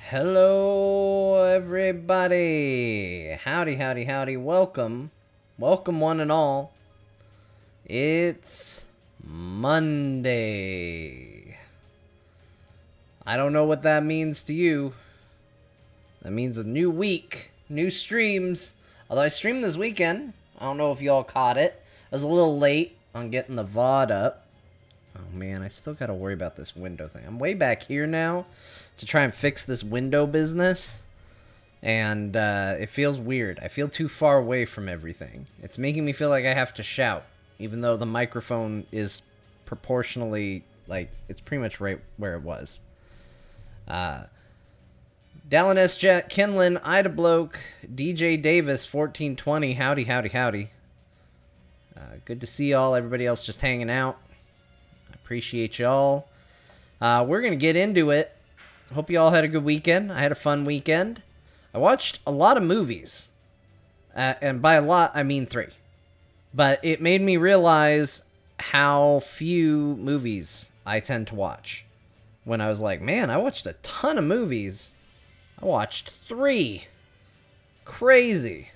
Hello, everybody. Howdy, howdy, howdy. Welcome. Welcome, one and all. It's Monday. I don't know what that means to you. That means a new week, new streams. Although I streamed this weekend. I don't know if y'all caught it. I was a little late on getting the VOD up. Oh man, I still gotta worry about this window thing. I'm way back here now to try and fix this window business. And it feels weird. I feel too far away from everything. It's making me feel like I have to shout. Even though the microphone is proportionally, like, it's pretty much right where it was. Dallin S. Jet, Kinlan, Ida Bloke, DJ Davis, 1420. Howdy, howdy, howdy. Good to see y'all. Everybody else just hanging out. Appreciate y'all. We're going to get into it. Hope y'all had a good weekend. I had a fun weekend. I watched a lot of movies. And by a lot, I mean 3. But it made me realize how few movies I tend to watch. When I was like, man, I watched a ton of movies. I watched 3. Crazy.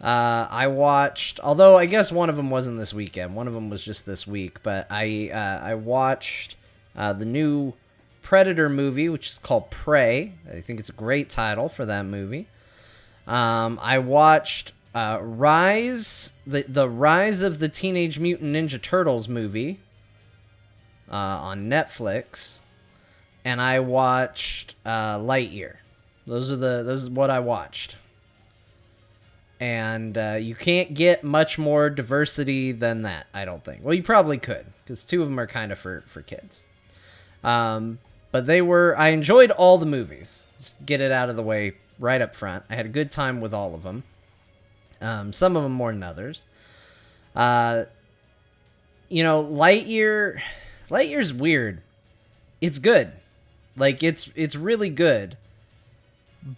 I watched, although I guess one of them wasn't this weekend. One of them was just this week. But I watched the new Predator movie, which is called Prey. I think it's a great title for that movie. I watched Rise, the Rise of the Teenage Mutant Ninja Turtles movie on Netflix. And I watched Lightyear. Those is what I watched. And you can't get much more diversity than that, I don't think. Well, you probably could, because 2 of them are kind of for kids. But I enjoyed all the movies. Just get it out of the way right up front. I had a good time with all of them. Some of them more than others. Lightyear's weird. It's good. Like, it's really good.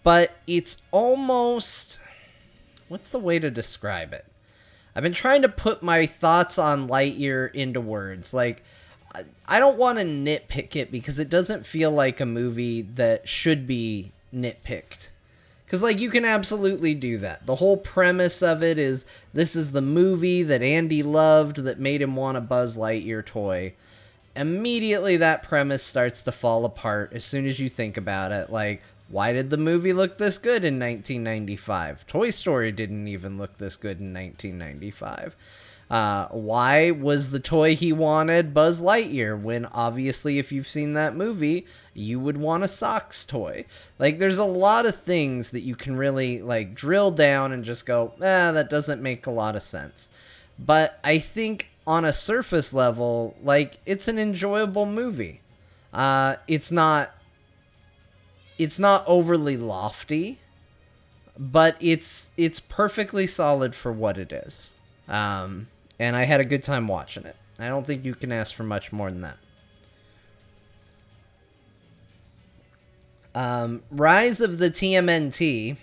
But it's almost... What's the way to describe it? I've been trying to put my thoughts on Lightyear into words. Like, I don't want to nitpick it because it doesn't feel like a movie that should be nitpicked. Because, like, you can absolutely do that. The whole premise of it is this is the movie that Andy loved that made him want a Buzz Lightyear toy. Immediately that premise starts to fall apart as soon as you think about it. Like, why did the movie look this good in 1995? Toy Story didn't even look this good in 1995. Why was the toy he wanted Buzz Lightyear when obviously if you've seen that movie, you would want a socks toy? Like, there's a lot of things that you can really, like, drill down and just go, that doesn't make a lot of sense. But I think on a surface level, like, it's an enjoyable movie. It's not overly lofty, but it's perfectly solid for what it is. And I had a good time watching it. I don't think you can ask for much more than that. Rise of the TMNT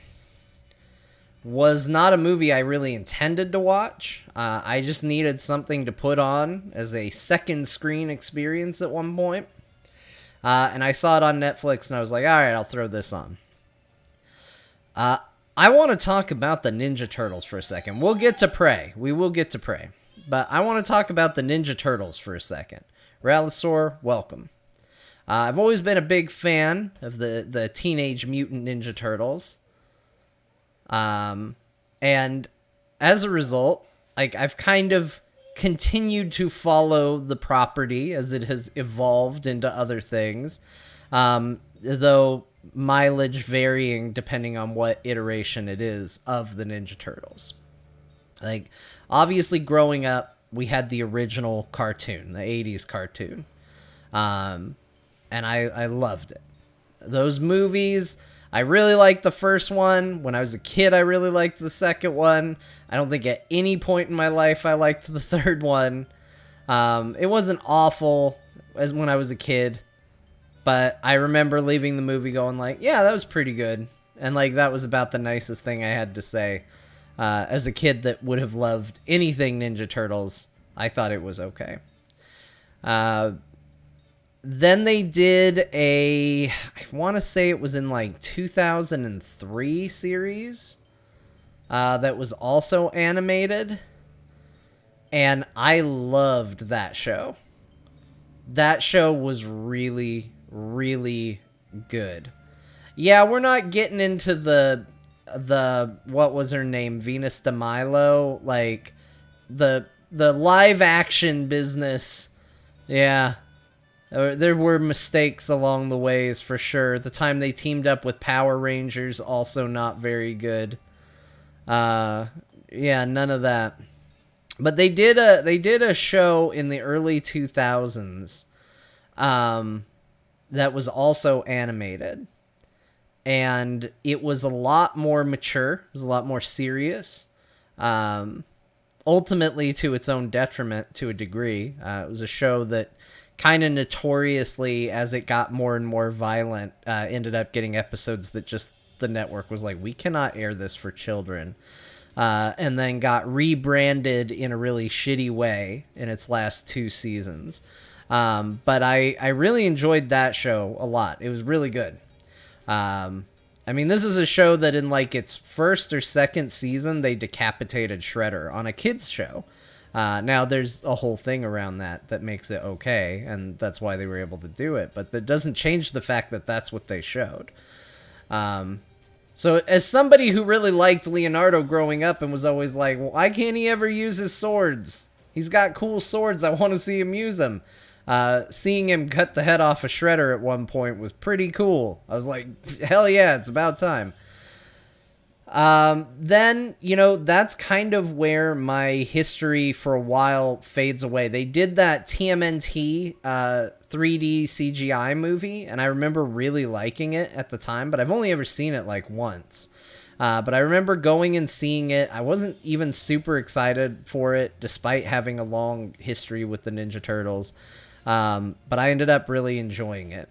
was not a movie I really intended to watch. I just needed something to put on as a second screen experience at one point. And I saw it on Netflix, and I was like, all right, I'll throw this on. I want to talk about the Ninja Turtles for a second. We'll get to Prey. We will get to Prey. But I want to talk about the Ninja Turtles for a second. Rallisaur, welcome. I've always been a big fan of the Teenage Mutant Ninja Turtles. And as a result, like, I've kind of continued to follow the property as it has evolved into other things, though mileage varying depending on what iteration it is of the Ninja Turtles. Like, obviously growing up, we had the original cartoon, the 80s cartoon, and I loved it. Those movies, I really liked the first one. When I was a kid, I really liked the second one. I don't think at any point in my life I liked the third one. It wasn't awful as when I was a kid, but I remember leaving the movie going like, yeah, that was pretty good. And like, that was about the nicest thing I had to say. As a kid that would have loved anything Ninja Turtles, I thought it was okay. Then they did I want to say it was in like 2003 series that was also animated. And I loved that show. That show was really, really good. Yeah, we're not getting into the what was her name, Venus de Milo, like the live action business. Yeah, there were mistakes along the ways for sure. The time they teamed up with Power Rangers, also not very good. Yeah, none of that. But they did a show in the early 2000s that was also animated. And it was a lot more mature. It was a lot more serious. Ultimately to its own detriment to a degree. It was a show that kind of notoriously, as it got more and more violent, ended up getting episodes that just the network was like, we cannot air this for children. And then got rebranded in a really shitty way in its last 2 seasons. But I really enjoyed that show a lot. It was really good. I mean, this is a show that in like its first or second season, they decapitated Shredder on a kid's show. Now there's a whole thing around that makes it okay. And that's why they were able to do it. But that doesn't change the fact that that's what they showed. So as somebody who really liked Leonardo growing up and was always like, well, why can't he ever use his swords? He's got cool swords. I want to see him use them. Seeing him cut the head off a Shredder at one point was pretty cool. I was like, hell yeah, it's about time. Then, that's kind of where my history for a while fades away. They did that TMNT 3D CGI movie, and I remember really liking it at the time, but I've only ever seen it like once. But I remember going and seeing it. I wasn't even super excited for it, despite having a long history with the Ninja Turtles. But I ended up really enjoying it.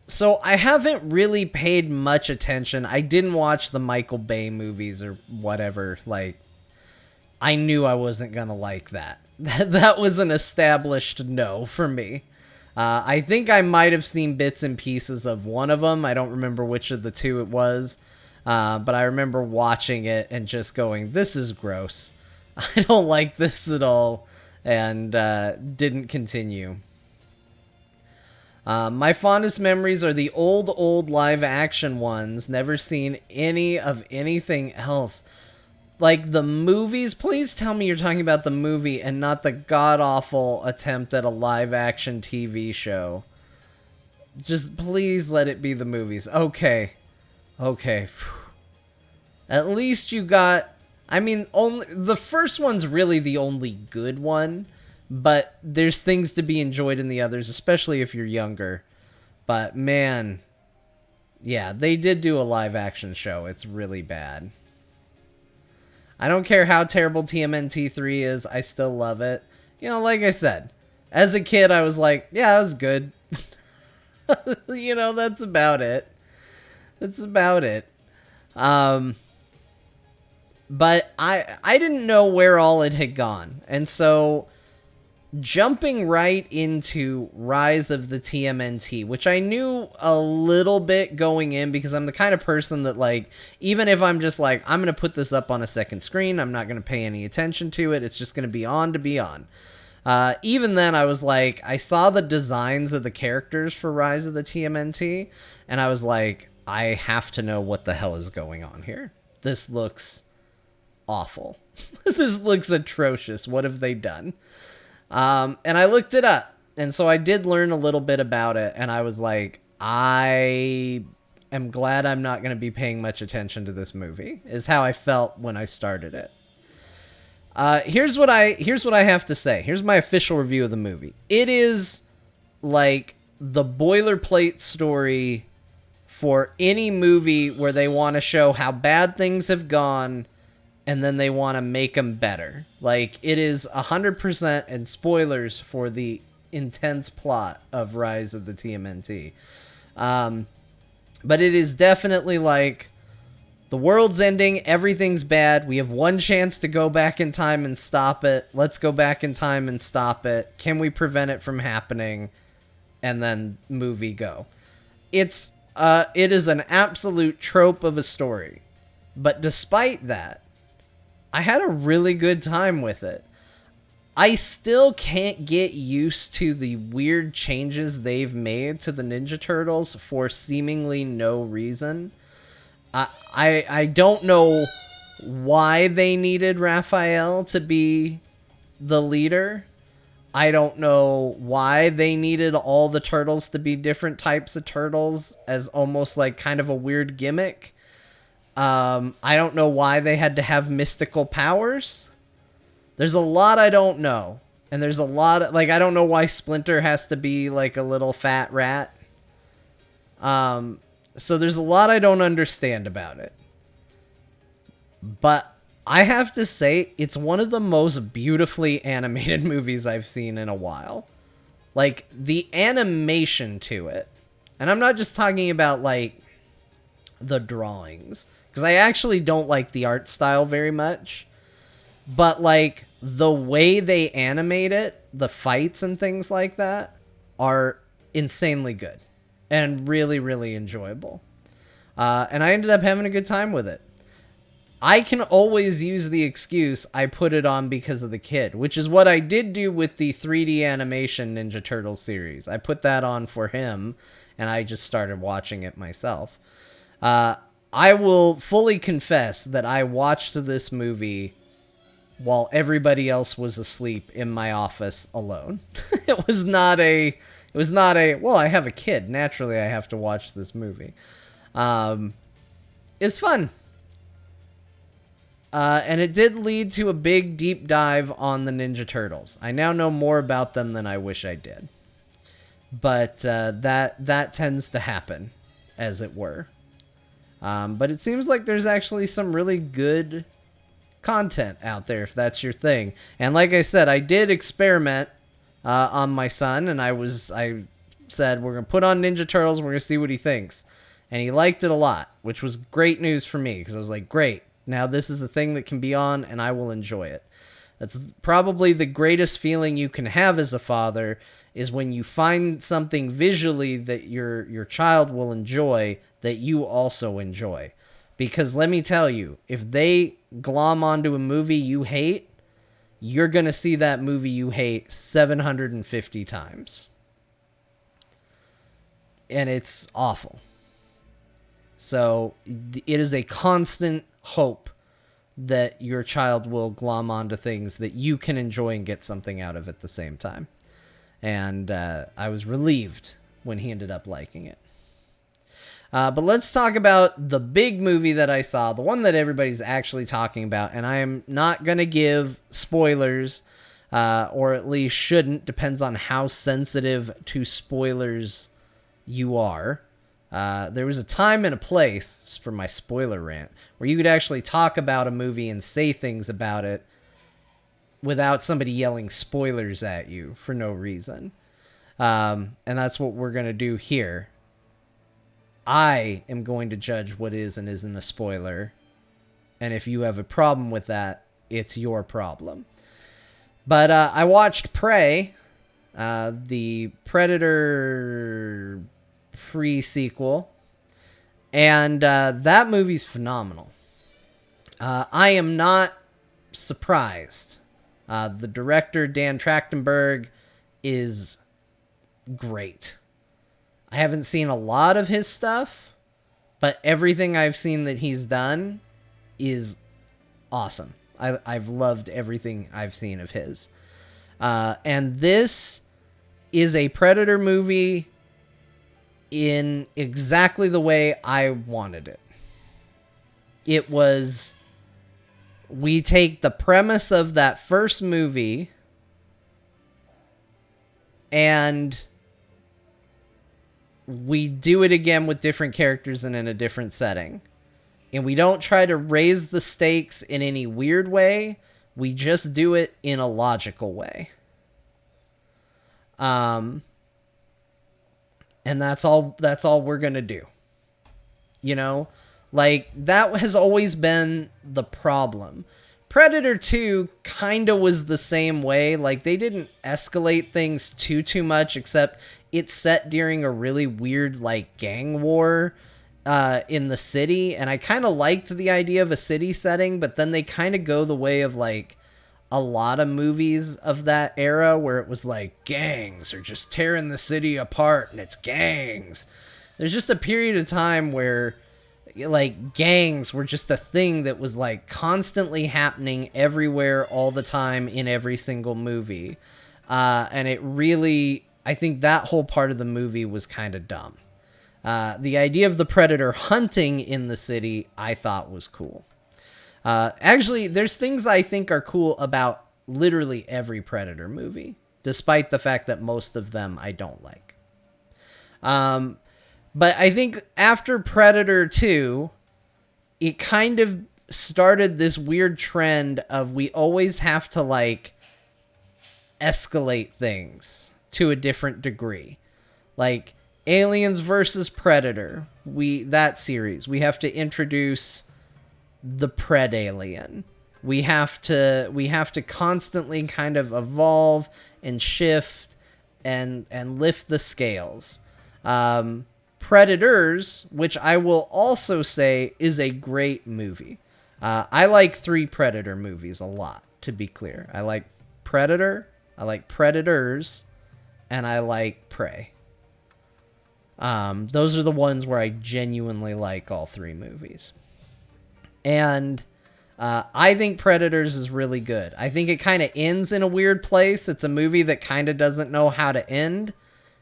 So I haven't really paid much attention. I didn't watch the Michael Bay movies or whatever. Like, I knew I wasn't going to like that. That was an established no for me. I think I might have seen bits and pieces of one of them. I don't remember which of the two it was. But I remember watching it and just going, this is gross. I don't like this at all. And didn't continue. My fondest memories are the old live action ones. Never seen any of anything else. Like the movies, please tell me you're talking about the movie and not the god-awful attempt at a live-action TV show. Just please let it be the movies. Okay. At least you got... I mean, only the first one's really the only good one, but there's things to be enjoyed in the others, especially if you're younger. But man, yeah, they did do a live-action show. It's really bad. I don't care how terrible TMNT 3 is, I still love it. Like I said, as a kid, I was like, yeah, that was good. That's about it. But I didn't know where all it had gone. And so jumping right into Rise of the TMNT, which I knew a little bit going in because I'm the kind of person that, like, even if I'm just like, I'm going to put this up on a second screen, I'm not going to pay any attention to it, it's just going to be on to be on. Even then, I was like, I saw the designs of the characters for Rise of the TMNT, and I was like, I have to know what the hell is going on here. This looks awful. This looks atrocious. What have they done? And I looked it up, and so I did learn a little bit about it, and I was like, I am glad I'm not going to be paying much attention to this movie, is how I felt when I started it. Here's what I have to say. Here's my official review of the movie. It is like the boilerplate story for any movie where they want to show how bad things have gone and then they want to make them better. Like, it is 100%, and spoilers for the intense plot of Rise of the TMNT. But it is definitely like The world's ending. Everything's bad. We have one chance to go back in time and stop it. Let's go back in time and stop it. Can we prevent it from happening? And then movie go. It is an absolute trope of a story. But despite that, I had a really good time with it. I still can't get used to the weird changes they've made to the Ninja Turtles for seemingly no reason. I don't know why they needed Raphael to be the leader. I don't know why they needed all the turtles to be different types of turtles as almost like kind of a weird gimmick. I don't know why they had to have mystical powers. There's a lot I don't know. And there's a lot of, like, I don't know why Splinter has to be like a little fat rat. So there's a lot I don't understand about it. But I have to say, it's one of the most beautifully animated movies I've seen in a while. Like, the animation to it. And I'm not just talking about, like, the drawings. Because I actually don't like the art style very much. But, like, the way they animate it, the fights and things like that, are insanely good. And really, really enjoyable. And I ended up having a good time with it. I can always use the excuse I put it on because of the kid, which is what I did do with the 3D animation Ninja Turtles series. I put that on for him, and I just started watching it myself. I will fully confess that I watched this movie while everybody else was asleep in my office alone. It was not a, well, I have a kid. Naturally, I have to watch this movie. It's fun. And it did lead to a big deep dive on the Ninja Turtles. I now know more about them than I wish I did. But that tends to happen, as it were. But it seems like there's actually some really good content out there, if that's your thing. And like I said, I did experiment on my son, and I said, we're going to put on Ninja Turtles, and we're going to see what he thinks. And he liked it a lot, which was great news for me, because I was like, great. Now this is a thing that can be on, and I will enjoy it. That's probably the greatest feeling you can have as a father, is when you find something visually that your child will enjoy, that you also enjoy. Because let me tell you, if they glom onto a movie you hate, you're going to see that movie you hate 750 times. And it's awful. So it is a constant hope that your child will glom onto things that you can enjoy and get something out of at the same time. And I was relieved when he ended up liking it. But let's talk about the big movie that I saw, the one that everybody's actually talking about. And I am not going to give spoilers, or at least shouldn't. Depends on how sensitive to spoilers you are. There was a time and a place, just for my spoiler rant, where you could actually talk about a movie and say things about it without somebody yelling spoilers at you for no reason. And that's what we're going to do here. I am going to judge what is and isn't a spoiler. And if you have a problem with that, it's your problem. But I watched Prey, the Predator pre-sequel, and that movie's phenomenal. I am not surprised. The director, Dan Trachtenberg, is great. I haven't seen a lot of his stuff, but everything I've seen that he's done is awesome. I've loved everything I've seen of his. And this is a Predator movie in exactly the way I wanted it. It was, we take the premise of that first movie and we do it again with different characters and in a different setting. And we don't try to raise the stakes in any weird way. We just do it in a logical way. And that's all we're going to do. You know, Like, that has always been the problem. Predator 2 kind of was the same way. Like, they didn't escalate things too much, except it's set during a really weird, like, gang war in the city. And I kind of liked the idea of a city setting, but then they kind of go the way of, like, a lot of movies of that era where it was like, gangs are just tearing the city apart and it's gangs. There's just a period of time where, like, gangs were just a thing that was, like, constantly happening everywhere all the time in every single movie. And it really, I think that whole part of the movie was kind of dumb. The idea of the Predator hunting in the city, I thought was cool. Actually, there's things I think are cool about literally every Predator movie, despite the fact that most of them I don't like. But I think after Predator 2, it kind of started this weird trend of we always have to, like, escalate things to a different degree. Like, Aliens versus Predator, that series, we have to introduce the Pred Alien. We have to constantly kind of evolve and shift and lift the scales. Predators, which I will also say is a great movie. I like 3 Predator movies a lot, to be clear. I like Predator, I like Predators, and I like Prey. Those are the ones where I genuinely like all 3 movies. And I think Predators is really good. I think it kind of ends in a weird place. It's a movie that kind of doesn't know how to end.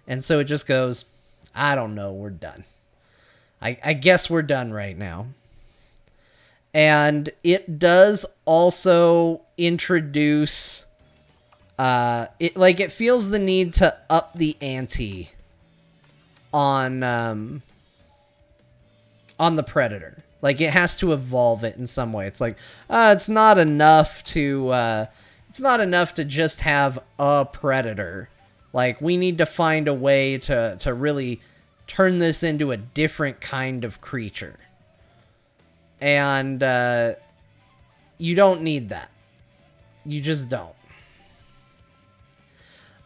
And so it just goes, I don't know, we're done. I guess we're done right now. And it does also introduce, it feels the need to up the ante on the Predator. Like, it has to evolve it in some way. It's like, it's not enough to just have a Predator. Like, we need to find a way to really turn this into a different kind of creature. And you don't need that. You just don't.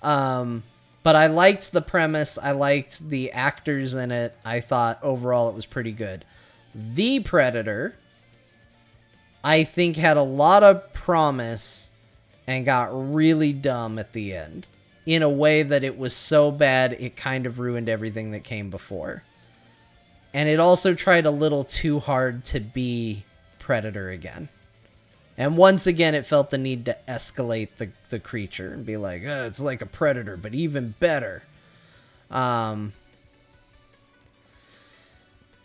But I liked the premise. I liked the actors in it. I thought overall it was pretty good. The Predator, I think, had a lot of promise and got really dumb at the end in a way that it was so bad it kind of ruined everything that came before. And it also tried a little too hard to be Predator again. And once again, it felt the need to escalate the creature and be like, it's like a Predator, but even better.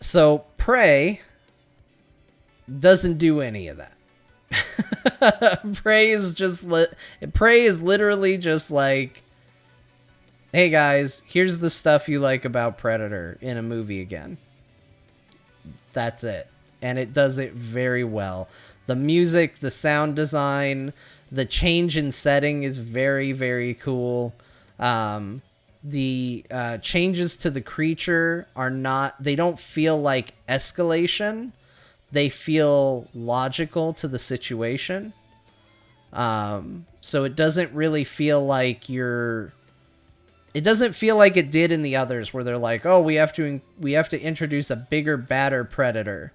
So Prey doesn't do any of that. Prey is literally just like, hey guys, here's the stuff you like about Predator in a movie again. That's it. And it does it very well. The music, the sound design, the change in setting is very, very cool. The changes to the creature they don't feel like escalation. They feel logical to the situation. So it doesn't really feel like it doesn't feel like it did in the others where they're like, oh, we have to introduce a bigger, badder Predator.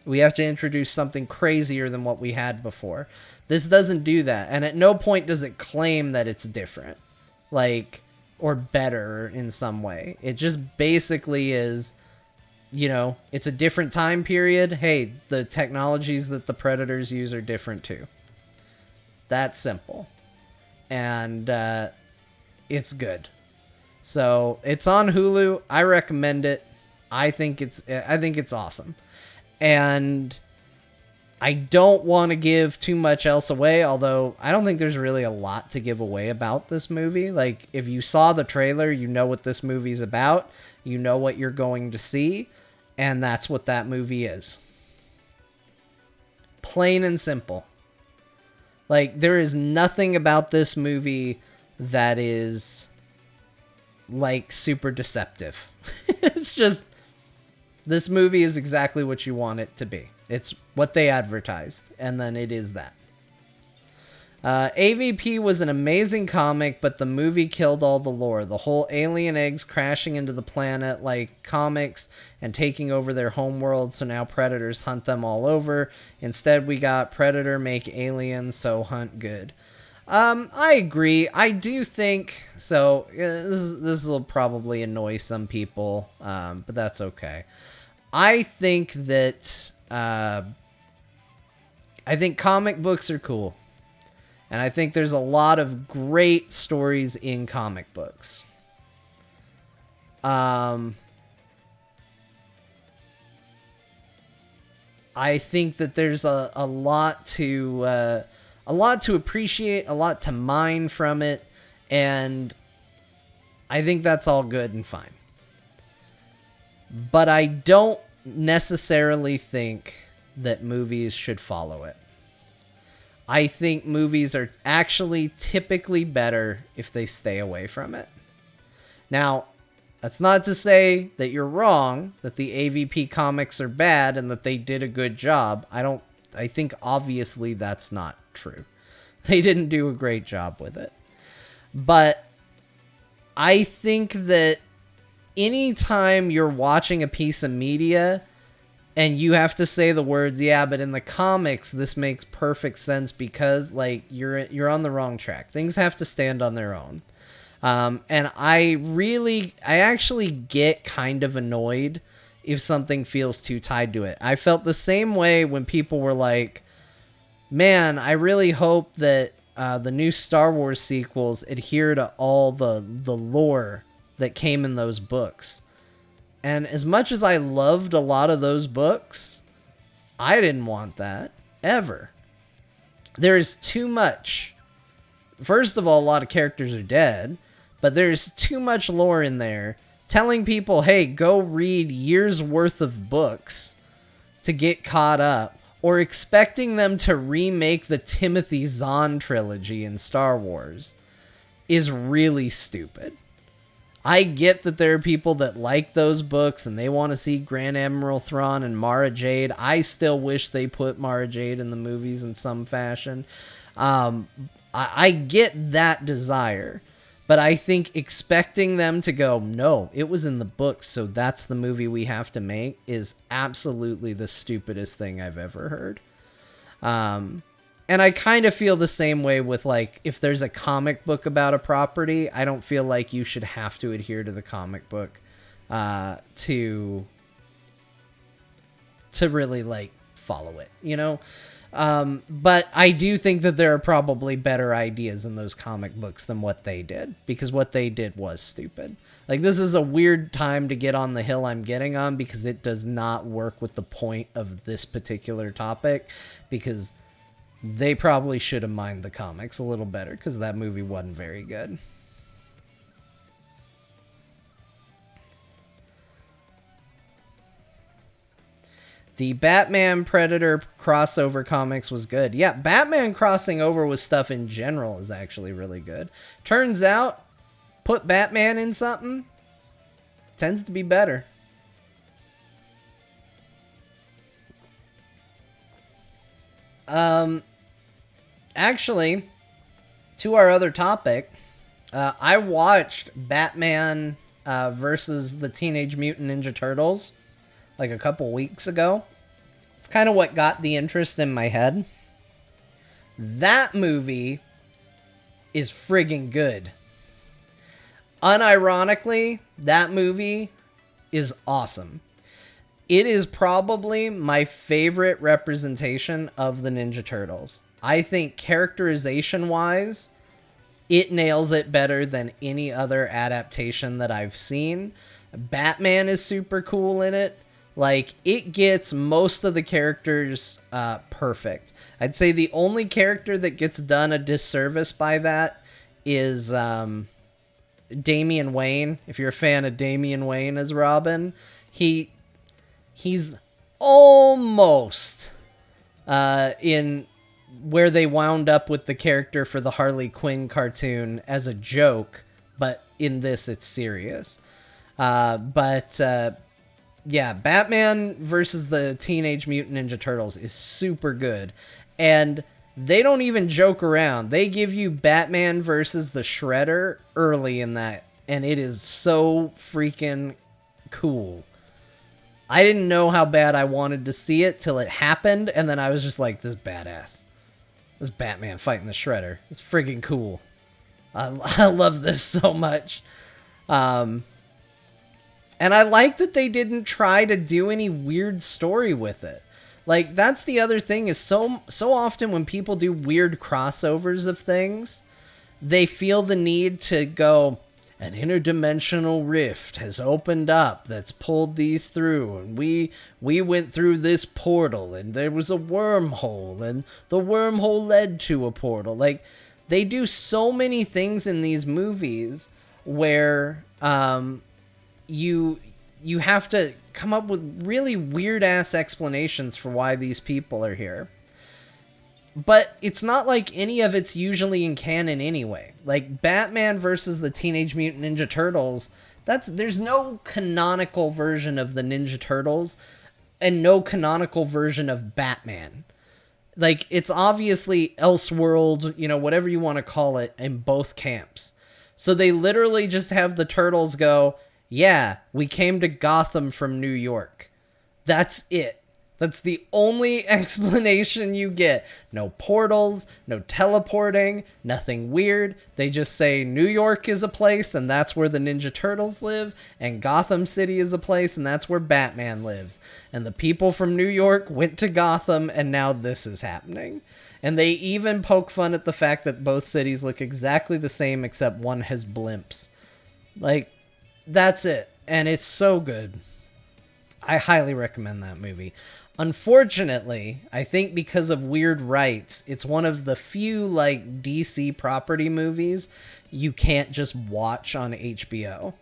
We have to introduce something crazier than what we had before. This doesn't do that. And at no point does it claim that it's different. Like, or better in some way. It just basically is, it's a different time period. Hey, the technologies that the Predators use are different too. That's simple. And it's good. So it's on Hulu. I recommend it. I think it's awesome. And I don't want to give too much else away, although I don't think there's really a lot to give away about this movie. Like, if you saw the trailer, you know what this movie's about. You know what you're going to see. And that's what that movie is. Plain and simple. Like, there is nothing about this movie that is, like, super deceptive. It's just, This movie is exactly what you want it to be. It's what they advertised, and then it is that. AVP was an amazing comic, but the movie killed all the lore. The whole alien eggs crashing into the planet like comics and taking over their homeworld, so now predators hunt them all over. Instead, we got Predator make aliens, so hunt good. I agree. I do think so. This will probably annoy some people, but that's okay. I think that I think comic books are cool, and I think there's a lot of great stories in comic books. I think that there's a lot to appreciate, a lot to mine from it, and I think that's all good and fine. But I don't necessarily think that movies should follow it. I think movies are actually typically better if they stay away from it. Now, that's not to say that you're wrong, that the AVP comics are bad and that they did a good job. I think obviously that's not true. They didn't do a great job with it. But I think that anytime you're watching a piece of media and you have to say the words, yeah, but in the comics this makes perfect sense, because like you're on the wrong track. Things have to stand on their own. And I actually get kind of annoyed if something feels too tied to it. I felt the same way when people were like, man, I really hope that the new Star Wars sequels adhere to all the lore that came in those books. And as much as I loved a lot of those books, I didn't want that, ever. There is too much. First of all, a lot of characters are dead, but there's too much lore in there telling people, hey, go read years worth of books to get caught up, or expecting them to remake the Timothy Zahn trilogy in Star Wars is really stupid. I get that there are people that like those books and they want to see Grand Admiral Thrawn and Mara Jade. I still wish they put Mara Jade in the movies in some fashion. I get that desire, but I think expecting them to go, no, it was in the books, so that's the movie we have to make, is absolutely the stupidest thing I've ever heard. And I kind of feel the same way with, like, if there's a comic book about a property, I don't feel like you should have to adhere to the comic book to really, like, follow it, you know? But I do think that there are probably better ideas in those comic books than what they did, because what they did was stupid. Like, this is a weird time to get on the hill I'm getting on, because it does not work with the point of this particular topic, because they probably should have mined the comics a little better, because that movie wasn't very good. The Batman Predator crossover comics was good. Yeah, Batman crossing over with stuff in general is actually really good. Turns out, put Batman in something, tends to be better. Actually, to our other topic, I watched Batman versus the Teenage Mutant Ninja Turtles like a couple weeks ago. It's kind of what got the interest in my head. That movie is friggin' good. Unironically, that movie is awesome. It is probably my favorite representation of the Ninja Turtles. I think characterization-wise, it nails it better than any other adaptation that I've seen. Batman is super cool in it. Like, it gets most of the characters perfect. I'd say the only character that gets done a disservice by that is Damian Wayne. If you're a fan of Damian Wayne as Robin, he's almost in where they wound up with the character for the Harley Quinn cartoon as a joke, but in this it's serious. But Yeah, Batman versus the Teenage Mutant Ninja Turtles is super good. And they don't even joke around. They give you Batman versus the Shredder early in that, and it is so freaking cool. I didn't know how bad I wanted to see it till it happened, and then I was just like, this is badass. This Batman fighting the Shredder. It's freaking cool. I love this so much. And I like that they didn't try to do any weird story with it. Like, that's the other thing, is so often when people do weird crossovers of things, they feel the need to go, an interdimensional rift has opened up that's pulled these through, and we went through this portal, and there was a wormhole, and the wormhole led to a portal. Like, they do so many things in these movies where you have to come up with really weird-ass explanations for why these people are here. But it's not like any of it's usually in canon anyway. Like, Batman versus the Teenage Mutant Ninja Turtles, there's no canonical version of the Ninja Turtles and no canonical version of Batman. Like, it's obviously Elseworld, whatever you want to call it, in both camps. So they literally just have the Turtles go, yeah, we came to Gotham from New York. That's it. That's the only explanation you get. No portals, no teleporting, nothing weird. They just say New York is a place and that's where the Ninja Turtles live, and Gotham City is a place and that's where Batman lives. And the people from New York went to Gotham and now this is happening. And they even poke fun at the fact that both cities look exactly the same except one has blimps. Like, that's it. And it's so good. I highly recommend that movie. Unfortunately, I think because of weird rights, it's one of the few like DC property movies you can't just watch on HBO.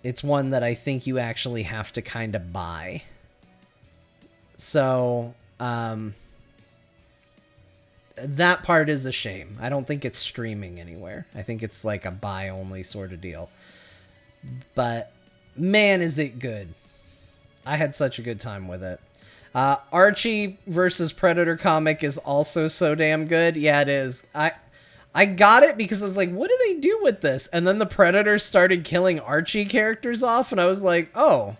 It's one that I think you actually have to kind of buy. So, that part is a shame. I don't think it's streaming anywhere. I think it's like a buy-only sort of deal. But, man, is it good. I had such a good time with it. Archie versus Predator comic is also so damn good. Yeah, it is. I got it because I was like, what do they do with this? And then the Predators started killing Archie characters off, and I was like, oh.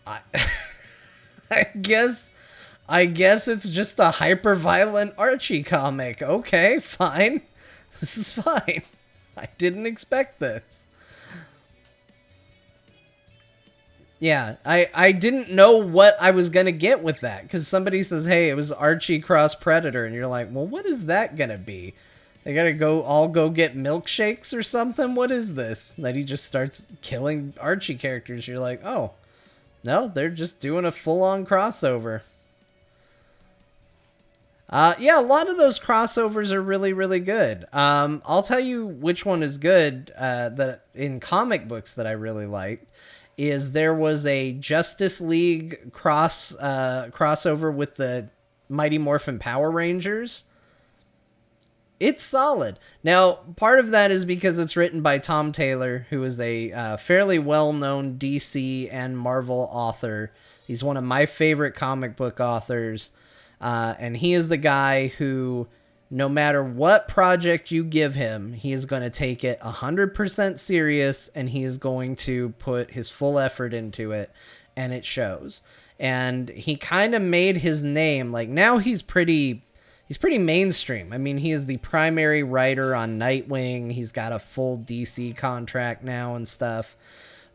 I guess it's just a hyper-violent Archie comic. Okay, fine. This is fine. I didn't expect this. Yeah, I didn't know what I was going to get with that, because somebody says, hey, it was Archie cross Predator, and you're like, well, what is that going to be? They got to go get milkshakes or something? What is this? And then he just starts killing Archie characters. You're like, oh, no, they're just doing a full-on crossover. Yeah, a lot of those crossovers are really, really good. I'll tell you which one is good that in comic books that I really liked. Is there was a Justice League crossover with the Mighty Morphin Power Rangers. It's solid. Now, part of that is because it's written by Tom Taylor, who is a fairly well-known DC and Marvel author. He's one of my favorite comic book authors, and he is the guy who, no matter what project you give him, he is going to take it 100% serious, and he is going to put his full effort into it, and it shows. And he kind of made his name, like, now he's pretty mainstream. I mean, he is the primary writer on Nightwing. He's got a full DC contract now and stuff.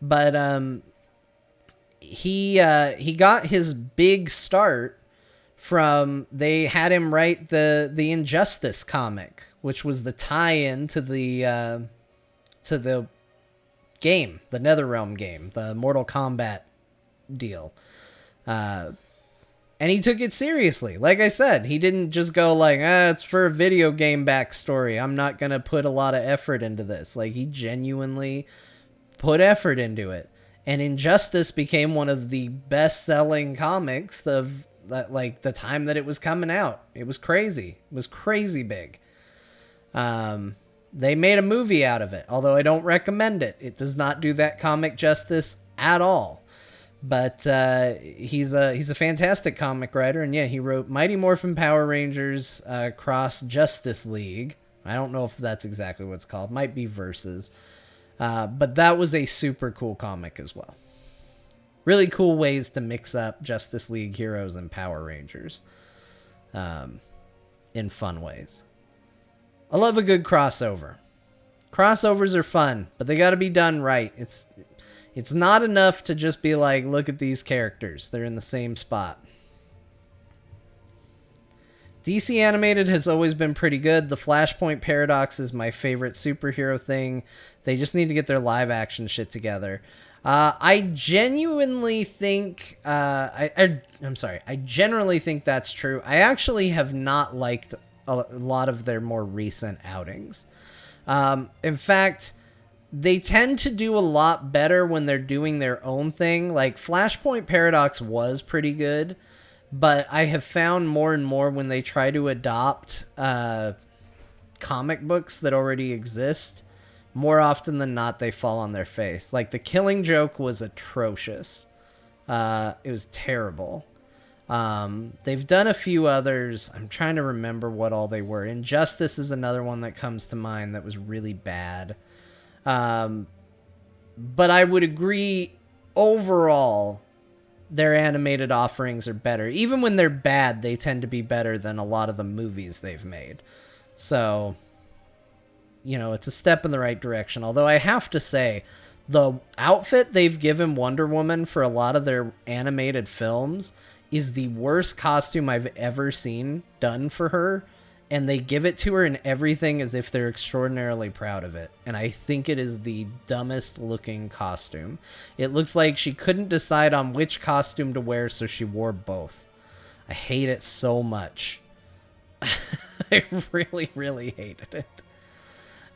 But he got his big start from, they had him write the Injustice comic, which was the tie-in to the game, the NetherRealm game, the Mortal Kombat deal. And he took it seriously. Like I said, he didn't just go like, it's for a video game backstory, I'm not going to put a lot of effort into this. Like, he genuinely put effort into it. And Injustice became one of the best-selling comics of like the time that it was coming out. It was crazy. It was crazy big. They made a movie out of it, although I don't recommend it. It does not do that comic justice at all. But he's a fantastic comic writer, and yeah, he wrote Mighty Morphin Power Rangers Cross Justice League. I don't know if that's exactly what it's called. Might be Versus. But that was a super cool comic as well. Really cool ways to mix up Justice League heroes and Power Rangers in fun ways. I love a good crossover. Crossovers are fun, but they got to be done right. It's not enough to just be like, look at these characters. They're in the same spot. DC Animated has always been pretty good. The Flashpoint Paradox is my favorite superhero thing. They just need to get their live action shit together. I genuinely think... I'm sorry. I generally think that's true. I actually have not liked a lot of their more recent outings. In fact... They tend to do a lot better when they're doing their own thing. Like, Flashpoint Paradox was pretty good, but I have found more and more when they try to adopt comic books that already exist, more often than not, they fall on their face. Like, The Killing Joke was atrocious. It was terrible. They've done a few others. I'm trying to remember what all they were. Injustice is another one that comes to mind that was really bad. But I would agree, overall, their animated offerings are better. Even when they're bad, they tend to be better than a lot of the movies they've made. So, you know, it's a step in the right direction. Although I have to say, the outfit they've given Wonder Woman for a lot of their animated films is the worst costume I've ever seen done for her. And they give it to her in everything as if they're extraordinarily proud of it. And I think it is the dumbest looking costume. It looks like she couldn't decide on which costume to wear, so she wore both. I hate it so much. I really, really hated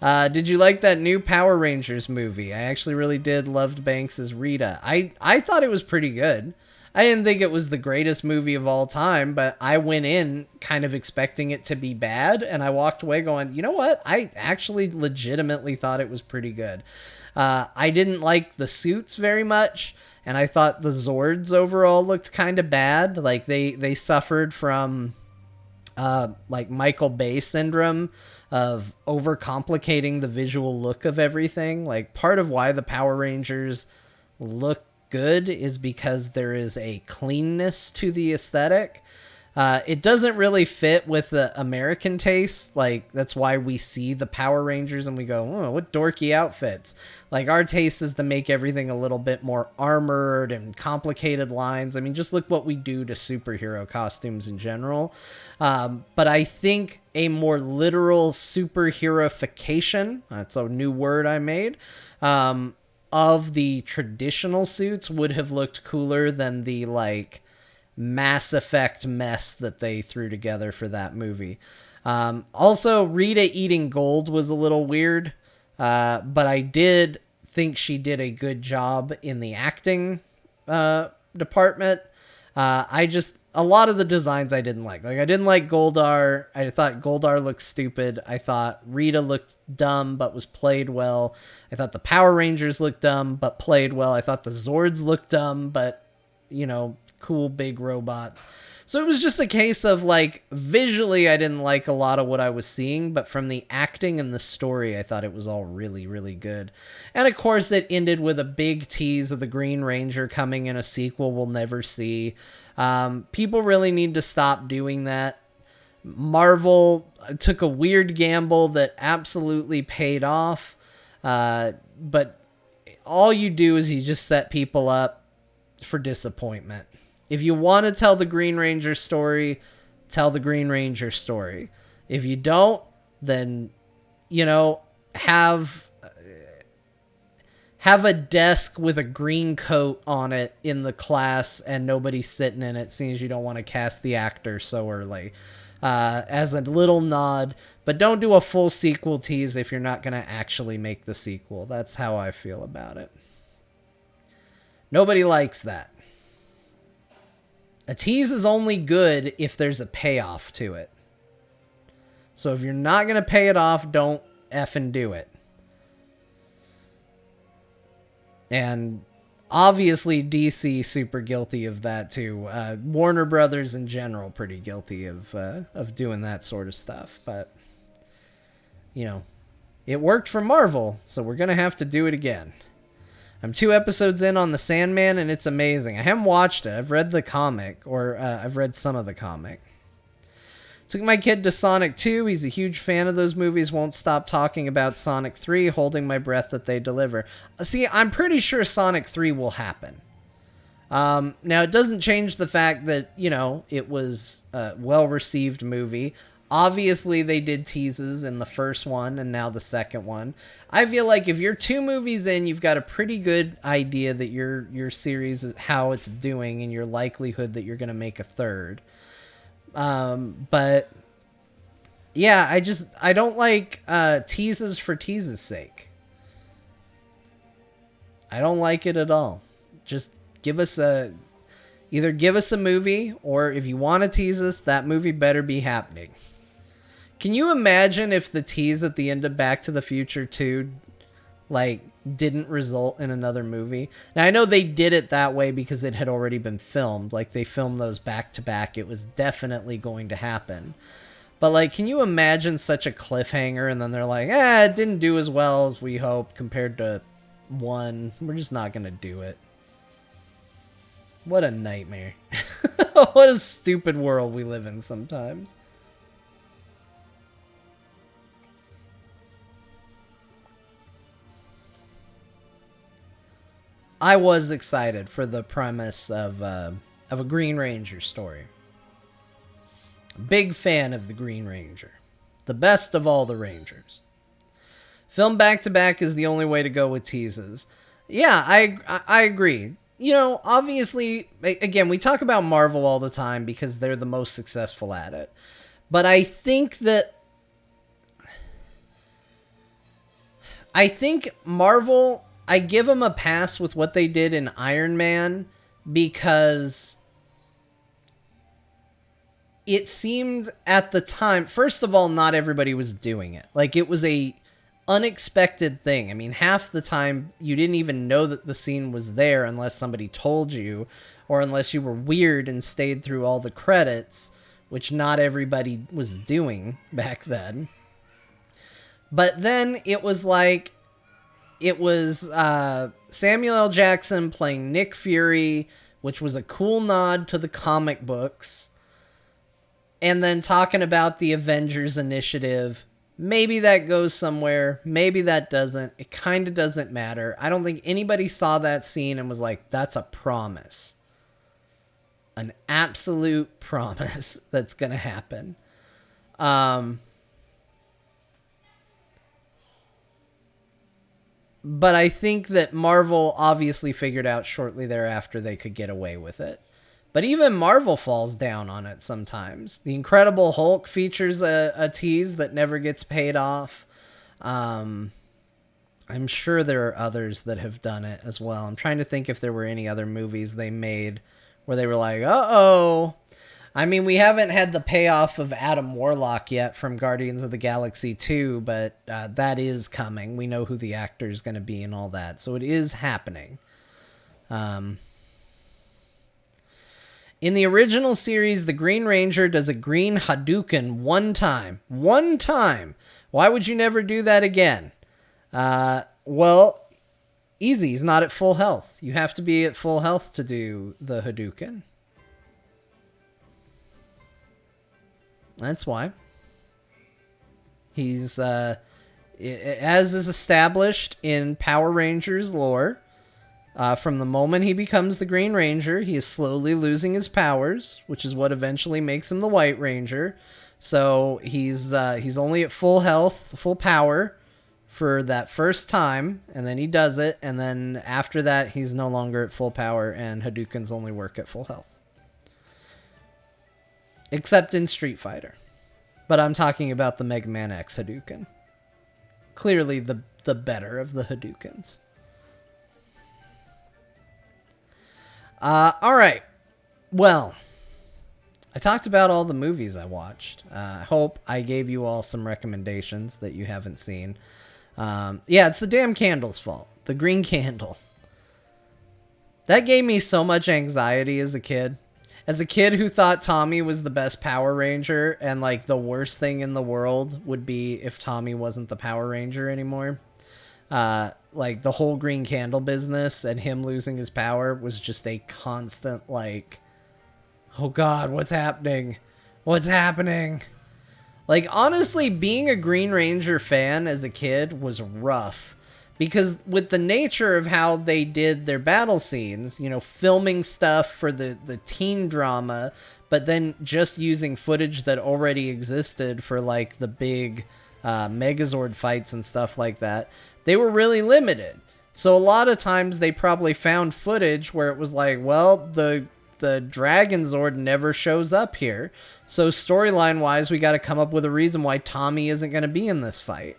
it. Did you like that new Power Rangers movie? I actually really did. Loved Banks' Rita. I thought it was pretty good. I didn't think it was the greatest movie of all time, but I went in kind of expecting it to be bad, and I walked away going, you know what? I actually legitimately thought it was pretty good. I didn't like the suits very much, and I thought the Zords overall looked kind of bad. Like, they suffered from like Michael Bay syndrome of overcomplicating the visual look of everything. Like, part of why the Power Rangers look good is because there is a cleanness to the aesthetic. It doesn't really fit with the American taste. Like, that's why we see the Power Rangers and we go, oh, what dorky outfits. Like, our taste is to make everything a little bit more armored and complicated lines. I mean, just look what we do to superhero costumes in general. But I think a more literal superheroification, that's a new word I made, of the traditional suits would have looked cooler than the, like, Mass Effect mess that they threw together for that movie. Also, Rita eating gold was a little weird, but I did think she did a good job in the acting department. A lot of the designs I didn't like. Like, I didn't like Goldar. I thought Goldar looked stupid. I thought Rita looked dumb, but was played well. I thought the Power Rangers looked dumb, but played well. I thought the Zords looked dumb, but, you know, cool big robots. So it was just a case of, like, visually I didn't like a lot of what I was seeing, but from the acting and the story, I thought it was all really, really good. And of course, it ended with a big tease of the Green Ranger coming in a sequel we'll never see. People really need to stop doing that. Marvel took a weird gamble that absolutely paid off. But all you do is you just set people up for disappointment. If you want to tell the Green Ranger story, tell the Green Ranger story. If you don't, then, you know, have a desk with a green coat on it in the class and nobody sitting in it, seeing as you don't want to cast the actor so early. As a little nod, but don't do a full sequel tease if you're not going to actually make the sequel. That's how I feel about it. Nobody likes that. A tease is only good if there's a payoff to it. So if you're not going to pay it off, don't effing do it. And obviously DC super guilty of that too. Warner Brothers in general pretty guilty of doing that sort of stuff. But, you know, it worked for Marvel, so we're going to have to do it again. I'm 2 episodes in on The Sandman, and it's amazing. I haven't watched it. I've read the comic, or I've read some of the comic. Took my kid to Sonic 2. He's a huge fan of those movies. Won't stop talking about Sonic 3, holding my breath that they deliver. See, I'm pretty sure Sonic 3 will happen. Now, it doesn't change the fact that, you know, it was a well-received movie. Obviously, they did teases in the first one and now the second one. I feel like if you're 2 movies in, you've got a pretty good idea that your series, how it's doing, and your likelihood that you're going to make a third. But yeah, I don't like teases for teases' sake. I don't like it at all. Just either give us a movie, or if you want to tease us, that movie better be happening. Can you imagine if the tease at the end of Back to the Future 2 like didn't result in another movie? Now, I know they did it that way because it had already been filmed. Like, they filmed those back to back. It was definitely going to happen. But, like, can you imagine such a cliffhanger and then they're like, it didn't do as well as we hoped compared to 1. We're just not going to do it. What a nightmare. What a stupid world we live in sometimes. I was excited for the premise of a Green Ranger story. Big fan of the Green Ranger. The best of all the Rangers. Film back-to-back is the only way to go with teases. Yeah, I agree. You know, obviously, again, we talk about Marvel all the time because they're the most successful at it. But I think Marvel, I give them a pass with what they did in Iron Man because it seemed at the time, first of all, not everybody was doing it. Like, it was a unexpected thing. I mean, half the time you didn't even know that the scene was there unless somebody told you, or unless you were weird and stayed through all the credits, which not everybody was doing back then. But then it was like, it was Samuel L. Jackson playing Nick Fury, which was a cool nod to the comic books. And then talking about the Avengers Initiative. Maybe that goes somewhere. Maybe that doesn't. It kind of doesn't matter. I don't think anybody saw that scene and was like, that's a promise. An absolute promise that's going to happen. But I think that Marvel obviously figured out shortly thereafter they could get away with it. But even Marvel falls down on it sometimes. The Incredible Hulk features a tease that never gets paid off. I'm sure there are others that have done it as well. I'm trying to think if there were any other movies they made where they were like, uh-oh. I mean, we haven't had the payoff of Adam Warlock yet from Guardians of the Galaxy 2, but that is coming. We know who the actor is going to be and all that. So it is happening. In the original series, the Green Ranger does a green Hadouken one time. One time! Why would you never do that again? Well, easy. He's not at full health. You have to be at full health to do the Hadouken. That's why. He's, as is established in Power Rangers lore, from the moment he becomes the Green Ranger, he is slowly losing his powers, which is what eventually makes him the White Ranger. So he's only at full health, full power for that first time, and then he does it, and then after that, he's no longer at full power, and Hadoukens only work at full health. Except in Street Fighter. But I'm talking about the Mega Man X Hadouken. Clearly the better of the Hadoukens. Alright. Well, I talked about all the movies I watched. I hope I gave you all some recommendations that you haven't seen. Yeah, it's the damn candle's fault. The green candle. That gave me so much anxiety as a kid. As a kid who thought Tommy was the best Power Ranger, and like the worst thing in the world would be if Tommy wasn't the Power Ranger anymore. Like the whole green candle business and him losing his power was just a constant like, oh God, what's happening? What's happening? Like, honestly, being a Green Ranger fan as a kid was rough. Because with the nature of how they did their battle scenes, you know, filming stuff for the teen drama, but then just using footage that already existed for, like, the big Megazord fights and stuff like that, they were really limited. So a lot of times they probably found footage where it was like, well, the Dragon Zord never shows up here. So storyline-wise, we got to come up with a reason why Tommy isn't going to be in this fight.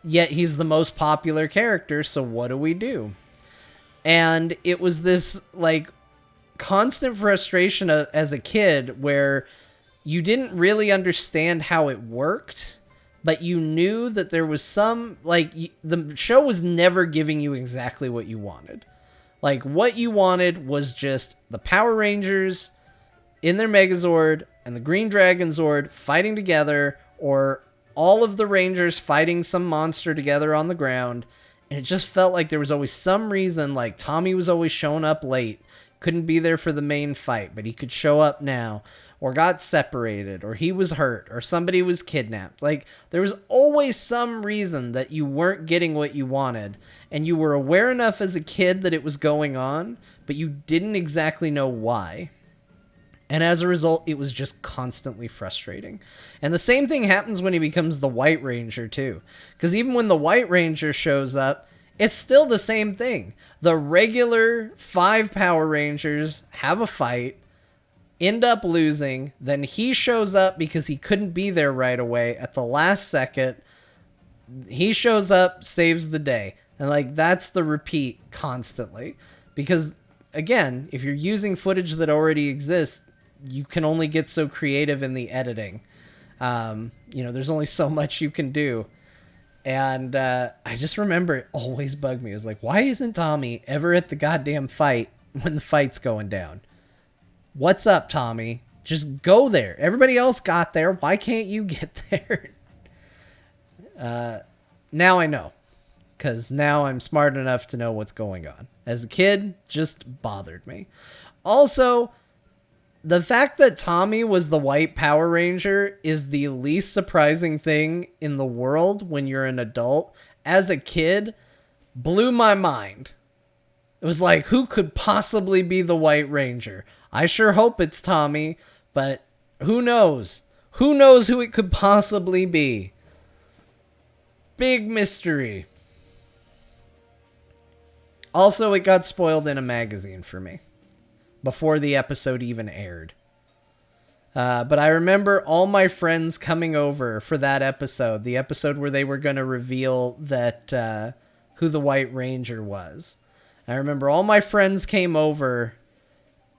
Yet he's the most popular character, so what do we do? And it was this, like, constant frustration as a kid where you didn't really understand how it worked, but you knew that there was some, like, the show was never giving you exactly what you wanted. Like, what you wanted was just the Power Rangers in their Megazord and the Green Dragon Zord fighting together, or all of the Rangers fighting some monster together on the ground. And it just felt like there was always some reason, like Tommy was always showing up late, couldn't be there for the main fight, but he could show up now, or got separated, or he was hurt, or somebody was kidnapped. Like, there was always some reason that you weren't getting what you wanted, and you were aware enough as a kid that it was going on, but you didn't exactly know why. And as a result, it was just constantly frustrating. And the same thing happens when he becomes the White Ranger, too. Because even when the White Ranger shows up, it's still the same thing. The regular 5 Power Rangers have a fight, end up losing, then he shows up because he couldn't be there right away at the last second. He shows up, saves the day. And like, that's the repeat constantly. Because again, if you're using footage that already exists, you can only get so creative in the editing. You know, there's only so much you can do. And I just remember it always bugged me. It was like, why isn't Tommy ever at the goddamn fight when the fight's going down? What's up, Tommy? Just go there. Everybody else got there. Why can't you get there? Now I know. Because now I'm smart enough to know what's going on. As a kid, just bothered me. Also, the fact that Tommy was the White Power Ranger is the least surprising thing in the world when you're an adult. As a kid, blew my mind. It was like, who could possibly be the White Ranger? I sure hope it's Tommy, but who knows? Who knows who it could possibly be? Big mystery. Also, it got spoiled in a magazine for me before the episode even aired. But I remember all my friends coming over for that episode, the episode where they were going to reveal that who the White Ranger was. I remember all my friends came over,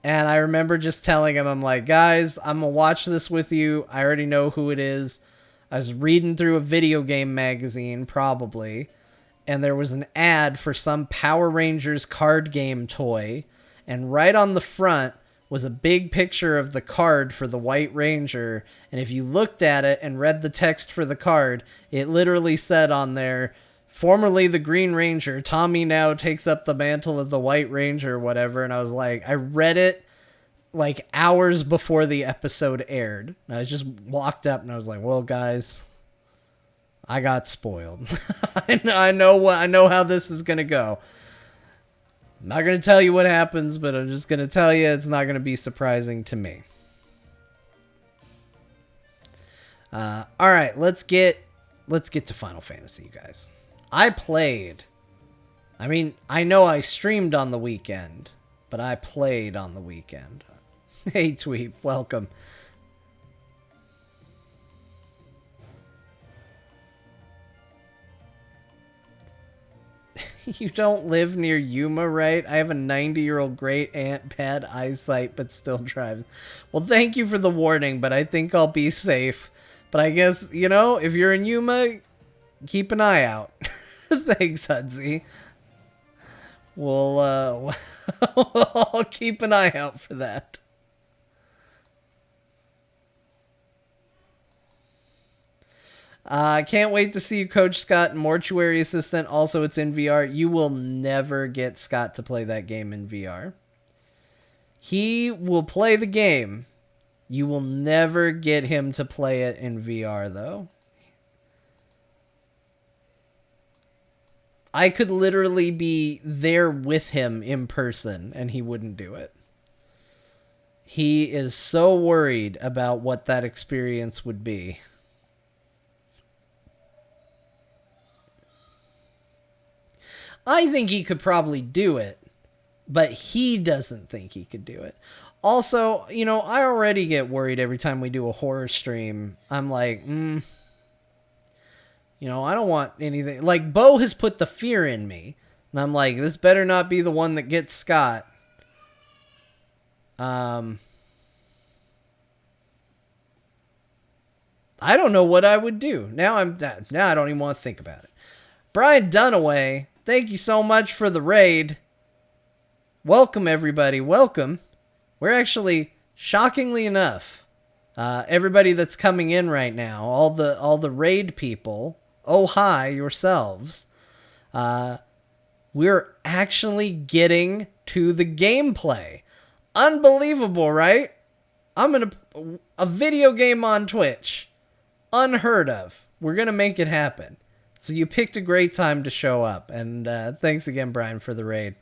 and I remember just telling them, I'm like, guys, I'm going to watch this with you. I already know who it is. I was reading through a video game magazine, probably, and there was an ad for some Power Rangers card game toy, and right on the front was a big picture of the card for the White Ranger, and if you looked at it and read the text for the card, it literally said on there, formerly the Green Ranger, Tommy now takes up the mantle of the White Ranger, or whatever. And I was like, I read it like hours before the episode aired. And I just walked up and I was like, well, guys, I got spoiled. I know how this is going to go. I'm not going to tell you what happens, but I'm just going to tell you it's not going to be surprising to me. All right, let's get to Final Fantasy, you guys. I know I streamed on the weekend, but I played on the weekend. Hey, Tweep, welcome. You don't live near Yuma, right? I have a 90-year-old great aunt, bad eyesight, but still drives. Well, thank you for the warning, but I think I'll be safe. But I guess, you know, if you're in Yuma, keep an eye out. Thanks, Hudsy. We'll I'll keep an eye out for that. I can't wait to see you coach Scott in Mortuary Assistant. Also, it's in VR. You will never get Scott to play that game in VR. He will play the game. You will never get him to play it in VR, though. I could literally be there with him in person, and he wouldn't do it. He is so worried about what that experience would be. I think he could probably do it, but he doesn't think he could do it. Also, you know, I already get worried every time we do a horror stream. I'm like, you know, I don't want anything. Like, Bo has put the fear in me, and I'm like, this better not be the one that gets Scott. I don't know what I would do. Now I don't even want to think about it. Brian Dunaway, thank you so much for the raid. Welcome, everybody. Welcome. We're actually, shockingly enough, everybody that's coming in right now, all the raid people, oh hi yourselves, we're actually getting to the gameplay. Unbelievable, right? A video game on Twitch. Unheard of. We're gonna make it happen. So you picked a great time to show up, and thanks again, Brian, for the raid.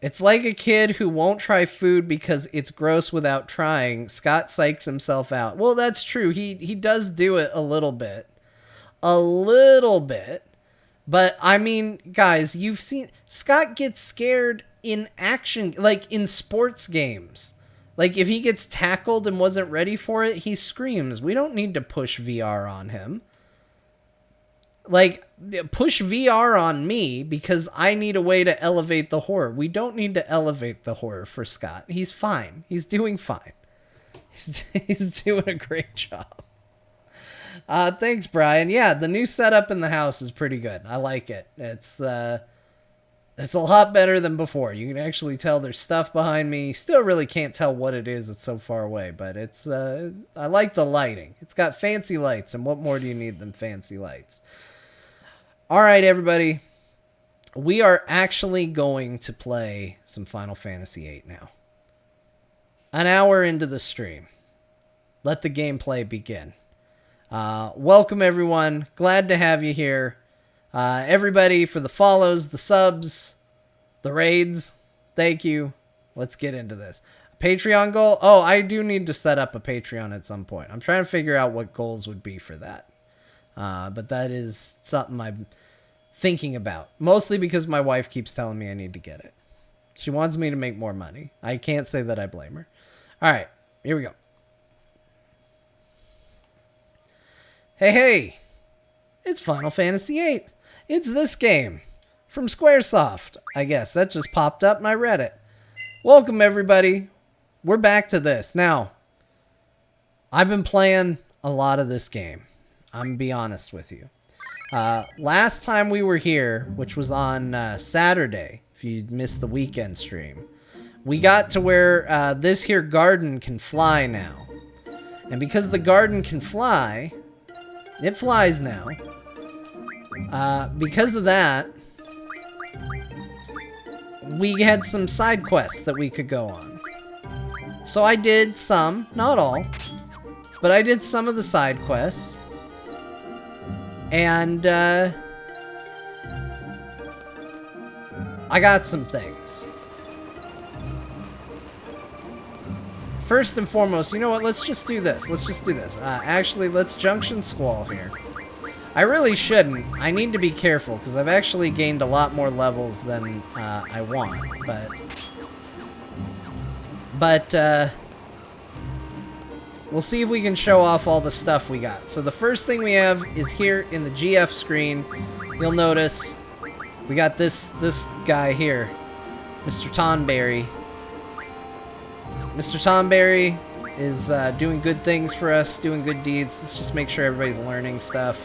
It's like a kid who won't try food because it's gross without trying. Scott psychs himself out. Well, that's true. He does do it a little bit. A little bit. But, I mean, guys, you've seen... Scott gets scared in action, like in sports games. Like, if he gets tackled and wasn't ready for it, he screams. We don't need to push VR on him. Like, push VR on me because I need a way to elevate the horror. We don't need to elevate the horror for Scott. He's fine. He's doing fine. He's doing a great job. Thanks, Brian. Yeah, the new setup in the house is pretty good. I like it. It's a lot better than before. You can actually tell there's stuff behind me. Still really can't tell what it is. It's so far away, but it's I like the lighting. It's got fancy lights, and what more do you need than fancy lights? All right, everybody. We are actually going to play some Final Fantasy VIII now. An hour into the stream. Let the gameplay begin. Welcome, everyone. Glad to have you here. Everybody for the follows, the subs, the raids. Thank you. Let's get into this. Patreon goal? Oh, I do need to set up a Patreon at some point. I'm trying to figure out what goals would be for that. But that is something I'm thinking about. Mostly because my wife keeps telling me I need to get it. She wants me to make more money. I can't say that I blame her. All right, here we go. Hey, it's Final Fantasy VIII. It's this game from Squaresoft. I guess that just popped up and I read it. Welcome, everybody. We're back to this. Now, I've been playing a lot of this game. I'm going to be honest with you. Last time we were here, which was on Saturday, if you missed the weekend stream, we got to where this here garden can fly now. And because the garden can fly, it flies now. Because of that, we had some side quests that we could go on. So I did some, not all, but I did some of the side quests. And, I got some things. First and foremost, you know what? Let's just do this. Actually, let's Junction Squall here. I really shouldn't. I need to be careful, because I've actually gained a lot more levels than I want. But we'll see if we can show off all the stuff we got. So the first thing we have is here in the GF screen. You'll notice we got this guy here, Mr. Tonberry. Mr. Tonberry is doing good things for us, doing good deeds. Let's just make sure everybody's learning stuff.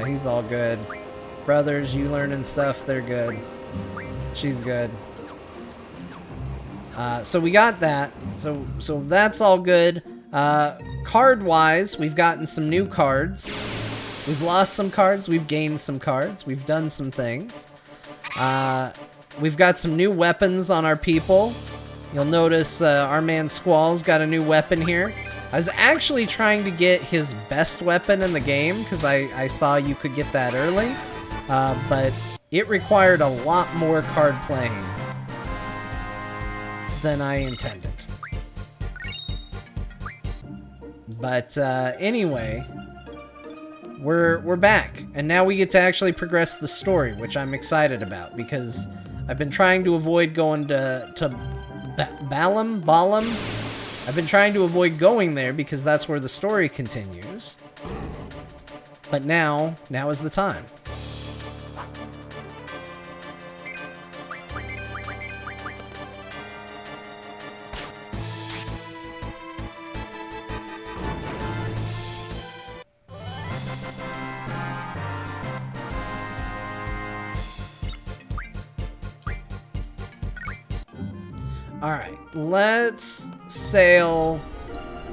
He's all good. Brothers, you learning stuff, they're good. She's good. So we got that. So that's all good. Card-wise, we've gotten some new cards. We've lost some cards. We've gained some cards. We've done some things. We've got some new weapons on our people. You'll notice our man Squall's got a new weapon here. I was actually trying to get his best weapon in the game because I saw you could get that early. But it required a lot more card playing than I intended. But anyway, we're back, and now we get to actually progress the story, which I'm excited about because I've been trying to avoid going to Balam. I've been trying to avoid going there because that's where the story continues. But now is the time. Alright, let's sail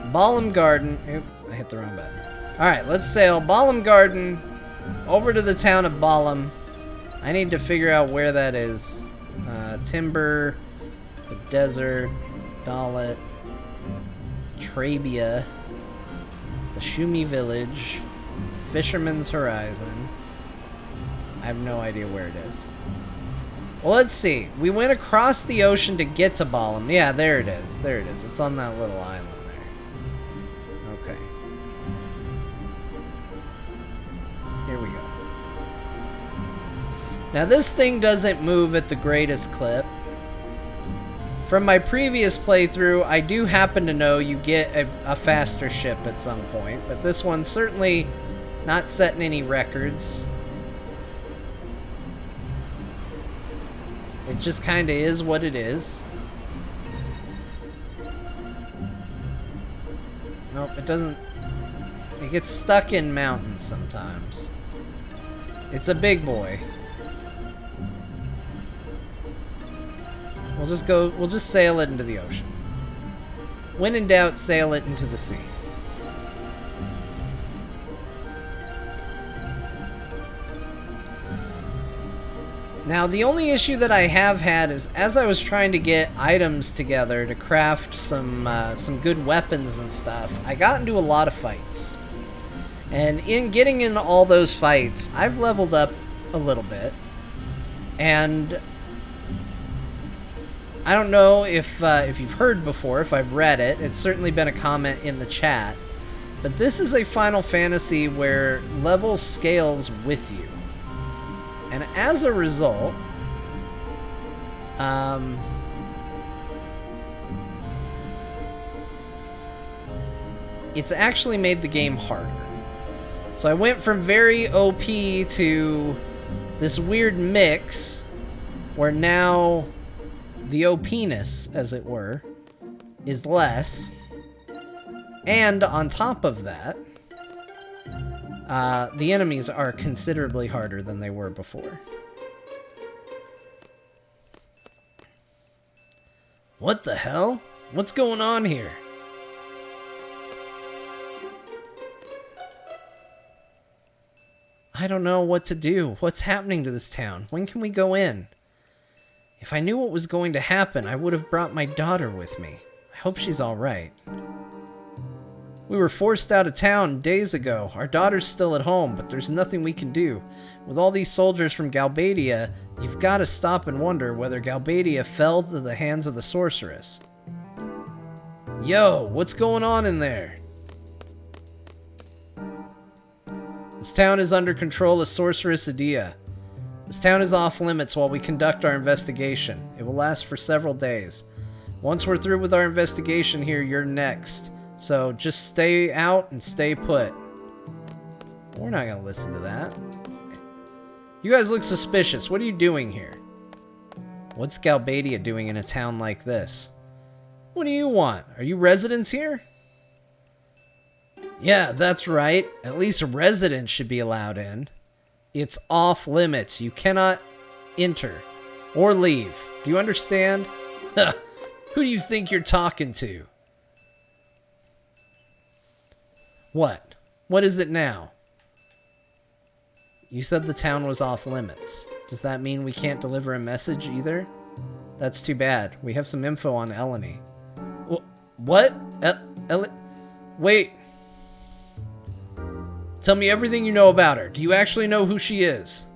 Balam Garden. Oop, I hit the wrong button. Alright, let's sail Balam Garden over to the town of Balam. I need to figure out where that is. Timber, the desert, Dalit, Trabia, the Shumi Village, Fisherman's Horizon. I have no idea where it is. Well, let's see. We went across the ocean to get to Balam. Yeah, there it is. There it is. It's on that little island there. Okay. Here we go. Now, this thing doesn't move at the greatest clip. From my previous playthrough, I do happen to know you get a faster ship at some point, but this one's certainly not setting any records. It just kind of is what it is. Nope, it doesn't... It gets stuck in mountains sometimes. It's a big boy. We'll just sail it into the ocean. When in doubt, sail it into the sea. Now, the only issue that I have had is as I was trying to get items together to craft some good weapons and stuff, I got into a lot of fights. And in getting into all those fights, I've leveled up a little bit. And I don't know if you've heard before, if I've read it. It's certainly been a comment in the chat. But this is a Final Fantasy where level scales with you. And as a result, it's actually made the game harder. So I went from very OP to this weird mix where now the OP-ness, as it were, is less. And on top of that, the enemies are considerably harder than they were before. What the hell? What's going on here? I don't know what to do. What's happening to this town? When can we go in? If I knew what was going to happen, I would have brought my daughter with me. I hope she's all right. We were forced out of town days ago. Our daughter's still at home, but there's nothing we can do. With all these soldiers from Galbadia, you've got to stop and wonder whether Galbadia fell to the hands of the sorceress. Yo, what's going on in there? This town is under control of Sorceress Adia. This town is off limits while we conduct our investigation. It will last for several days. Once we're through with our investigation here, you're next. So just stay out and stay put. We're not gonna listen to that. You guys look suspicious. What are you doing here? What's Galbadia doing in a town like this? What do you want? Are you residents here? Yeah, that's right. At least residents should be allowed in. It's off limits. You cannot enter or leave. Do you understand? Who do you think you're talking to? What? What is it now? You said the town was off limits. Does that mean we can't deliver a message either? That's too bad. We have some info on Eleni. What? Wait. Tell me everything you know about her. Do you actually know who she is?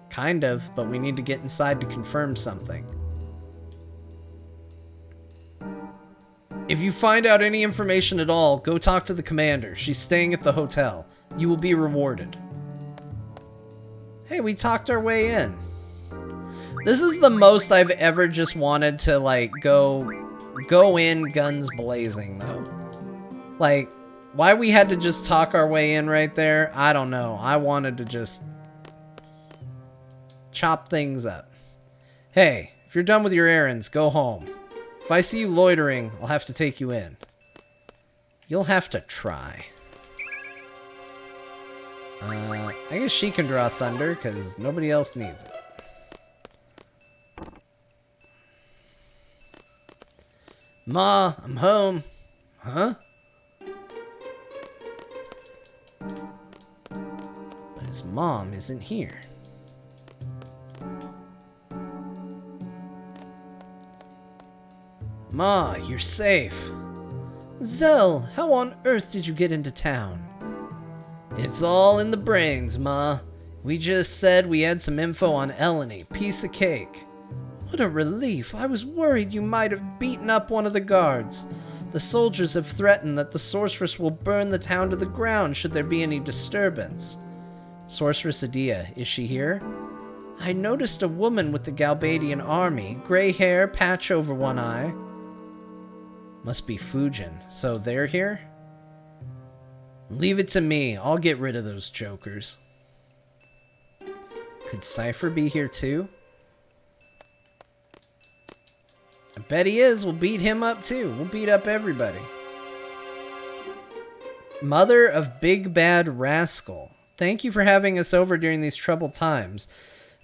Kind of, but we need to get inside to confirm something. If you find out any information at all, go talk to the commander. She's staying at the hotel. You will be rewarded. Hey, we talked our way in. This is the most I've ever just wanted to, like, go in guns blazing, though. Like, why we had to just talk our way in right there, I don't know. I wanted to just chop things up. Hey, if you're done with your errands, go home. If I see you loitering, I'll have to take you in. You'll have to try. I guess she can draw thunder, because nobody else needs it. Ma, I'm home. Huh? But his mom isn't here. Ma, you're safe. Zell, how on earth did you get into town? It's all in the brains, Ma. We just said we had some info on Eleni. Piece of cake. What a relief. I was worried you might have beaten up one of the guards. The soldiers have threatened that the sorceress will burn the town to the ground should there be any disturbance. Sorceress Adia, is she here? I noticed a woman with the Galbadian army. Gray hair, patch over one eye. Must be Fujin. So they're here? Leave it to me. I'll get rid of those jokers. Could Cypher be here too? I bet he is. We'll beat him up too. We'll beat up everybody. Mother of Big Bad Rascal. Thank you for having us over during these troubled times.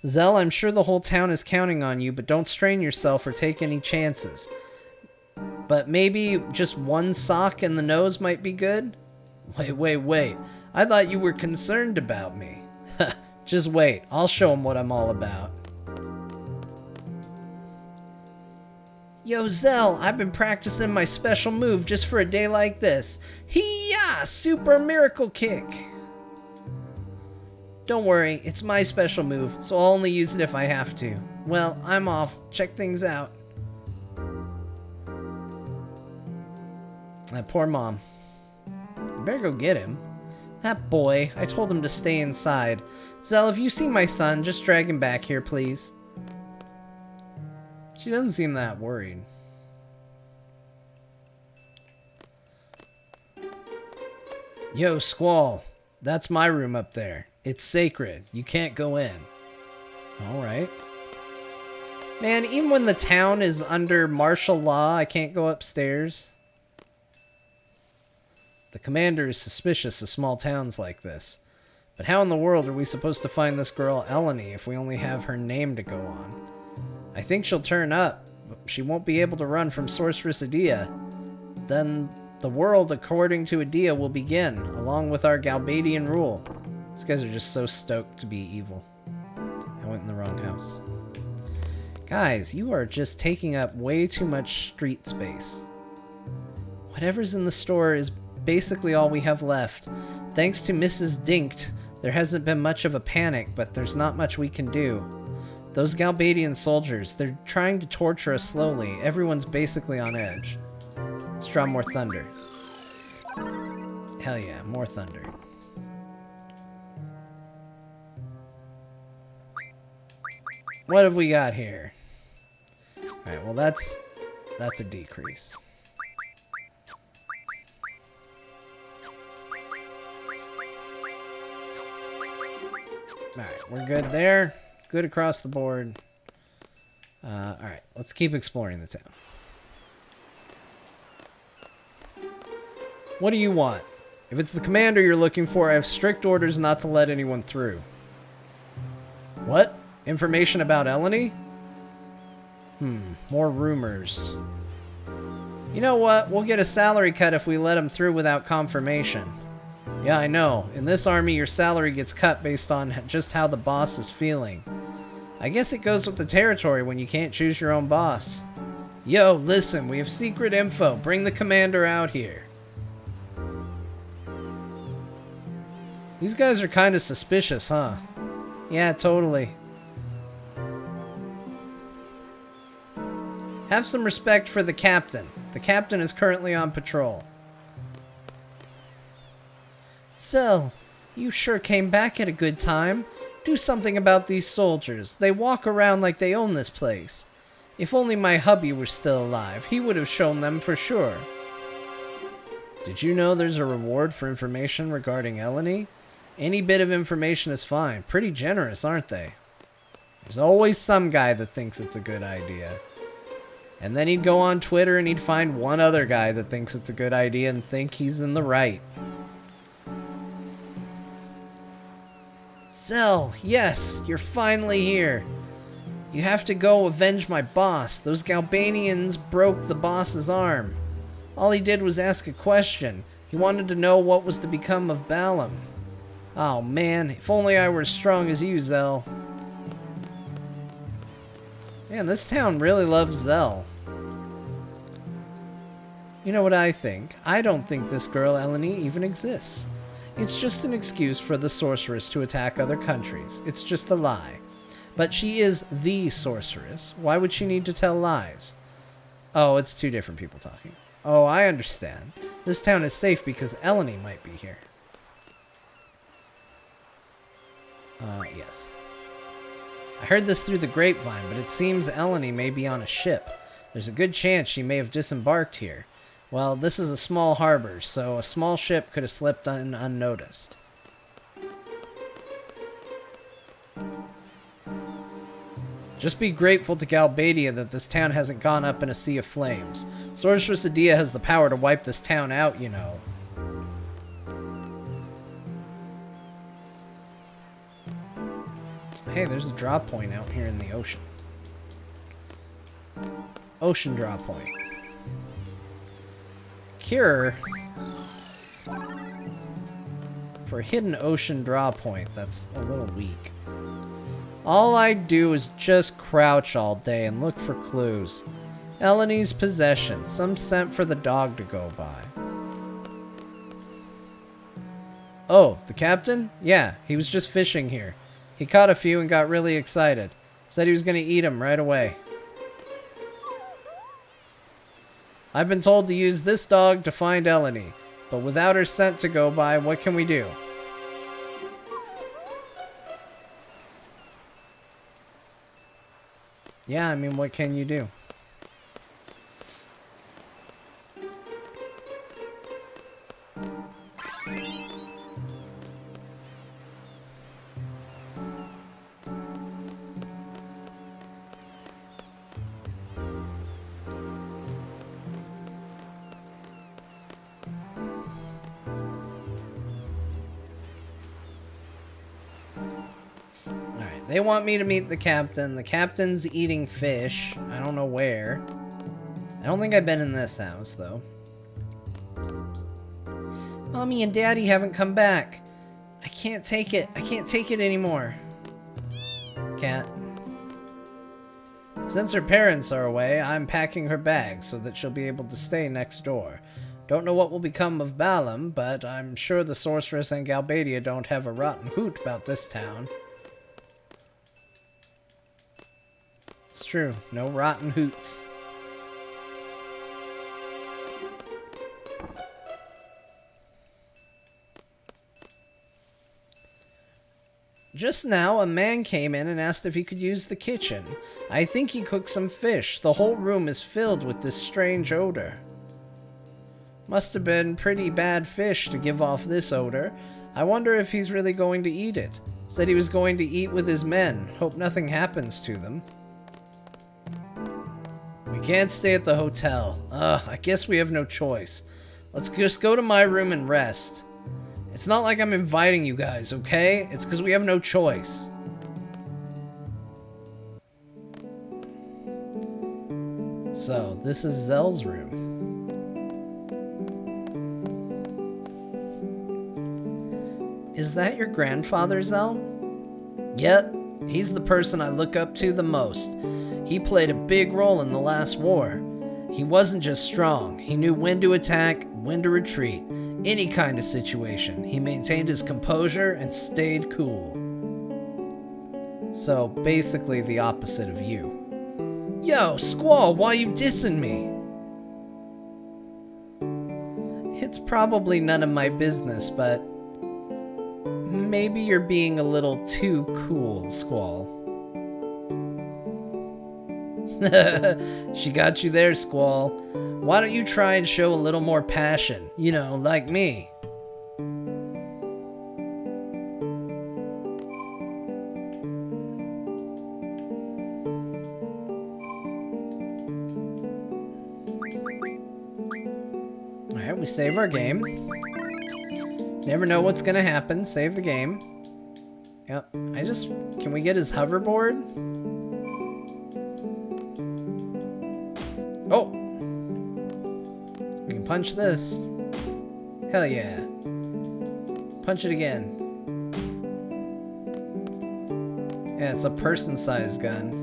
Zell, I'm sure the whole town is counting on you, but don't strain yourself or take any chances. But maybe just one sock in the nose might be good? Wait. I thought you were concerned about me. Just wait. I'll show him what I'm all about. Yo, Zell, I've been practicing my special move just for a day like this. Hee-yah! Super miracle kick! Don't worry, it's my special move, so I'll only use it if I have to. Well, I'm off. Check things out. That poor mom. You better go get him. That boy, I told him to stay inside. Zell, if you see my son, just drag him back here, please. She doesn't seem that worried. Yo, Squall. That's my room up there. It's sacred. You can't go in. Alright. Man, even when the town is under martial law, I can't go upstairs. The commander is suspicious of small towns like this. But how in the world are we supposed to find this girl Eleni if we only have her name to go on? I think she'll turn up, but she won't be able to run from Sorceress Adia. Then the world, according to Adia, will begin, along with our Galbadian rule. These guys are just so stoked to be evil. I went in the wrong house. Guys, you are just taking up way too much street space. Whatever's in the store is basically all we have left. Thanks to Mrs. Dinkt, there hasn't been much of a panic, but there's not much we can do. Those Galbadian soldiers, they're trying to torture us slowly. Everyone's basically on edge. Let's draw more thunder. Hell yeah, more thunder. What have we got here? Alright, well that's a decrease. Alright, we're good there. Good across the board. Alright, let's keep exploring the town. What do you want? If it's the commander you're looking for, I have strict orders not to let anyone through. What? Information about Eleni? More rumors. You know what? We'll get a salary cut if we let him through without confirmation. Yeah, I know. In this army, your salary gets cut based on just how the boss is feeling. I guess it goes with the territory when you can't choose your own boss. Yo, listen, we have secret info. Bring the commander out here. These guys are kind of suspicious, huh? Yeah, totally. Have some respect for the captain. The captain is currently on patrol. So, you sure came back at a good time. Do something about these soldiers. They walk around like they own this place. If only my hubby were still alive, he would have shown them for sure. Did you know there's a reward for information regarding Eleni? Any bit of information is fine. Pretty generous, aren't they? There's always some guy that thinks it's a good idea. And then he'd go on Twitter and he'd find one other guy that thinks it's a good idea and think he's in the right. Zell, yes, you're finally here. You have to go avenge my boss. Those Galbanians broke the boss's arm. All he did was ask a question. He wanted to know what was to become of Balam. Oh man, if only I were as strong as you, Zell. Man, this town really loves Zell. You know what I think? I don't think this girl Eleni even exists. It's just an excuse for the sorceress to attack other countries. It's just a lie. But she is the sorceress. Why would she need to tell lies? Oh, it's two different people talking. Oh, I understand. This town is safe because Eleni might be here. Yes. I heard this through the grapevine, but it seems Eleni may be on a ship. There's a good chance she may have disembarked here. Well, this is a small harbor, so a small ship could have slipped in unnoticed. Just be grateful to Galbadia that this town hasn't gone up in a sea of flames. Sorceress Adia has the power to wipe this town out, you know. Hey, there's a draw point out here in the ocean. Ocean draw point. Cure. For a hidden ocean draw point, that's a little weak. All I do is just crouch all day and look for clues. Eleni's possession, some scent for the dog to go by. Oh, the captain? Yeah, he was just fishing here. He caught a few and got really excited. Said he was going to eat them right away. I've been told to use this dog to find Eleni, but without her scent to go by, what can we do? Yeah, I mean, what can you do? They want me to meet the captain. The captain's eating fish. I don't know where. I don't think I've been in this house, though. Mommy and Daddy haven't come back. I can't take it. I can't take it anymore. Cat. Since her parents are away, I'm packing her bag so that she'll be able to stay next door. Don't know what will become of Balam, but I'm sure the sorceress and Galbadia don't have a rotten hoot about this town. It's true. No rotten hoots. Just now, a man came in and asked if he could use the kitchen. I think he cooked some fish. The whole room is filled with this strange odor. Must have been pretty bad fish to give off this odor. I wonder if he's really going to eat it. Said he was going to eat with his men. Hope nothing happens to them. We can't stay at the hotel. I guess we have no choice. Let's just go to my room and rest. It's not like I'm inviting you guys, okay? It's because we have no choice. So, this is Zell's room. Is that your grandfather, Zell? Yep, he's the person I look up to the most. He played a big role in the last war. He wasn't just strong. He knew when to attack, when to retreat. Any kind of situation. He maintained his composure and stayed cool. So, basically the opposite of you. Yo, Squall, why you dissing me? It's probably none of my business, but maybe you're being a little too cool, Squall. She got you there, Squall. Why don't you try and show a little more passion? You know, like me. Alright, we save our game. Never know what's gonna happen. Save the game. Yep. Can we get his hoverboard? Oh! We can punch this. Hell yeah. Punch it again. Yeah, it's a person-sized gun.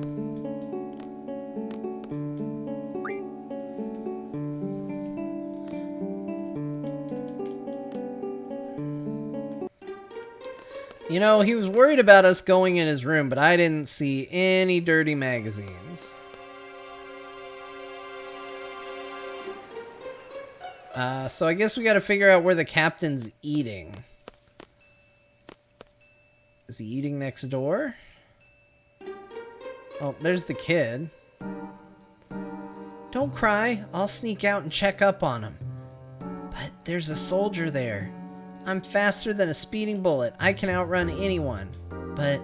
You know, he was worried about us going in his room, but I didn't see any dirty magazines. So I guess we gotta figure out where the captain's eating. Is he eating next door? Oh, there's the kid. Don't cry. I'll sneak out and check up on him. But there's a soldier there. I'm faster than a speeding bullet. I can outrun anyone. But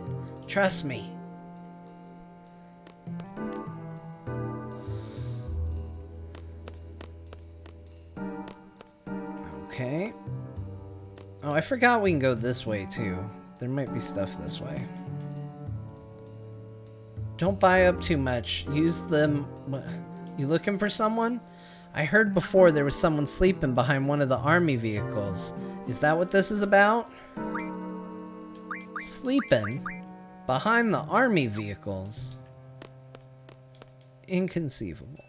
trust me. Okay. Oh, I forgot we can go this way too. There might be stuff this way. Don't buy up too much. Use them. You looking for someone? I heard before there was someone sleeping behind one of the army vehicles. Is that what this is about? Sleeping behind the army vehicles? Inconceivable.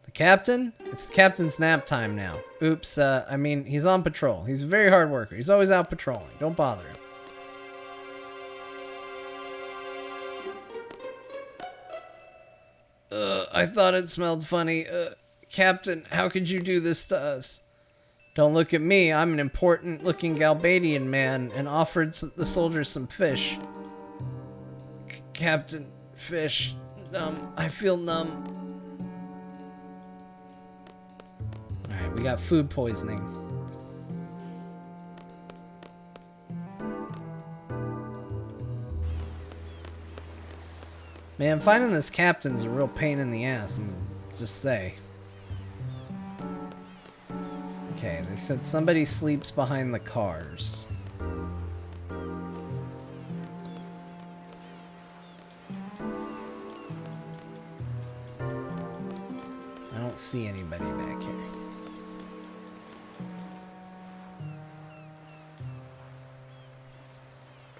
The captain? It's the captain's nap time now. Oops, I mean, he's on patrol. He's a very hard worker. He's always out patrolling. Don't bother him. I thought it smelled funny. Captain, how could you do this to us? Don't look at me. I'm an important-looking Galbadian man and offered the soldiers some fish. Captain, fish. Numb. I feel numb. Alright, we got food poisoning. Man, finding this captain's a real pain in the ass, I'm just say. Okay, they said somebody sleeps behind the cars. I don't see anybody back here.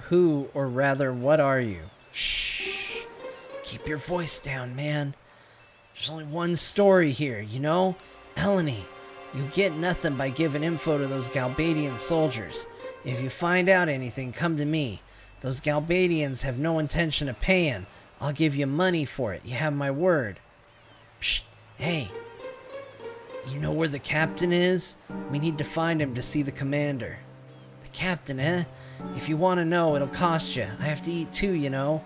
Who, or rather, what are you? Shh. Keep your voice down, man. There's only one story here, you know? Eleni. You get nothing by giving info to those Galbadian soldiers. If you find out anything, come to me. Those Galbadians have no intention of paying. I'll give you money for it. You have my word. Psst. Hey. You know where the captain is? We need to find him to see the commander. The captain, eh? If you want to know, it'll cost you. I have to eat too, you know.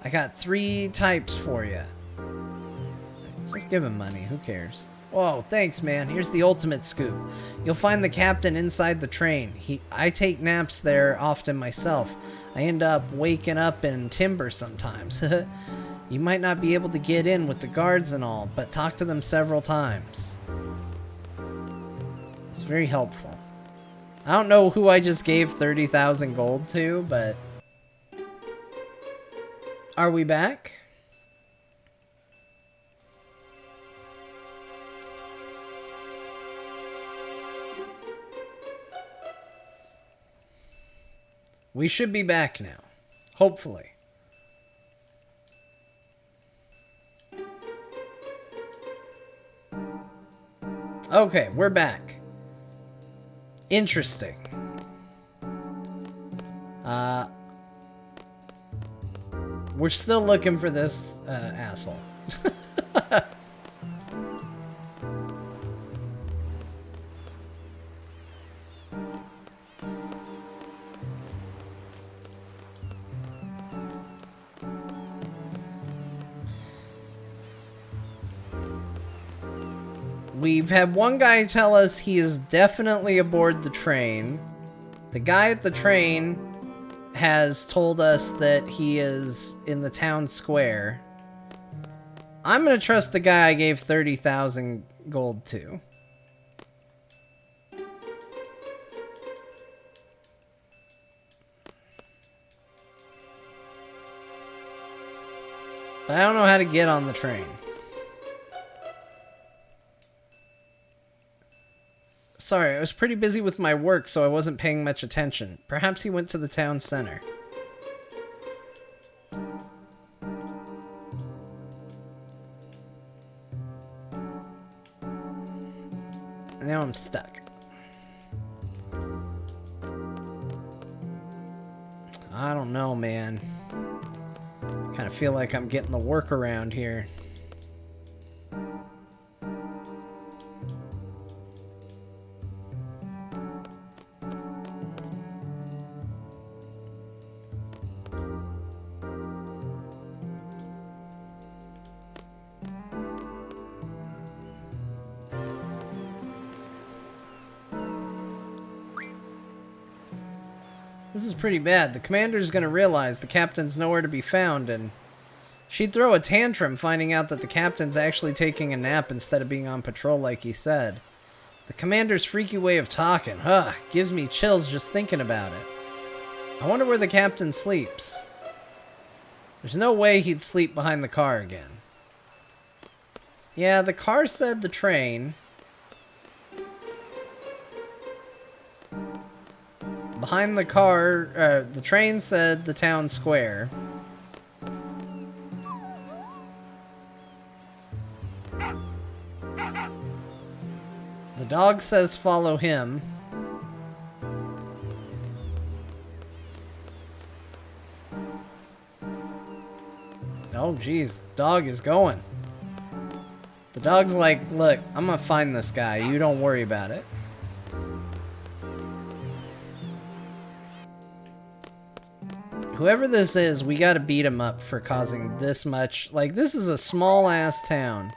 I got 3 types for you. Just give him money. Who cares? Whoa, thanks, man. Here's the ultimate scoop. You'll find the captain inside the train. I take naps there often myself. I end up waking up in timber sometimes. You might not be able to get in with the guards and all, but talk to them several times. It's very helpful. I don't know who I just gave 30,000 gold to, but... Are we back? We should be back now. Hopefully. Okay, we're back. Interesting. We're still looking for this asshole. We've had one guy tell us he is definitely aboard the train. The guy at the train has told us that he is in the town square. I'm gonna trust the guy I gave 30,000 gold to. But I don't know how to get on the train. Sorry, I was pretty busy with my work, so I wasn't paying much attention. Perhaps he went to the town center. Now I'm stuck. I don't know, man. Kind of feel like I'm getting the workaround here. This is pretty bad. The commander's gonna realize the captain's nowhere to be found, and she'd throw a tantrum finding out that the captain's actually taking a nap instead of being on patrol like he said. The commander's freaky way of talking, gives me chills just thinking about it. I wonder where the captain sleeps. There's no way he'd sleep behind the car again. Yeah, the car said the train. Behind the car, the train said the town square. The dog says follow him. Oh, geez, the dog is going. The dog's like, look, I'm gonna find this guy. You don't worry about it. Whoever this is, we gotta beat him up for causing this much. Like, this is a small-ass town.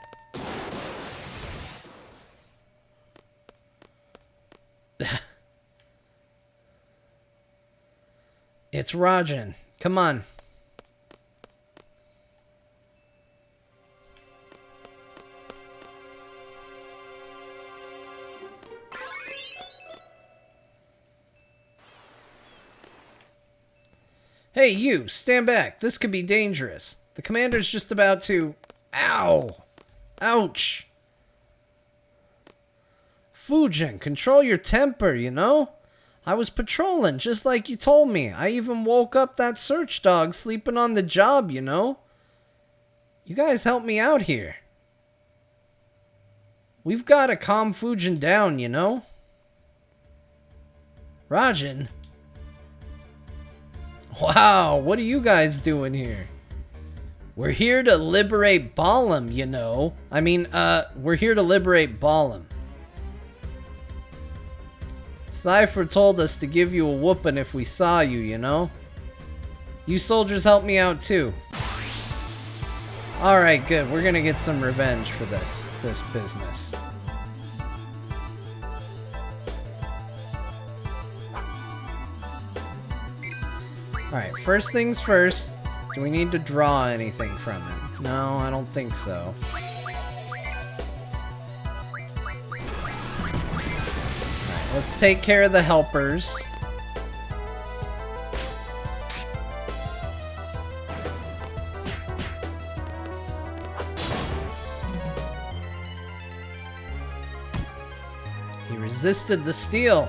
It's Rajan. Come on. Hey, you! Stand back! This could be dangerous. The commander's just about to... Ow! Ouch! Fujin, control your temper, you know? I was patrolling, just like you told me. I even woke up that search dog sleeping on the job, you know? You guys helped me out here. We've got to calm Fujin down, you know? Rajan? Wow, what are you guys doing here? We're here to liberate Balam, you know. We're here to liberate Balam. Cypher told us to give you a whooping if we saw you, you know? You soldiers helped me out too. Alright, good. We're gonna get some revenge for this business. Alright, first things first. Do we need to draw anything from him? No, I don't think so. Alright, let's take care of the helpers. He resisted the steel.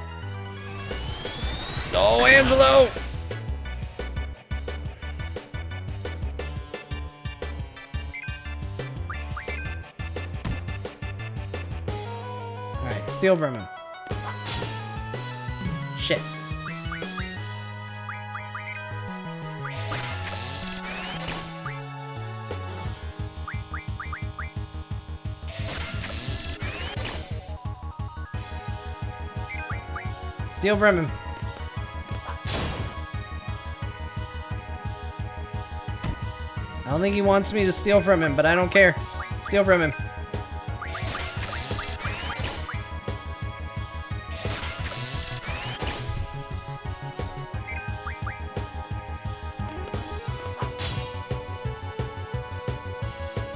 Oh, Angelo! Steal from him. Shit. Steal from him. I don't think he wants me to steal from him, but I don't care. Steal from him.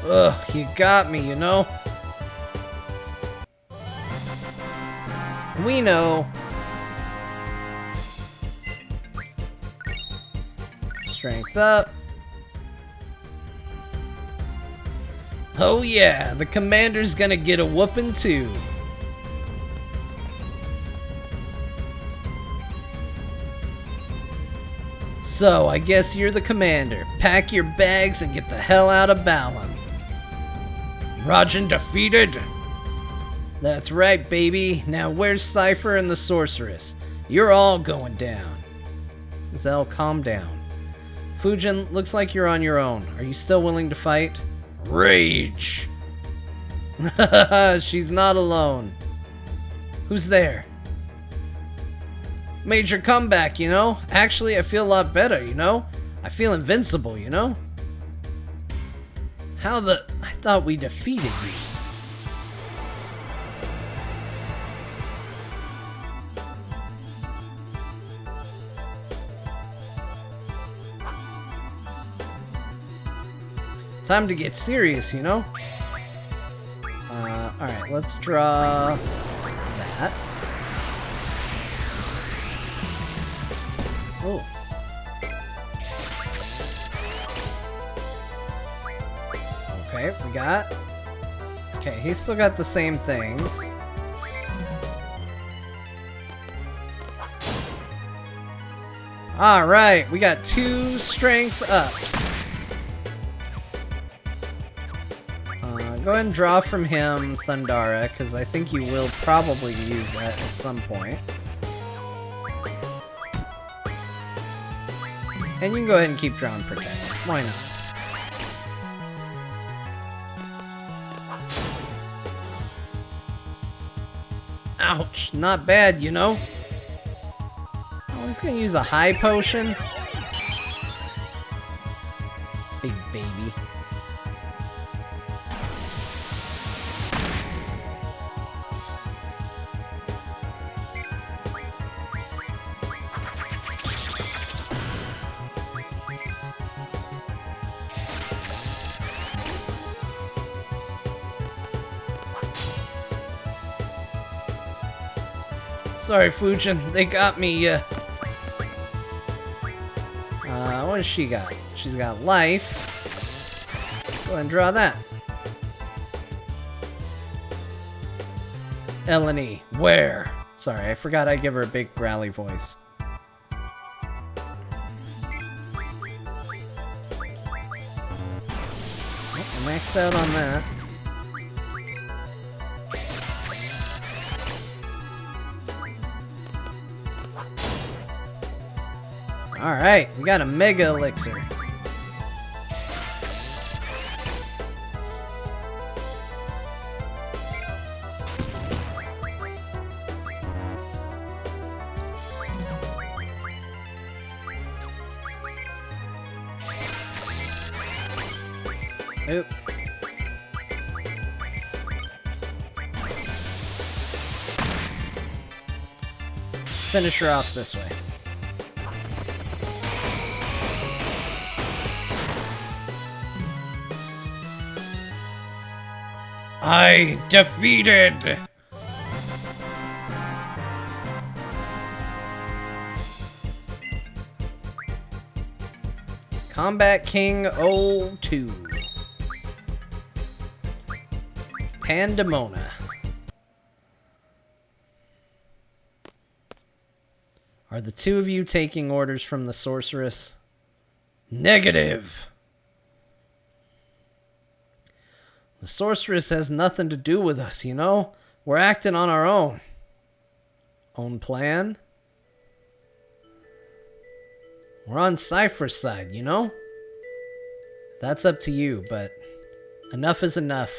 Ugh, you got me, you know? We know. Strength up. Oh yeah, the commander's gonna get a whooping too. So, I guess you're the commander. Pack your bags and get the hell out of Balam. Rajan defeated? That's right, baby. Now where's Cypher and the Sorceress? You're all going down. Zell, calm down. Fujin, looks like you're on your own. Are you still willing to fight? Rage! She's not alone. Who's there? Major comeback, you know? Actually, I feel a lot better, you know? I feel invincible, you know? How the... I thought we defeated you. Time to get serious, you know? Alright, let's draw that. Oh. Okay, we got... Okay, he's still got the same things. Alright, we got 2 strength ups. Go ahead and draw from him Thundara, because I think you will probably use that at some point. And you can go ahead and keep drawing Protect. Why not? Ouch, not bad, you know? Oh, he's gonna use a high potion. Big baby. Sorry, Fujin, they got me, what does she got? She's got life. Go ahead and draw that. Eleni, where? Sorry, I forgot I give her a big growly voice. Oh, I maxed out on that. Alright, we got a Mega Elixir. Oop. Let's finish her off this way. I defeated! Combat King 02. Pandemona. Are the two of you taking orders from the sorceress? Negative! The sorceress has nothing to do with us, you know? We're acting on our own. Own plan? We're on Cypher's side, you know? That's up to you, but enough is enough.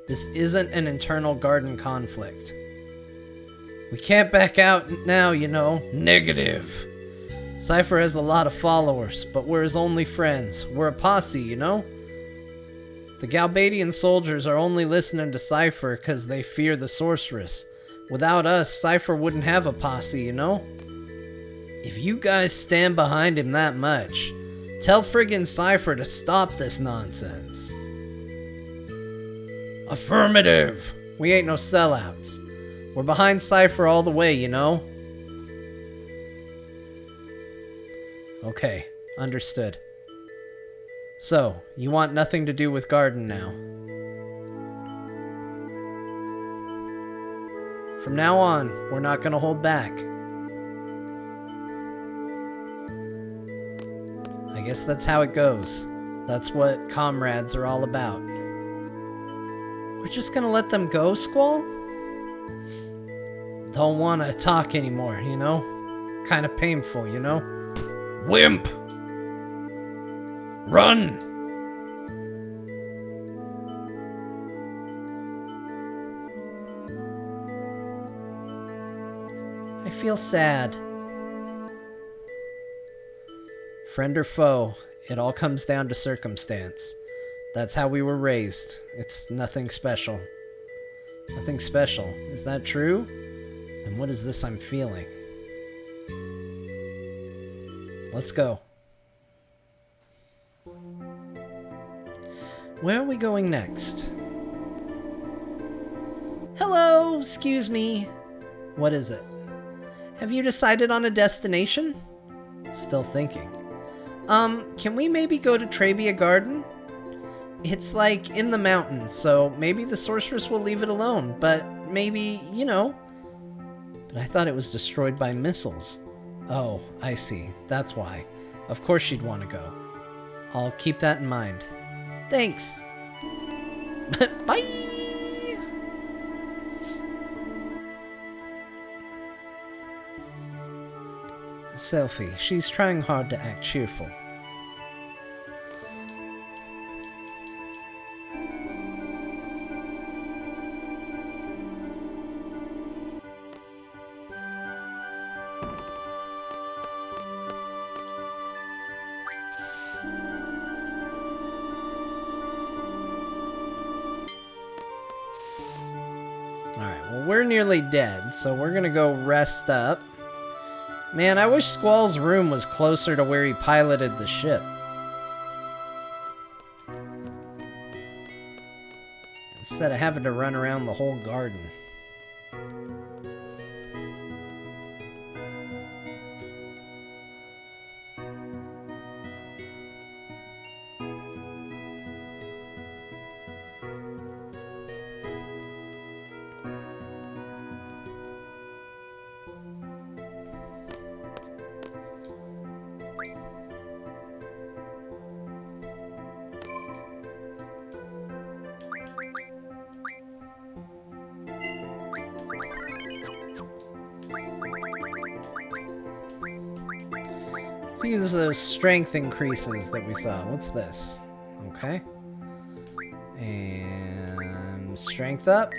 This isn't an internal garden conflict. We can't back out now, you know? Negative. Cypher has a lot of followers, but we're his only friends. We're a posse, you know? The Galbadian soldiers are only listening to Cypher because they fear the sorceress. Without us, Cypher wouldn't have a posse, you know? If you guys stand behind him that much, tell friggin' Cypher to stop this nonsense. Affirmative! We ain't no sellouts. We're behind Cypher all the way, you know? Okay, understood. So, you want nothing to do with Garden now. From now on, we're not gonna hold back. I guess that's how it goes. That's what comrades are all about. We're just gonna let them go, Squall? Don't want to talk anymore, you know? Kind of painful, you know? Wimp! Run! I feel sad. Friend or foe, it all comes down to circumstance. That's how we were raised. It's nothing special. Nothing special. Is that true? Then what is this I'm feeling? Let's go. Where are we going next? Hello, excuse me. What is it? Have you decided on a destination? Still thinking. Can we maybe go to Trabia Garden? It's like in the mountains, so maybe the sorceress will leave it alone, but maybe, you know. But I thought it was destroyed by missiles. Oh, I see. That's why. Of course she'd want to go. I'll keep that in mind. Thanks. Bye! Sophie, she's trying hard to act cheerful. Alright, well, we're nearly dead, so we're gonna go rest up. Man, I wish Squall's room was closer to where he piloted the ship. Instead of having to run around the whole garden. Let's use those strength increases that we saw. What's this? Okay. And strength up.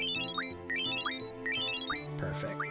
Perfect.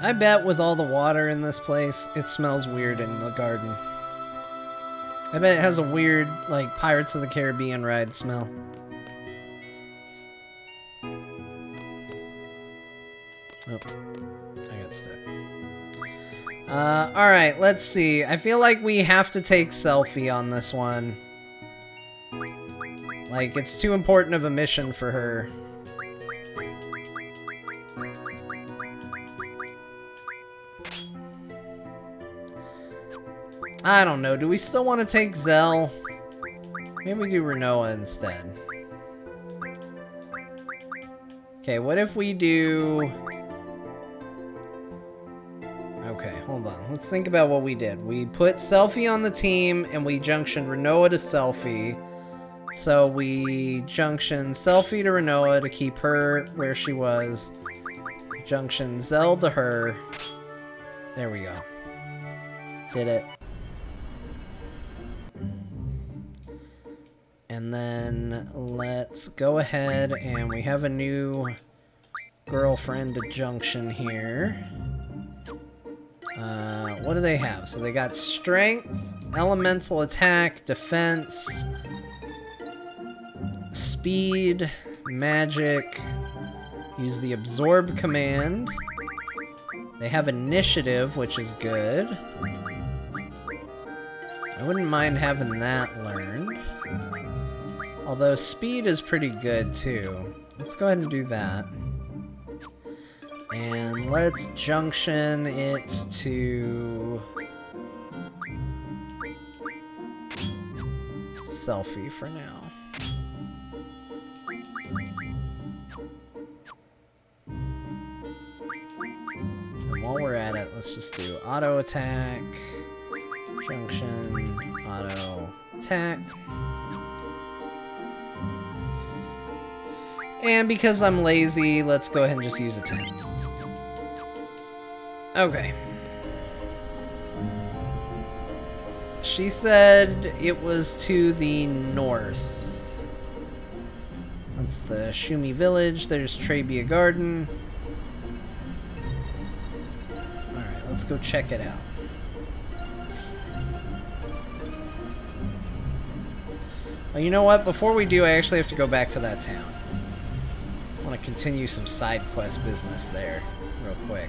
I bet with all the water in this place, it smells weird in the garden. I bet it has a weird, like, Pirates of the Caribbean ride smell. Oh, I got stuck. Alright, let's see. I feel like we have to take selfie on this one. Like, it's too important of a mission for her. I don't know. Do we still want to take Zell? Maybe we do Renoa instead. Okay, what if we do... Okay, hold on. Let's think about what we did. We put Selfie on the team, and we junctioned Renoa to Selfie. So we junctioned Selfie to Renoa to keep her where she was. Junction Zell to her. There we go. Did it. And then let's go ahead and we have a new girlfriend to junction here. What do they have? So they got strength, elemental attack, defense, speed, magic, use the absorb command. They have initiative, which is good. I wouldn't mind having that learned. Although speed is pretty good too. Let's go ahead and do that. And let's junction it to Selfie for now. And while we're at it, let's just do auto attack, junction, auto attack. And because I'm lazy, let's go ahead and just use a 10. Okay. She said it was to the north. That's the Shumi village. There's Trebia Garden. Alright, let's go check it out. Well, you know what? Before we do, I actually have to go back to that town. I want to continue some side quest business there, real quick.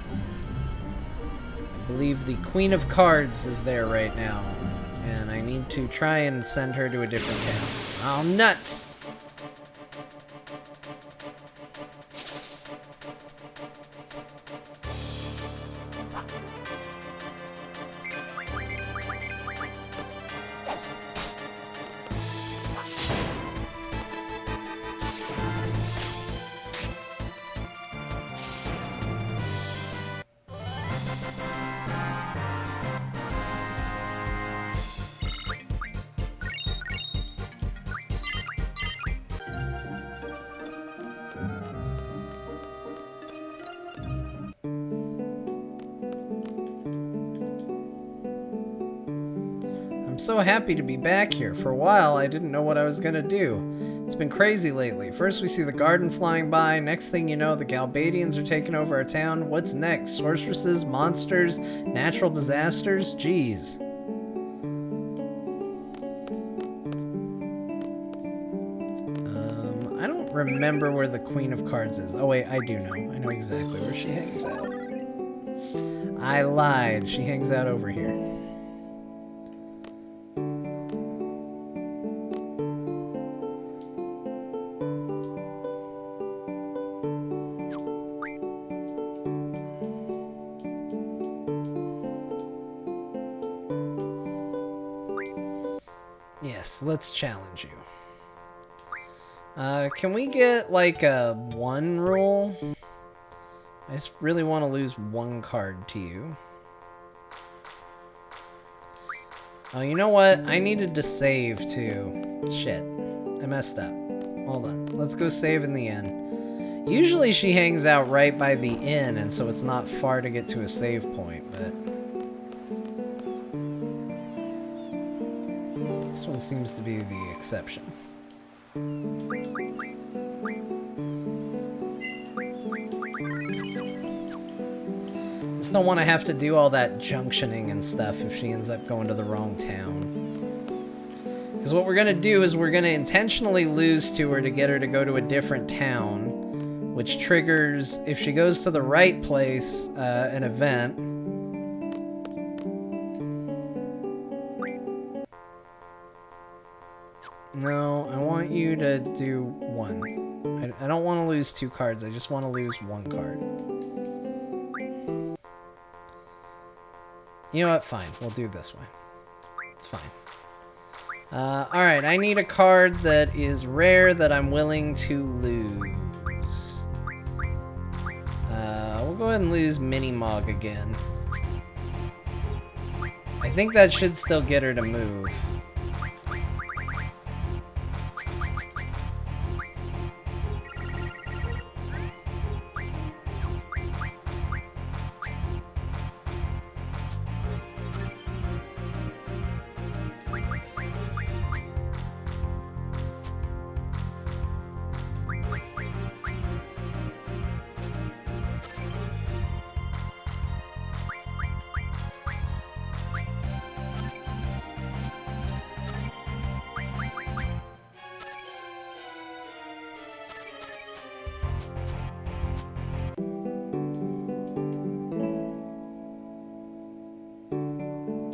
I believe the Queen of Cards is there right now, and I need to try and send her to a different town. Oh, nuts! So happy to be back here. For a while, I didn't know what I was gonna do. It's been crazy lately. First we see the garden flying by, next thing you know, the Galbadians are taking over our town. What's next? Sorceresses, monsters, natural disasters? Jeez. I don't remember where the Queen of Cards is. Oh wait, I do know. I know exactly where she hangs out. I lied. She hangs out over here. Yes, let's challenge you. Can we get, like, a 1 roll? I just really want to lose 1 card to you. Oh, you know what? I needed to save, too. Shit. I messed up. Hold on. Let's go save in the inn. Usually she hangs out right by the inn, and so it's not far to get to a save point, but... this one seems to be the exception. Just just don't want to have to do all that junctioning and stuff if she ends up going to the wrong town. Because what we're going to do is we're going to intentionally lose to her to get her to go to a different town, which triggers, if she goes to the right place, an event. No, I want you to do one. I don't want to lose 2 cards, I just want to lose 1 card. You know what? Fine. We'll do it this way. It's fine. Alright, I need a card that is rare that I'm willing to lose. We'll go ahead and lose Mini-Mog again. I think that should still get her to move.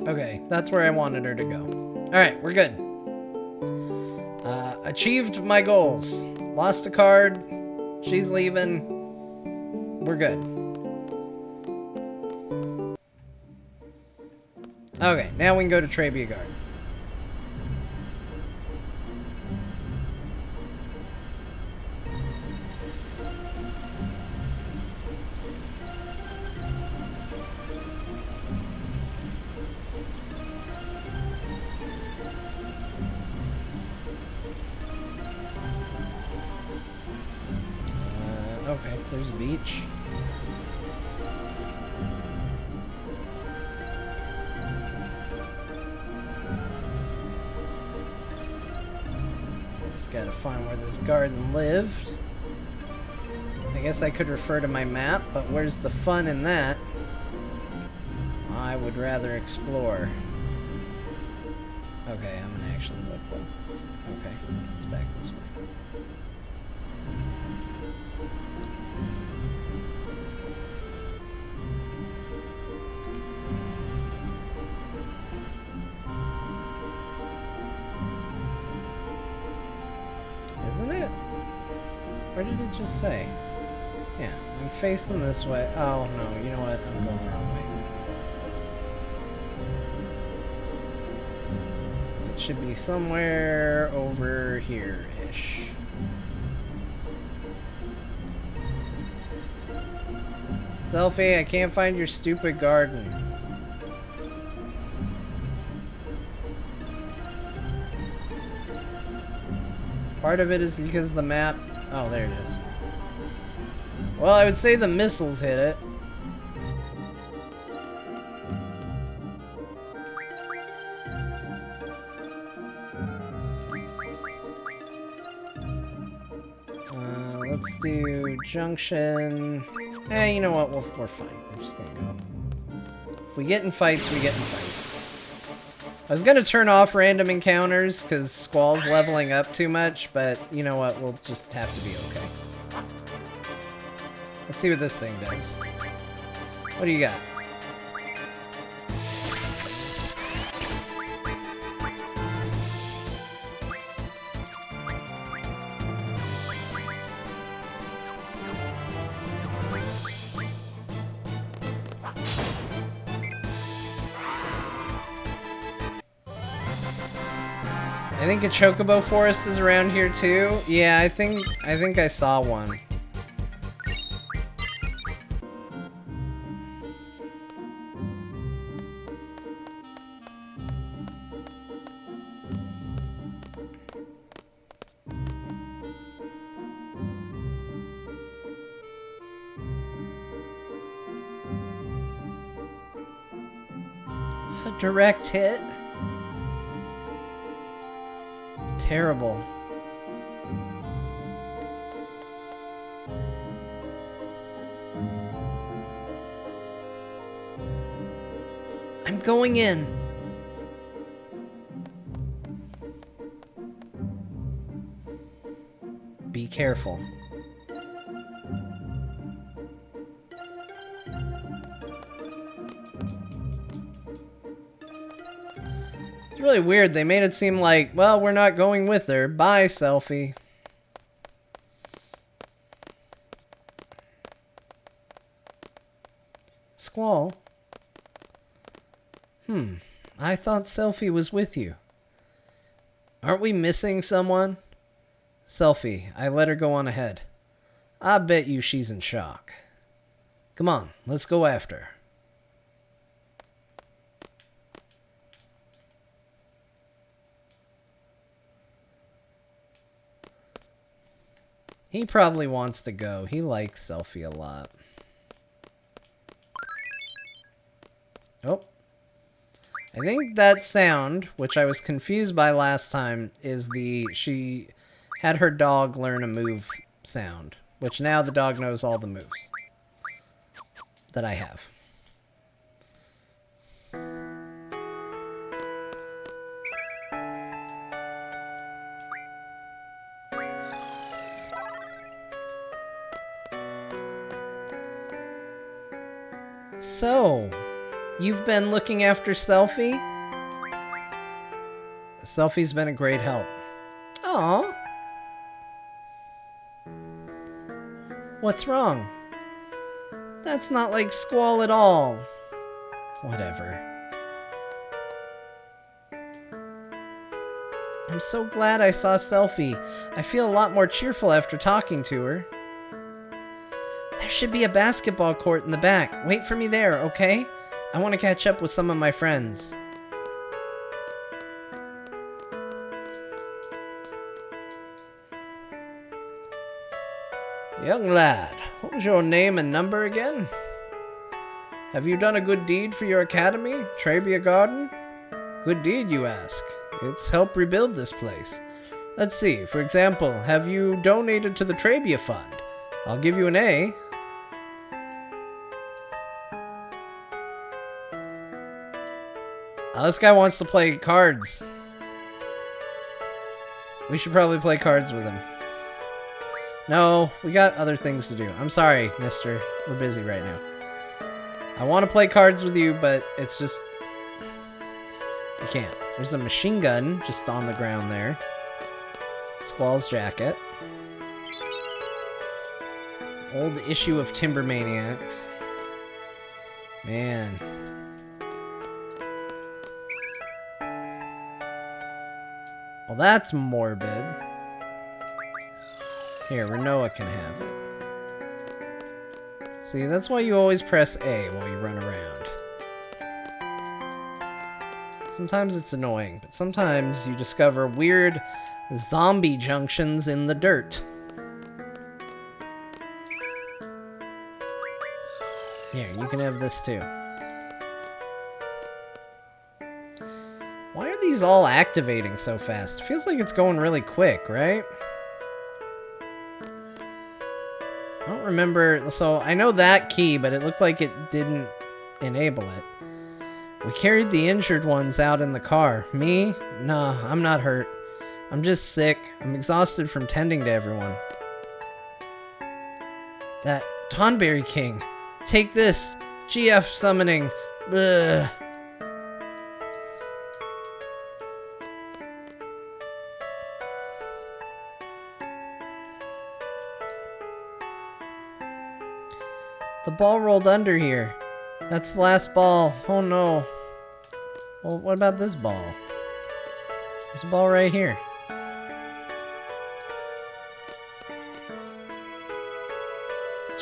Okay, that's where I wanted her to go. Alright, we're good. Achieved my goals. Lost a card. She's leaving. We're good. Okay, now we can go to Trebia Garden. Okay, there's a beach. Just gotta find where this garden lived. I guess I could refer to my map, but where's the fun in that? I would rather explore. Okay, I'm gonna actually look though. Okay, it's back this way. Isn't it? Where did it just say? Yeah, I'm facing this way. Oh no, you know what? I'm going the wrong way. It should be somewhere over here-ish. Selfie, I can't find your stupid garden. Part of it is because the map... Oh, there it is. Well, I would say the missiles hit it. Let's do junction. You know what? We're fine. We're just gonna go. If we get in fights, we get in fights. I was gonna turn off random encounters because Squall's leveling up too much, but you know what? We'll just have to be okay. Let's see what this thing does. What do you got? I think a Chocobo Forest is around here too. Yeah, I think I saw one. A direct hit? Terrible. I'm going in. Be careful. It's really weird. They made it seem like, well, we're not going with her. Bye, Selphie. Squall? I thought Selphie was with you. Aren't we missing someone? Selphie, I let her go on ahead. I bet you she's in shock. Come on, let's go after her. He probably wants to go. He likes Selphie a lot. Oh. I think that sound, which I was confused by last time, is she had her dog learn a move sound, which now the dog knows all the moves that I have. So, you've been looking after Selphie? Selphie's been a great help. Aww. What's wrong? That's not like Squall at all. Whatever. I'm so glad I saw Selphie. I feel a lot more cheerful after talking to her. There should be a basketball court in the back. Wait for me there, okay? I want to catch up with some of my friends. Young lad, what was your name and number again? Have you done a good deed for your academy, Trabia Garden? Good deed, you ask. It's helped rebuild this place. Let's see, for example, have you donated to the Trabia Fund? I'll give you an A. Oh, this guy wants to play cards. We should probably play cards with him. No, we got other things to do. I'm sorry, mister. We're busy right now. I want to play cards with you, but it's just... you can't. There's a machine gun just on the ground there. Squall's jacket. Old issue of Timber Maniacs. Man. Well, that's morbid. Here, Renoa can have it. See, that's why you always press A while you run around. Sometimes it's annoying, but sometimes you discover weird zombie junctions in the dirt. Here, you can have this too. Why are these all activating so fast? It feels like it's going really quick, right? I don't remember. So I know that key, but it looked like it didn't enable it. We carried the injured ones out in the car. Me? Nah, I'm not hurt. I'm just sick. I'm exhausted from tending to everyone. That Tonberry King. Take this. GF summoning. Ugh. The ball rolled under here. That's the last ball. Oh no. Well, what about this ball? There's a ball right here.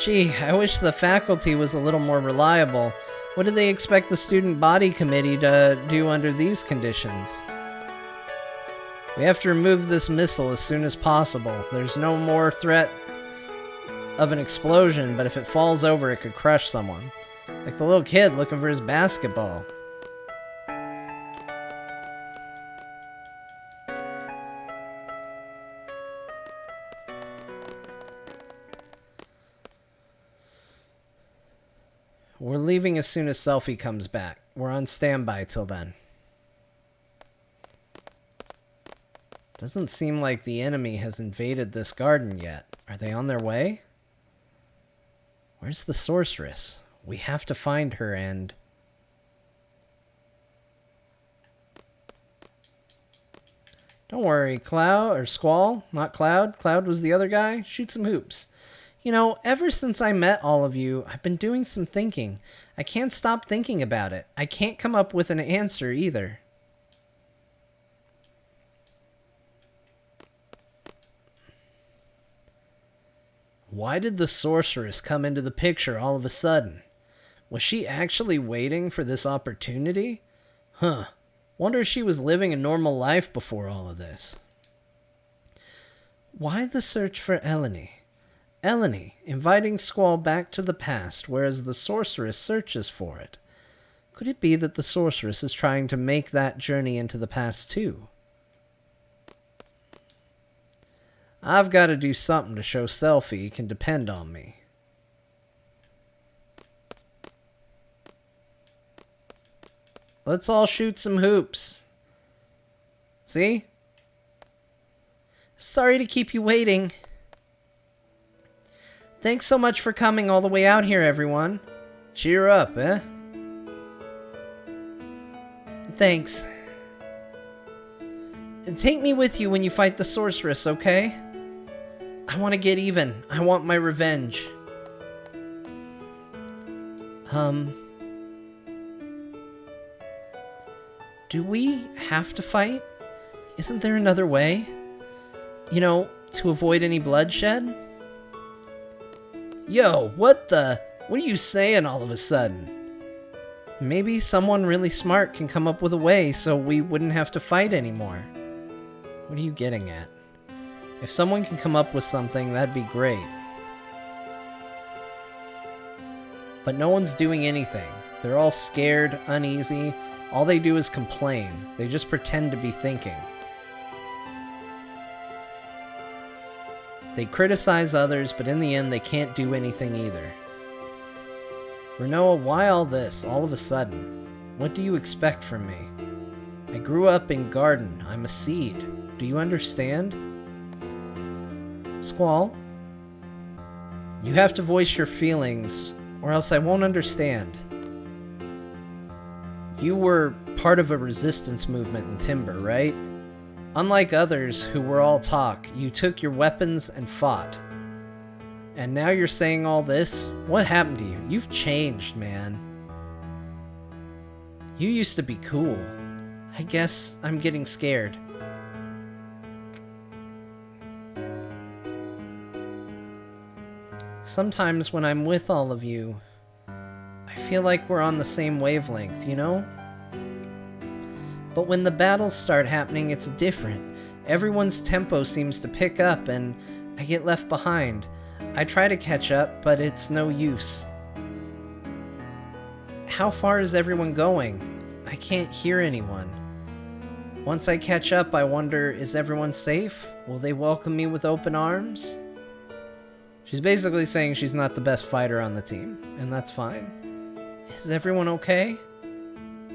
Gee, I wish the faculty was a little more reliable. What do they expect the student body committee to do under these conditions? We have to remove this missile as soon as possible. There's no more threat of an explosion, but if it falls over, it could crush someone. Like the little kid looking for his basketball. We're leaving as soon as Selphie comes back. we're on standby till then. Doesn't seem like the enemy has invaded this garden yet. Are they on their way? Where's the sorceress? We have to find her and... Don't worry, Cloud, or Squall, not Cloud. Cloud was the other guy. Shoot some hoops. You know, ever since I met all of you, I've been doing some thinking. I can't stop thinking about it. I can't come up with an answer either. Why did the sorceress come into the picture all of a sudden? Was she actually waiting for this opportunity? Huh. Wonder if she was living a normal life before all of this. Why the search for Eleni? Eleni, inviting Squall back to the past, whereas the sorceress searches for it. Could it be that the sorceress is trying to make that journey into the past too? I've got to do something to show Selphie he can depend on me. Let's all shoot some hoops. See? Sorry to keep you waiting. Thanks so much for coming all the way out here, everyone. Cheer up, eh? Thanks. And take me with you when you fight the sorceress, okay? I want to get even. I want my revenge. Do we have to fight? Isn't there another way? You know, to avoid any bloodshed? Yo, what are you saying all of a sudden? Maybe someone really smart can come up with a way so we wouldn't have to fight anymore. What are you getting at? If someone can come up with something, that'd be great. But no one's doing anything. They're all scared, uneasy. All they do is complain. They just pretend to be thinking. They criticize others, but in the end, they can't do anything either. Renoa, why all this, all of a sudden? What do you expect from me? I grew up in Garden. I'm a seed. Do you understand? Squall? You have to voice your feelings, or else I won't understand. You were part of a resistance movement in Timber, right? Unlike others who were all talk, you took your weapons and fought. And now you're saying all this? What happened to you? You've changed, man. You used to be cool. I guess I'm getting scared. Sometimes when I'm with all of you, I feel like we're on the same wavelength, you know? But when the battles start happening, it's different. Everyone's tempo seems to pick up and I get left behind. I try to catch up, but it's no use. How far is everyone going? I can't hear anyone. Once I catch up, I wonder, is everyone safe? Will they welcome me with open arms? She's basically saying she's not the best fighter on the team, and that's fine. Is everyone okay?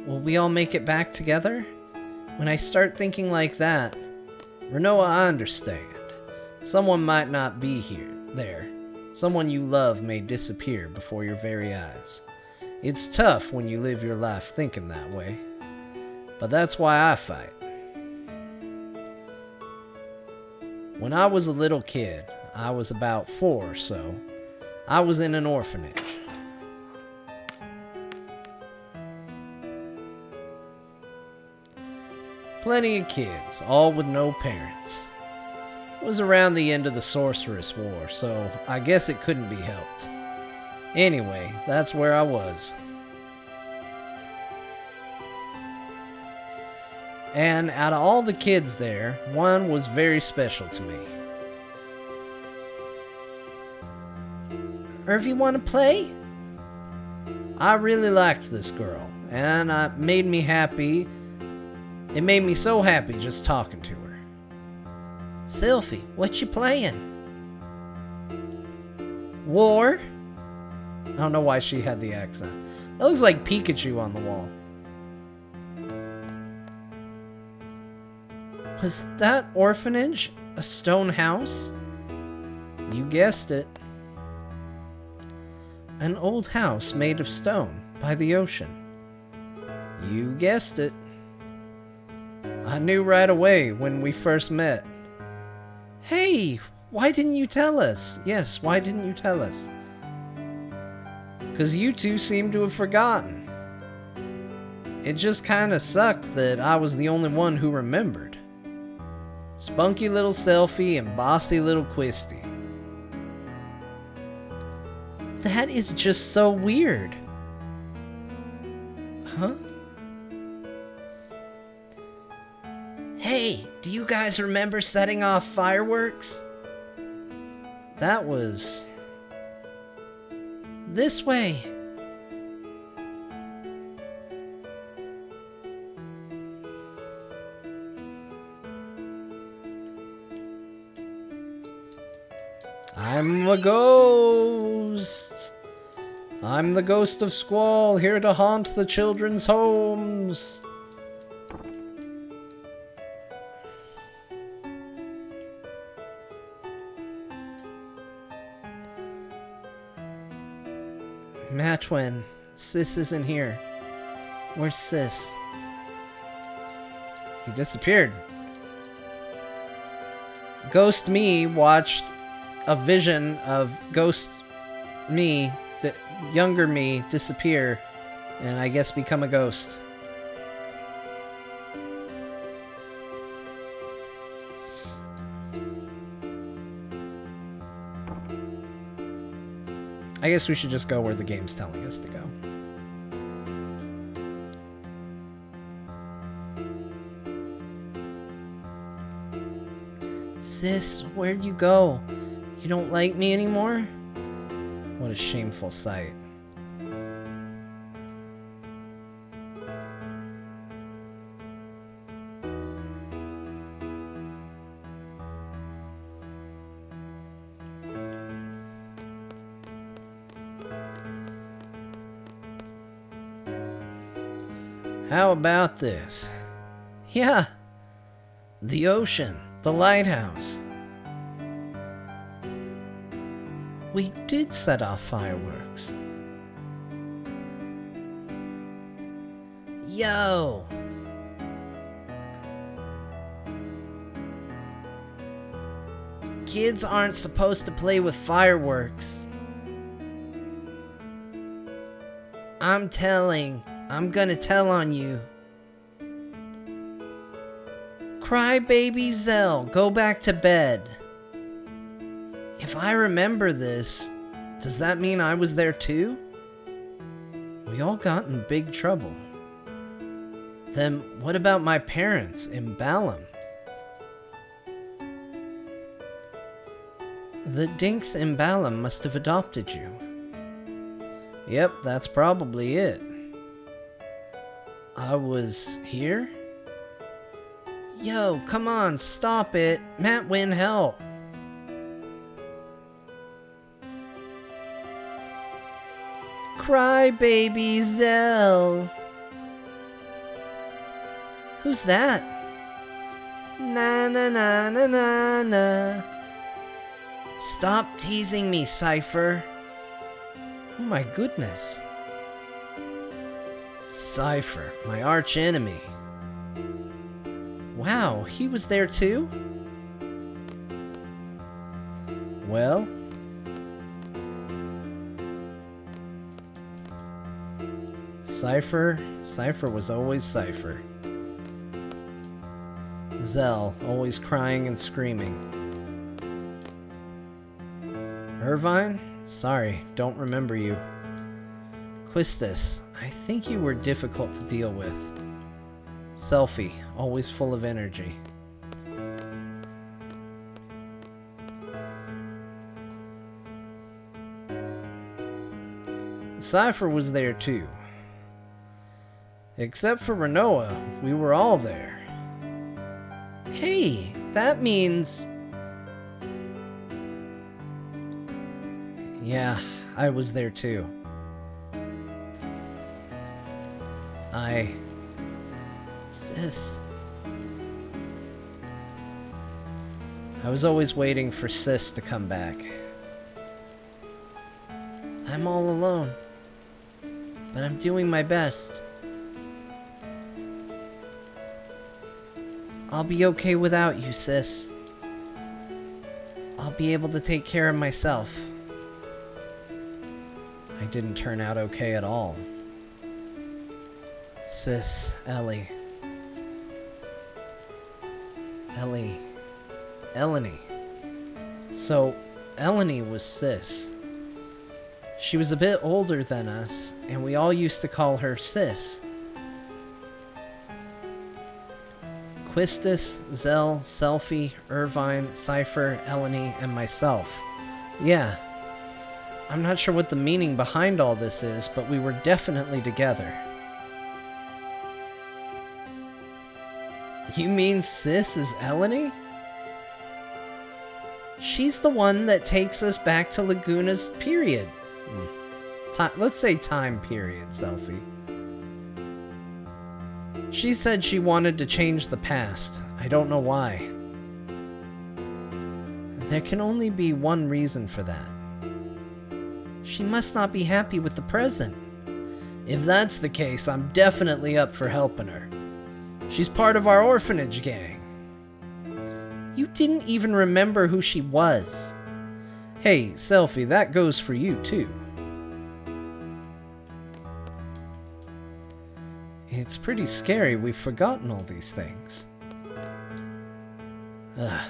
Will we all make it back together? When I start thinking like that, Renoa, I understand. Someone might not be there. Someone you love may disappear before your very eyes. It's tough when you live your life thinking that way. But that's why I fight. When I was a little kid, I was about 4 or so. I was in an orphanage. Plenty of kids, all with no parents. It was around the end of the Sorceress War, so I guess it couldn't be helped. Anyway, that's where I was. And out of all the kids there, one was very special to me. Irvy, want to play? I really liked this girl, and it made me happy. It made me so happy just talking to her. Sylphie, what you playing? War? I don't know why she had the accent. That looks like Pikachu on the wall. Was that orphanage a stone house? You guessed it. An old house made of stone by the ocean. You guessed it. I knew right away when we first met. Hey, why didn't you tell us? Yes, why didn't you tell us? 'Cause you two seem to have forgotten. It just kinda sucked that I was the only one who remembered. Spunky little Selfie and bossy little Quisty. That is just so weird. Huh? Hey, do you guys remember setting off fireworks? That was... this way. I'm a ghost. I'm the ghost of Squall, here to haunt the children's homes. Matwin, Sis isn't here. Where's Sis? He disappeared. Ghost Me watched a vision of Ghost Me, the younger me, disappear, and I guess become a ghost. I guess we should just go where the game's telling us to go. Sis, where'd you go? You don't like me anymore? What a shameful sight. How about this? Yeah, the ocean, the lighthouse. We did set off fireworks. Yo! Kids aren't supposed to play with fireworks. I'm gonna tell on you. Crybaby Zell, go back to bed. If I remember this, does that mean I was there too? We all got in big trouble. Then what about my parents in Balam? The dinks in Balam must have adopted you. Yep, that's probably it. I was here? Yo, come on, stop it. Matwin, help. Crybaby Zell. Who's that? Na na na na na na. Stop teasing me, Cypher. Oh my goodness. Cypher, my arch enemy. Wow, he was there too? Well, Cypher was always Cypher. Zell, always crying and screaming. Irvine? Sorry, don't remember you. Quistis, I think you were difficult to deal with. Selfie, always full of energy. Cypher was there too. Except for Renoa, we were all there. Hey, that means... Yeah, I was there too. Sis. I was always waiting for Sis to come back. I'm all alone, but I'm doing my best. I'll be okay without you, Sis. I'll be able to take care of myself. I didn't turn out okay at all. Sis, Ellie. Eleni. So, Eleni was Sis. She was a bit older than us, and we all used to call her Sis. Quistis, Zell, Selfie, Irvine, Cypher, Eleni, and myself. Yeah. I'm not sure what the meaning behind all this is, but we were definitely together. You mean Sis is Eleni? She's the one that takes us back to Laguna's period. Let's say time period, Selfie. She said she wanted to change the past. I don't know why. There can only be one reason for that. She must not be happy with the present. If that's the case, I'm definitely up for helping her. She's part of our orphanage gang. You didn't even remember who she was. Hey, Selfie, that goes for you too. It's pretty scary we've forgotten all these things.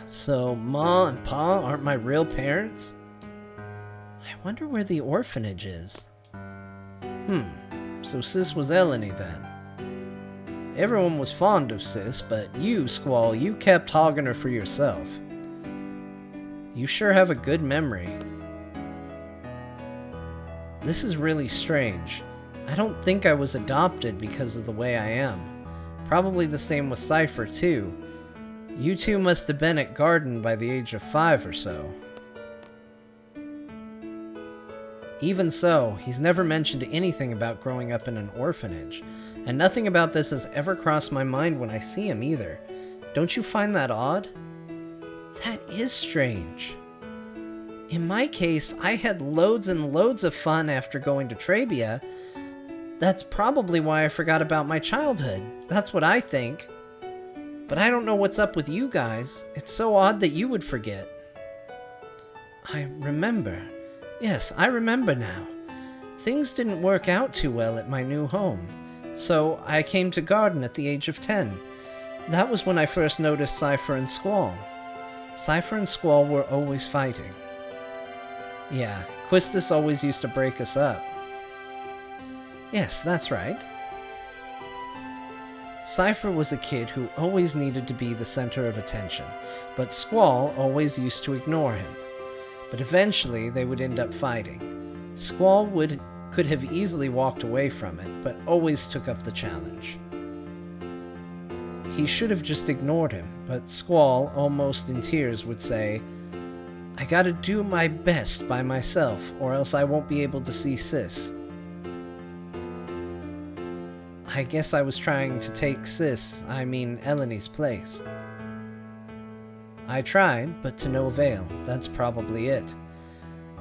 So Ma and Pa aren't my real parents? I wonder where the orphanage is. So Sis was Eleni then. Everyone was fond of Sis, but you, Squall, you kept hogging her for yourself. You sure have a good memory. This is really strange. I don't think I was adopted because of the way I am. Probably the same with Cypher, too. You two must have been at Garden by the age of 5 or so. Even so, he's never mentioned anything about growing up in an orphanage, and nothing about this has ever crossed my mind when I see him either. Don't you find that odd? That is strange. In my case, I had loads and loads of fun after going to Trabia. That's probably why I forgot about my childhood. That's what I think. But I don't know what's up with you guys. It's so odd that you would forget. I remember. Yes, I remember now. Things didn't work out too well at my new home. So I came to Garden at the age of 10. That was when I first noticed Cypher and Squall. Cypher and Squall were always fighting. Yeah, Quistis always used to break us up. Yes, that's right. Cypher was a kid who always needed to be the center of attention, but Squall always used to ignore him. But eventually they would end up fighting. Squall could have easily walked away from it, but always took up the challenge. He should have just ignored him, but Squall, almost in tears, would say, I gotta do my best by myself, or else I won't be able to see Sis. I guess I was trying to take Eleni's place. I tried, but to no avail. That's probably it.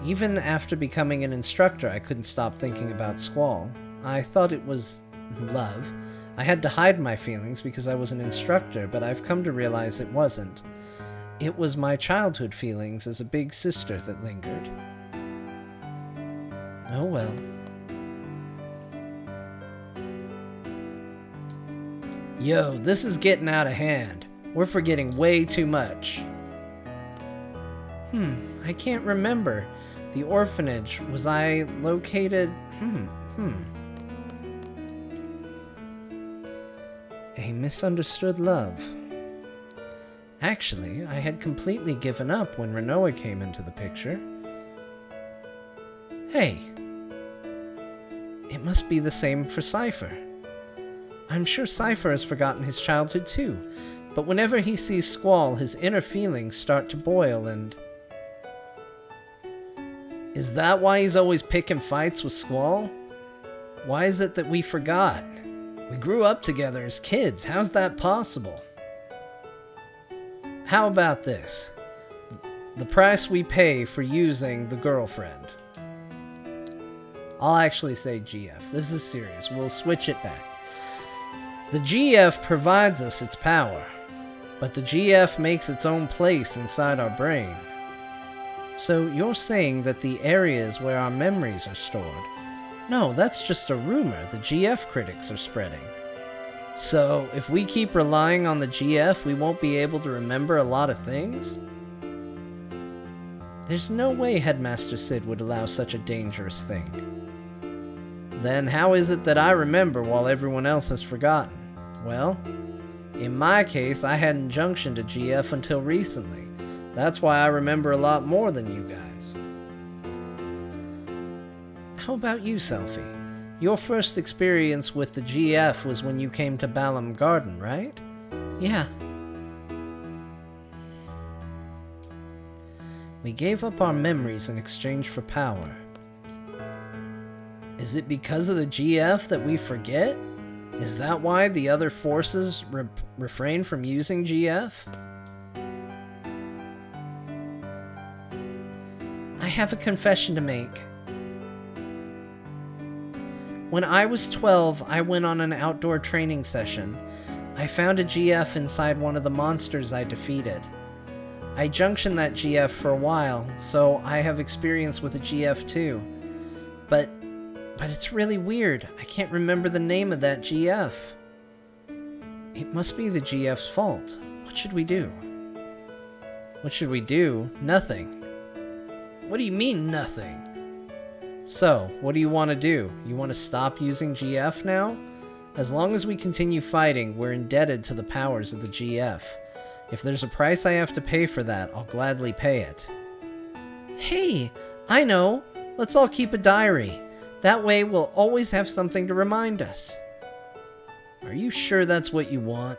Even after becoming an instructor, I couldn't stop thinking about Squall. I thought it was love. I had to hide my feelings because I was an instructor, but I've come to realize it wasn't. It was my childhood feelings as a big sister that lingered. Oh well. Yo, this is getting out of hand. We're forgetting way too much. I can't remember. The orphanage, was I located? A misunderstood love. Actually, I had completely given up when Renoa came into the picture. Hey, it must be the same for Cypher. I'm sure Cypher has forgotten his childhood too, but whenever he sees Squall, his inner feelings start to boil and... Is that why he's always picking fights with Squall? Why is it that we forgot? We grew up together as kids. How's that possible? How about this? The price we pay for using the girlfriend. I'll actually say GF. This is serious. We'll switch it back. The GF provides us its power, but the GF makes its own place inside our brain. So you're saying that the areas where our memories are stored? No, that's just a rumor the GF critics are spreading. So if we keep relying on the GF, we won't be able to remember a lot of things? There's no way Headmaster Sid would allow such a dangerous thing. Then how is it that I remember while everyone else has forgotten? Well, in my case, I hadn't junctioned to GF until recently. That's why I remember a lot more than you guys. How about you, Selphie? Your first experience with the GF was when you came to Balam Garden, right? Yeah. We gave up our memories in exchange for power. Is it because of the GF that we forget? Is that why the other forces refrain from using GF? I have a confession to make. When I was 12, I went on an outdoor training session. I found a GF inside one of the monsters I defeated. I junctioned that GF for a while, so I have experience with a GF too. But it's really weird. I can't remember the name of that GF. It must be the GF's fault. What should we do? What should we do? Nothing. What do you mean, nothing? So, what do you want to do? You want to stop using GF now? As long as we continue fighting, we're indebted to the powers of the GF. If there's a price I have to pay for that, I'll gladly pay it. Hey, I know. Let's all keep a diary. That way we'll always have something to remind us. Are you sure that's what you want?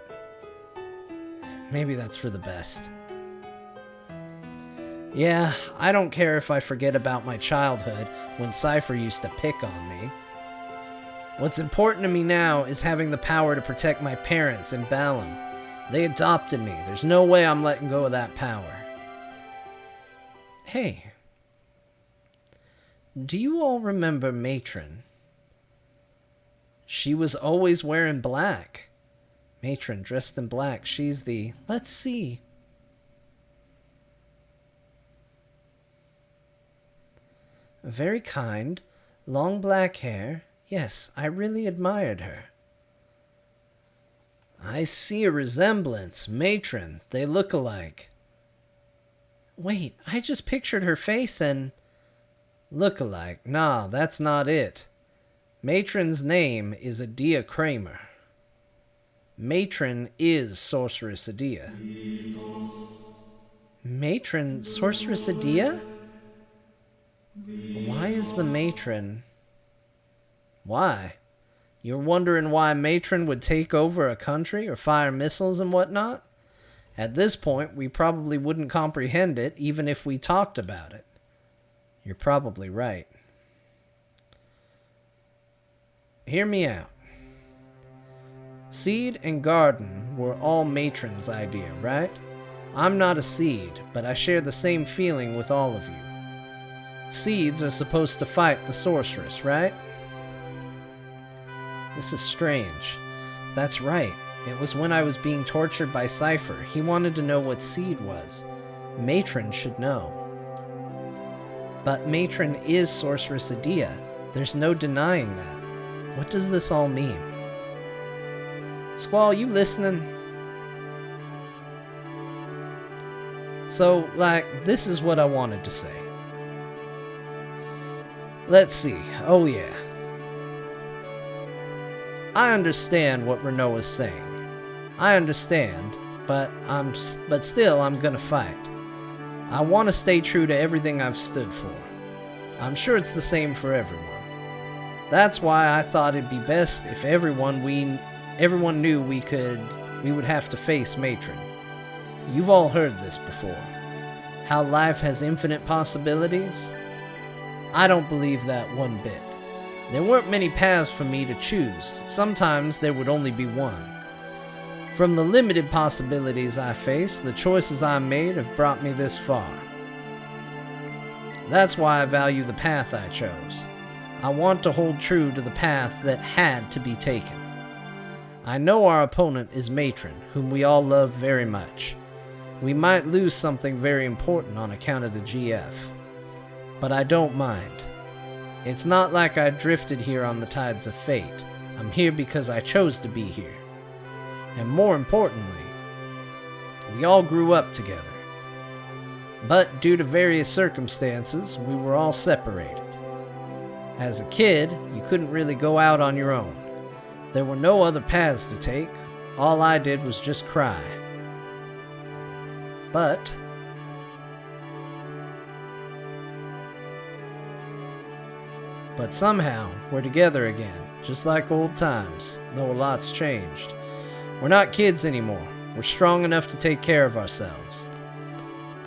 Maybe that's for the best. Yeah, I don't care if I forget about my childhood when Cypher used to pick on me. What's important to me now is having the power to protect my parents in Balam. They adopted me. There's no way I'm letting go of that power. Hey. Do you all remember Matron? She was always wearing black. Matron dressed in black. She's the... Let's see. Very kind. Long black hair. Yes, I really admired her. I see a resemblance. Matron. They look alike. Wait, I just pictured her face and... Look alike. Nah, that's not it. Matron's name is Adia Kramer. Matron is Sorceress Adia. Matron, Sorceress Adia? Why is the Matron... Why? You're wondering why Matron would take over a country or fire missiles and whatnot? At this point, we probably wouldn't comprehend it even if we talked about it. You're probably right. Hear me out. Seed and Garden were all Matron's idea, right? I'm not a Seed, but I share the same feeling with all of you. Seeds are supposed to fight the sorceress, right? This is strange. That's right. It was when I was being tortured by Cypher. He wanted to know what Seed was. Matron should know. But Matron is Sorceress Adia. There's no denying that. What does this all mean? Squall, you listening? So, this is what I wanted to say. Let's see. Oh yeah. I understand what Renoa's saying. I understand, but still I'm gonna fight. I want to stay true to everything I've stood for. I'm sure it's the same for everyone. That's why I thought it'd be best if everyone knew we would have to face Matron. You've all heard this before. How life has infinite possibilities? I don't believe that one bit. There weren't many paths for me to choose. Sometimes there would only be one. From the limited possibilities I face, the choices I made have brought me this far. That's why I value the path I chose. I want to hold true to the path that had to be taken. I know our opponent is Matron, whom we all love very much. We might lose something very important on account of the GF. But I don't mind. It's not like I drifted here on the tides of fate. I'm here because I chose to be here. And more importantly, we all grew up together. But due to various circumstances, we were all separated. As a kid, you couldn't really go out on your own. There were no other paths to take. All I did was just cry. But somehow, we're together again, just like old times, though a lot's changed. We're not kids anymore. We're strong enough to take care of ourselves.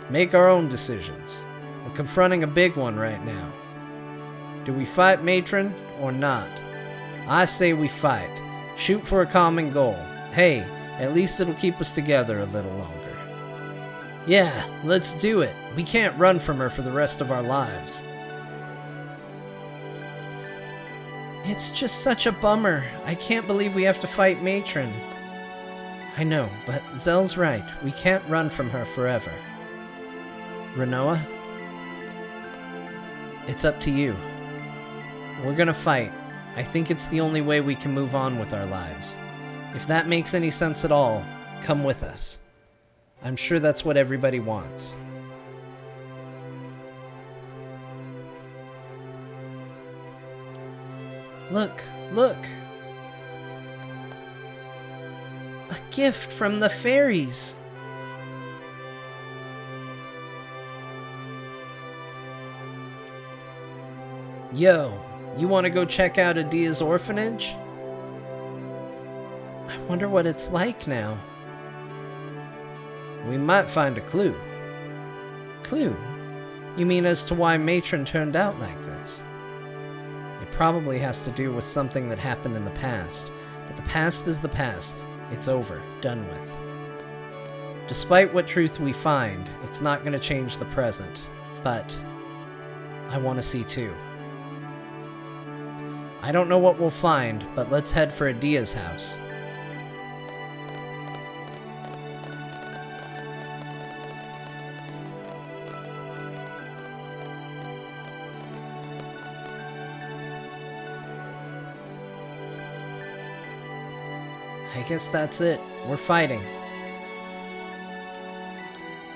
Make our own decisions. We're confronting a big one right now. Do we fight Matron or not? I say we fight. Shoot for a common goal. Hey, at least it'll keep us together a little longer. Yeah, let's do it. We can't run from her for the rest of our lives. It's just such a bummer. I can't believe we have to fight Matron. I know, but Zell's right. We can't run from her forever. Rinoa? It's up to you. We're gonna fight. I think it's the only way we can move on with our lives. If that makes any sense at all, come with us. I'm sure that's what everybody wants. Look, look! A gift from the fairies! Yo, you want to go check out Adia's orphanage? I wonder what it's like now. We might find a clue. Clue? You mean as to why Matron turned out like this? It probably has to do with something that happened in the past. But the past is the past. It's over. Done with. Despite what truth we find, it's not going to change the present. But I want to see too. I don't know what we'll find, but let's head for Adia's house. I guess that's it. We're fighting.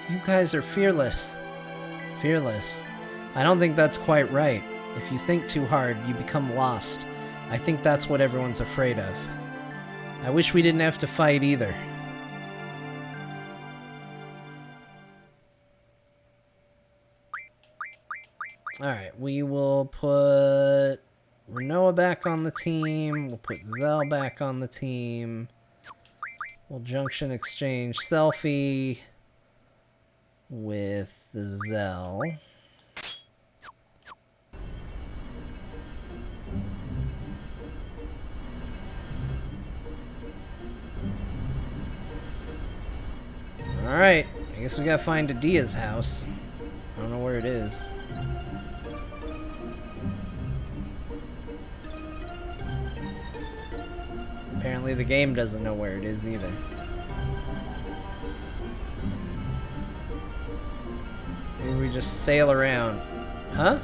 You guys are fearless. Fearless. I don't think that's quite right. If you think too hard, you become lost. I think that's what everyone's afraid of. I wish we didn't have to fight either. Alright, we will put Rinoa back on the team. We'll put Zell back on the team. We'll junction exchange Selfie with Zell. Alright, I guess we gotta find Adia's house. I don't know where it is. Apparently the game doesn't know where it is either. Maybe we just sail around. Huh?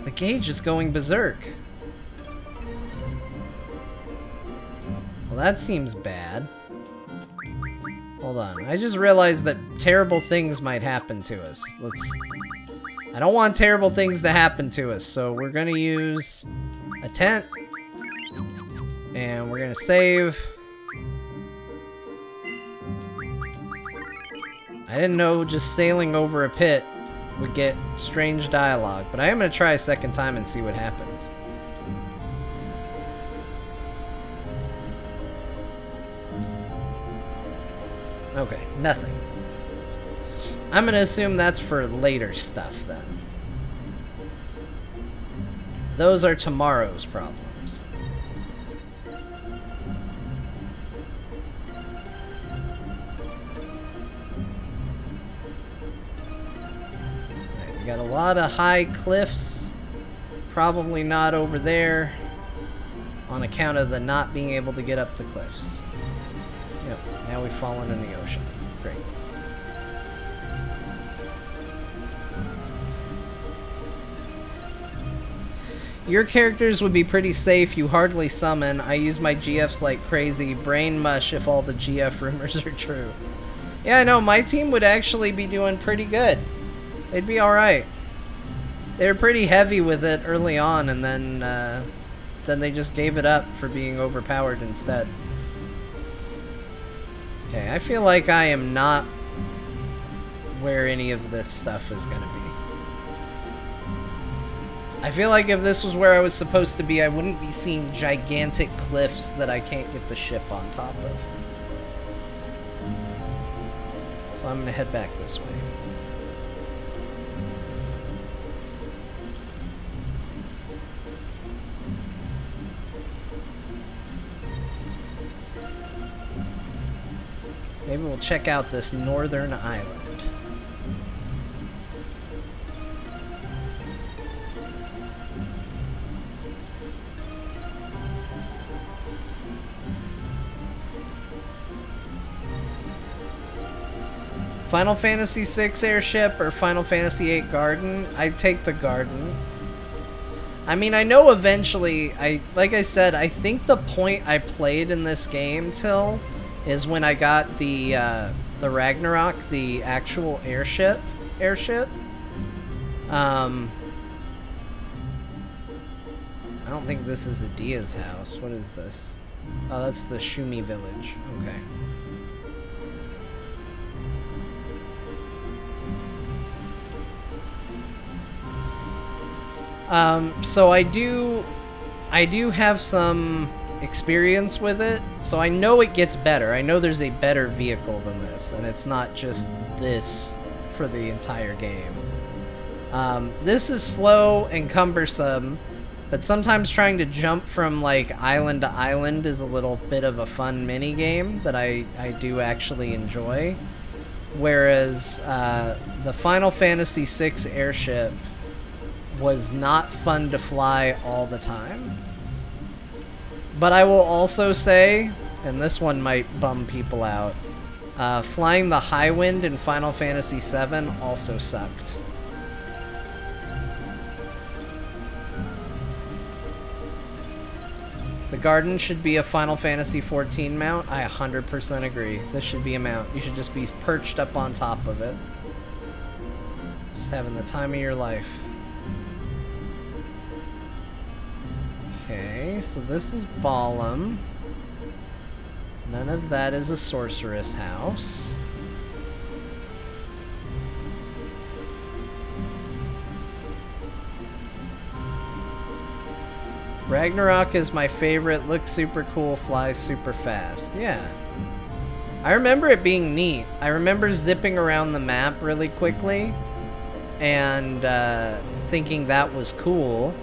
The gauge is going berserk. Well, that seems bad. Hold on. I just realized that terrible things might happen to us. I don't want terrible things to happen to us, so we're gonna use a tent. And we're gonna save. I didn't know just sailing over a pit would get strange dialogue, but I am gonna try a second time and see what happens. Okay, nothing. I'm gonna assume that's for later stuff then. Those are tomorrow's problems. We got a lot of high cliffs. Probably not over there on account of the not being able to get up the cliffs. Yep, now we've fallen in the ocean. Great. Your characters would be pretty safe. You hardly summon. I use my GFs like crazy. Brain mush if all the GF rumors are true. Yeah, I know. My team would actually be doing pretty good. They'd be alright. They were pretty heavy with it early on, and then they just gave it up for being overpowered instead. Okay, I feel like I am not where any of this stuff is going to be. I feel like if this was where I was supposed to be, I wouldn't be seeing gigantic cliffs that I can't get the ship on top of. So I'm going to head back this way. Maybe we'll check out this northern island. Final Fantasy VI airship or Final Fantasy VIII garden? I'd take the garden. I mean, I know eventually, like I said, I think the point I played in this game till is when I got the Ragnarok, the actual airship. I don't think this is Adia's house. What is this? Oh, that's the Shumi village. Okay. So I do have some experience with it, so I know it gets better. I know there's a better vehicle than this, and it's not just this for the entire game. This is slow and cumbersome, but sometimes trying to jump from like island to island is a little bit of a fun mini game that I do actually enjoy. Whereas the Final Fantasy VI airship was not fun to fly all the time. But I will also say, and this one might bum people out, flying the High Wind in Final Fantasy VII also sucked. The garden should be a Final Fantasy XIV mount. I 100% agree. This should be a mount. You should just be perched up on top of it. Just having the time of your life. Okay, so this is Balam. None of that is a sorceress house. Ragnarok is my favorite. Looks super cool, flies super fast. Yeah. I remember it being neat. I remember zipping around the map really quickly and thinking that was cool.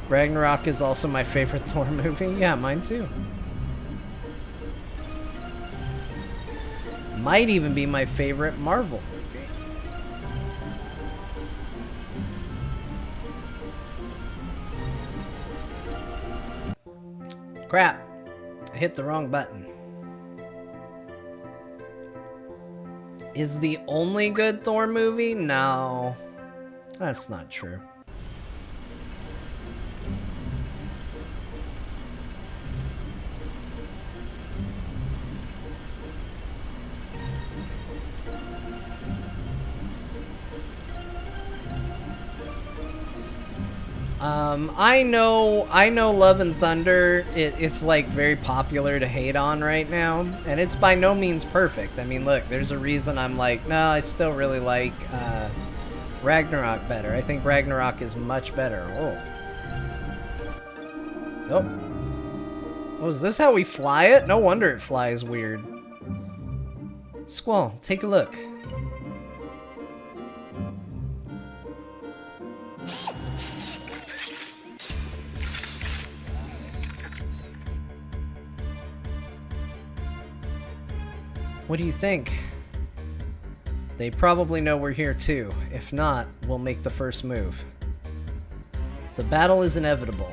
Ragnarok is also my favorite Thor movie. Yeah, mine too. Might even be my favorite Marvel movie. Crap. I hit the wrong button. Is the only good Thor movie? No. That's not true. I know Love and Thunder, it's like very popular to hate on right now, and it's by no means perfect. I mean, look, there's a reason I'm like, no, I still really like Ragnarok better. I think Ragnarok is much better. Oh. Oh, is this how we fly it? No wonder it flies weird. Squall, take a look. What do you think? They probably know we're here too. If not, we'll make the first move. The battle is inevitable.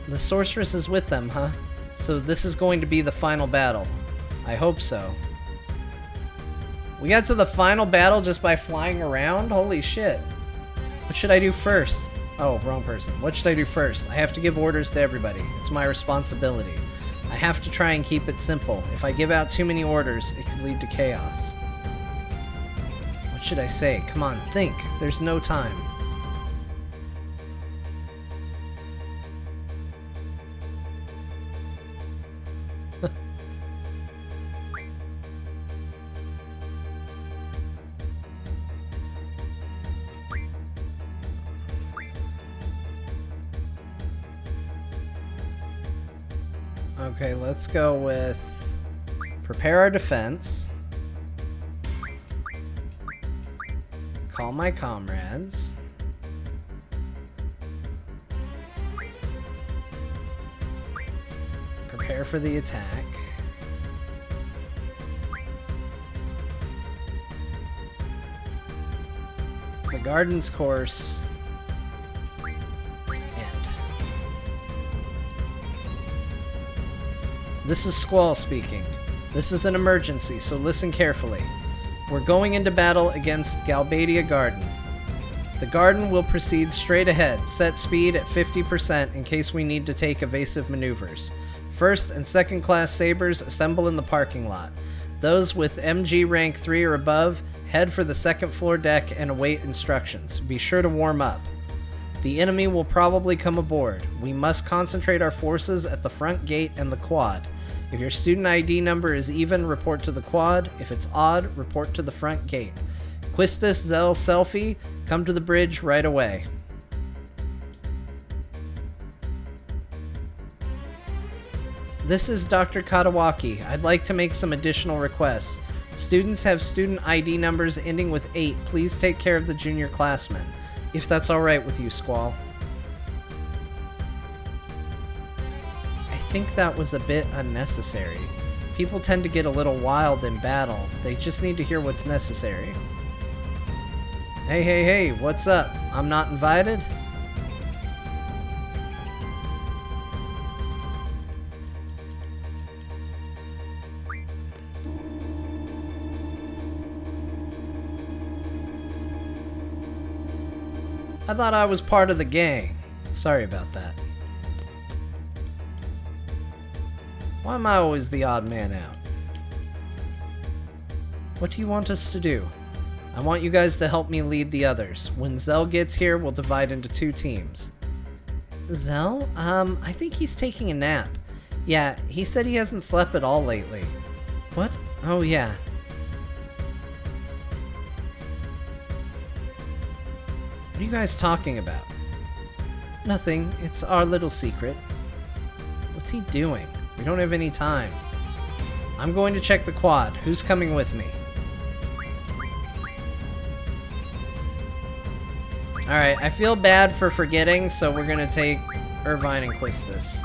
The sorceress is with them, huh? So this is going to be the final battle. I hope so. We got to the final battle just by flying around? Holy shit. What should I do first? Oh, wrong person. What should I do first? I have to give orders to everybody. It's my responsibility. I have to try and keep it simple. If I give out too many orders, it could lead to chaos. What should I say? Come on, think. There's no time. Okay, let's go with prepare our defense, call my comrades, prepare for the attack, the garden's course, This is Squall speaking. This is an emergency, so listen carefully. We're going into battle against Galbadia Garden. The garden will proceed straight ahead, set speed at 50% in case we need to take evasive maneuvers. First and second class sabers assemble in the parking lot. Those with MG rank 3 or above head for the second floor deck and await instructions. Be sure to warm up. The enemy will probably come aboard. We must concentrate our forces at the front gate and the quad. If your student ID number is even, report to the quad. If it's odd, report to the front gate. Quistis, Zell, Selfie, come to the bridge right away. This is Dr. Katawaki. I'd like to make some additional requests. Students have student ID numbers ending with 8. Please take care of the junior classmen. If that's alright with you, Squall. I think that was a bit unnecessary. People tend to get a little wild in battle. They just need to hear what's necessary. Hey, hey, hey, what's up? I'm not invited? I thought I was part of the gang. Sorry about that. Why am I always the odd man out? What do you want us to do? I want you guys to help me lead the others. When Zell gets here, we'll divide into 2 teams. Zell? I think he's taking a nap. Yeah, he said he hasn't slept at all lately. What? Oh, yeah. What are you guys talking about? Nothing. It's our little secret. What's he doing? We don't have any time. I'm going to check the quad. Who's coming with me? Alright, I feel bad for forgetting, so we're gonna take Irvine and Quistis.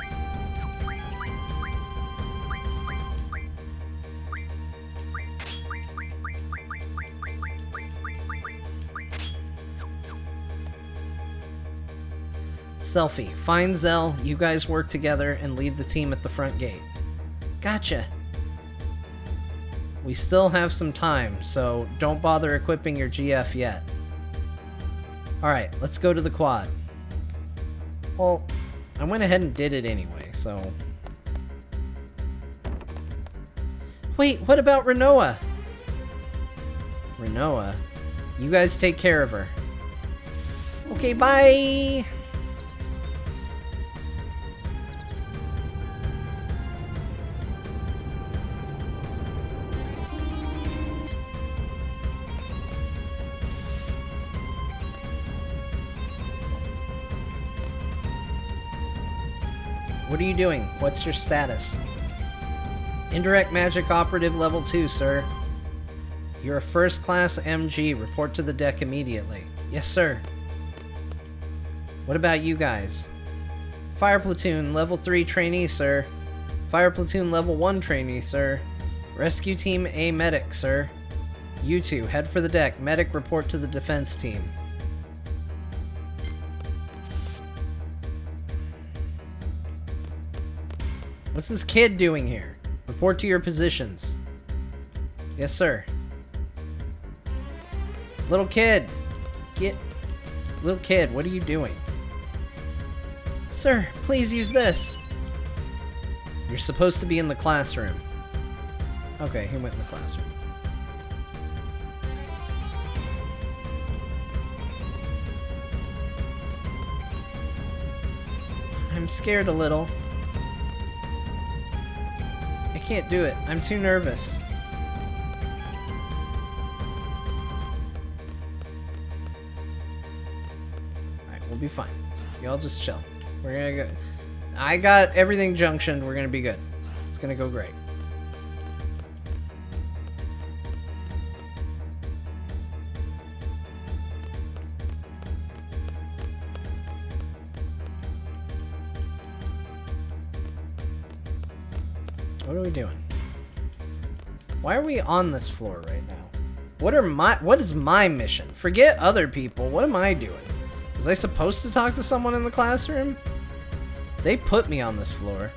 Selfie, find Zell, you guys work together and lead the team at the front gate. Gotcha. We still have some time, so don't bother equipping your GF yet. Alright, let's go to the quad. Well, I went ahead and did it anyway, so... Wait, what about Renoa? Renoa? You guys take care of her. Okay, bye! What are you doing? What's your status? Indirect Magic Operative Level 2, sir. You're a first class MG. Report to the deck immediately. Yes, sir. What about you guys? Fire Platoon, Level 3 trainee, sir. Fire Platoon Level 1 trainee, sir. Rescue Team A medic, sir. You two, head for the deck. Medic, report to the defense team. What's this kid doing here? Report to your positions. Yes, sir. Little kid! Little kid, what are you doing? Sir, please use this. You're supposed to be in the classroom. Okay, he went in the classroom. I'm scared a little. I can't do it. I'm too nervous. Alright, we'll be fine. Y'all just chill. We're gonna go. I got everything junctioned. We're gonna be good. It's gonna go great. What are we doing? Why are we on this floor right now? What is my mission? Forget other people. What am I doing? Was I supposed to talk to someone in the classroom? They put me on this floor.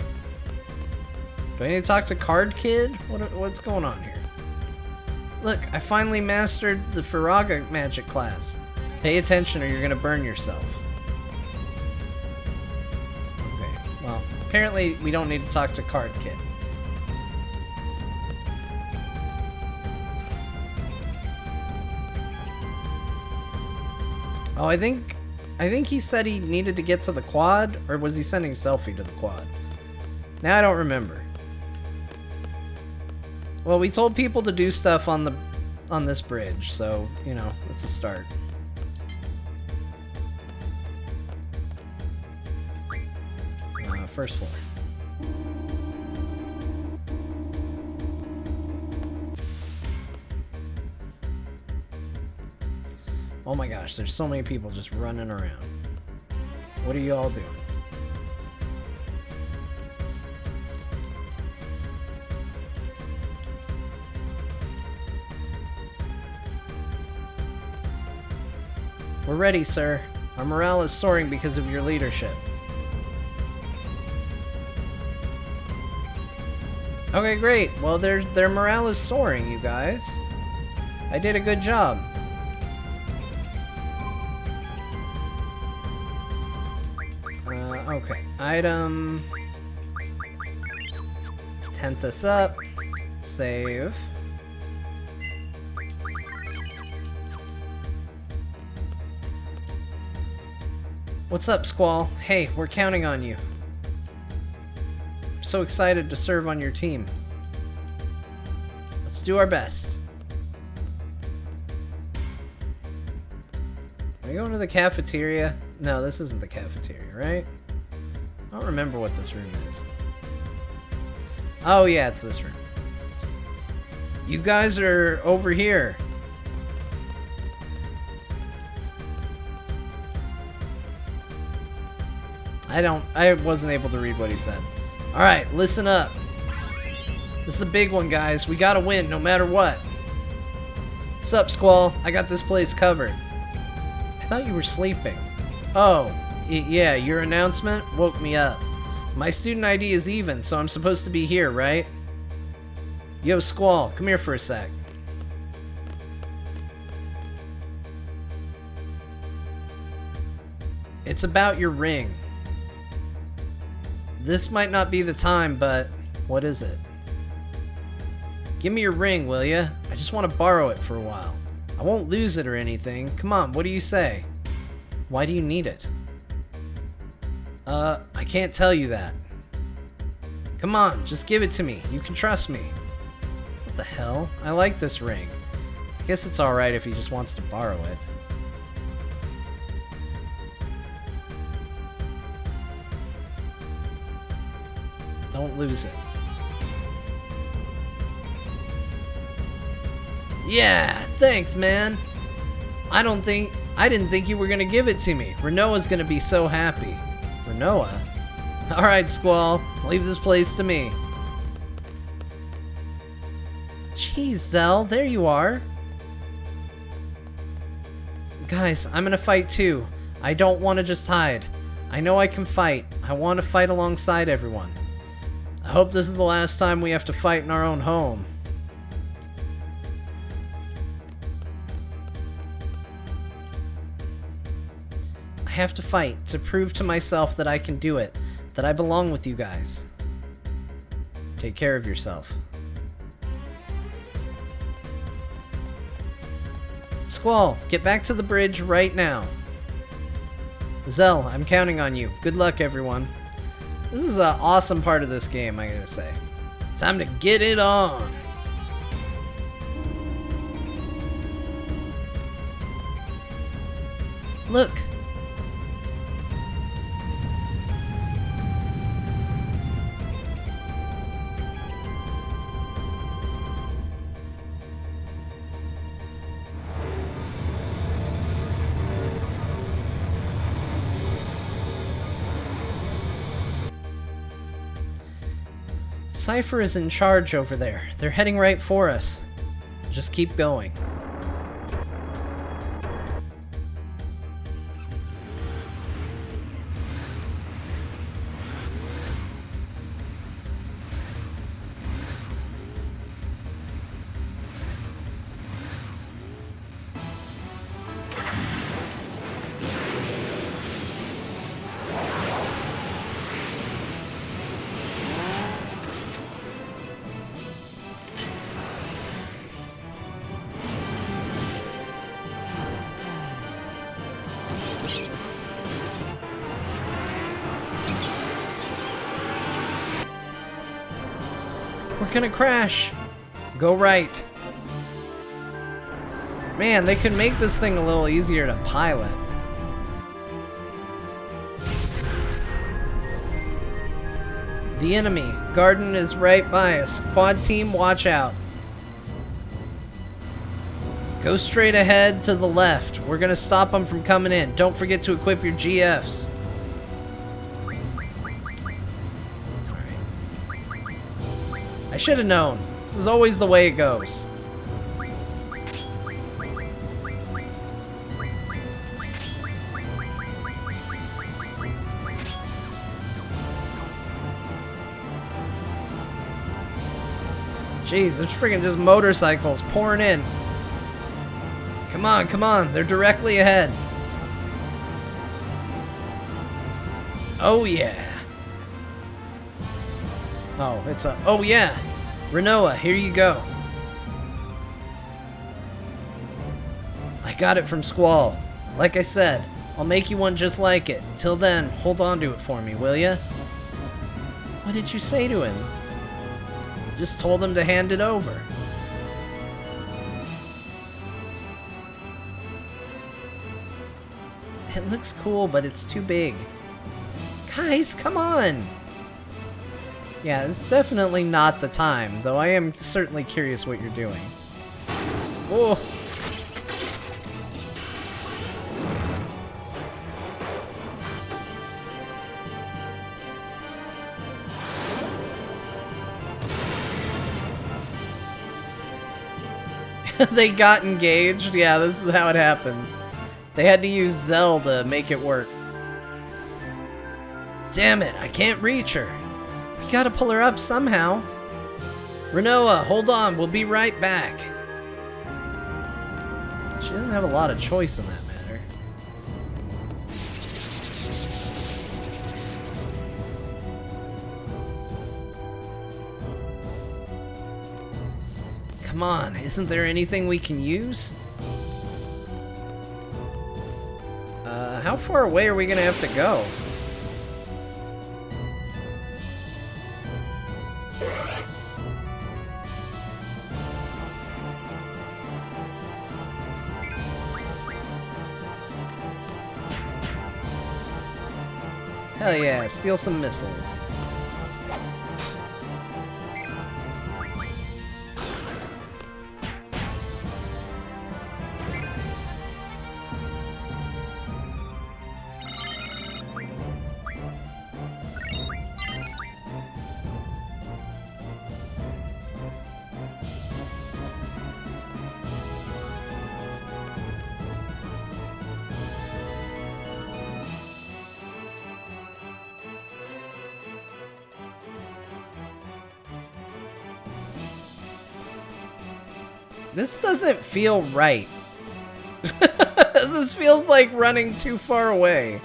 Do I need to talk to Card Kid? What's going on here? Look, I finally mastered the Firaga magic class. Pay attention or you're gonna burn yourself. Okay, well, apparently we don't need to talk to Card Kid. Oh, I think he said he needed to get to the quad, or was he sending Selphie to the quad? Now I don't remember. Well, we told people to do stuff on this bridge, so, you know, it's a start. First floor. Oh my gosh, there's so many people just running around. What are you all doing? We're ready, sir. Our morale is soaring because of your leadership. Okay, great. Well, their morale is soaring, you guys. I did a good job. Okay, item. Tent us up. Save. What's up, Squall? Hey, we're counting on you. We're so excited to serve on your team. Let's do our best. Are we going to the cafeteria? No, this isn't the cafeteria, right? I don't remember what this room is. Oh yeah, it's this room. You guys are over here. I wasn't able to read what he said. Alright, listen up. This is the big one, guys. We gotta win no matter what. Sup, Squall? I got this place covered. I thought you were sleeping. Oh. Yeah, your announcement woke me up. My student ID is even, so I'm supposed to be here, right? Yo, Squall, come here for a sec. It's about your ring. This might not be the time, but what is it? Give me your ring, will ya? I just want to borrow it for a while. I won't lose it or anything. Come on, what do you say? Why do you need it? I can't tell you that. Come on, just give it to me. You can trust me. What the hell? I like this ring. I guess it's alright if he just wants to borrow it. Don't lose it. Yeah, thanks, man. I didn't think you were gonna give it to me. Renoa's gonna be so happy. Renoa? Alright, Squall. Leave this place to me. Jeez, Zell, there you are. Guys, I'm gonna fight too. I don't want to just hide. I know I can fight. I want to fight alongside everyone. I hope this is the last time we have to fight in our own home. I have to fight to prove to myself that I can do it, that I belong with you guys. Take care of yourself. Squall, get back to the bridge right now. Zell, I'm counting on you. Good luck, everyone. This is an awesome part of this game, I gotta say. Time to get it on. Look. Cypher is in charge over there. They're heading right for us. Just keep going. We're gonna crash. Go right. Man, they could make this thing a little easier to pilot. The enemy. Garden is right by us. Quad team, watch out. Go straight ahead to the left. We're gonna stop them from coming in. Don't forget to equip your GFs. I should have known. This is always the way it goes. Jeez, there's freaking just motorcycles pouring in. Come on, come on. They're directly ahead. Oh, yeah. Oh, it's a... Oh, yeah. Renoa, here you go. I got it from Squall. Like I said, I'll make you one just like it. Till then, hold on to it for me, will ya? What did you say to him? Just told him to hand it over. It looks cool, but it's too big. Guys, come on! Yeah, it's definitely not the time, though I am certainly curious what you're doing. Oh! They got engaged? Yeah, this is how it happens. They had to use Zell to make it work. Damn it, I can't reach her. We gotta pull her up somehow. Renoa, hold on, we'll be right back. She doesn't have a lot of choice in that matter. Come on, isn't there anything we can use? How far away are we gonna have to go? Hell yeah, steal some missiles. This doesn't feel right. This feels like running too far away.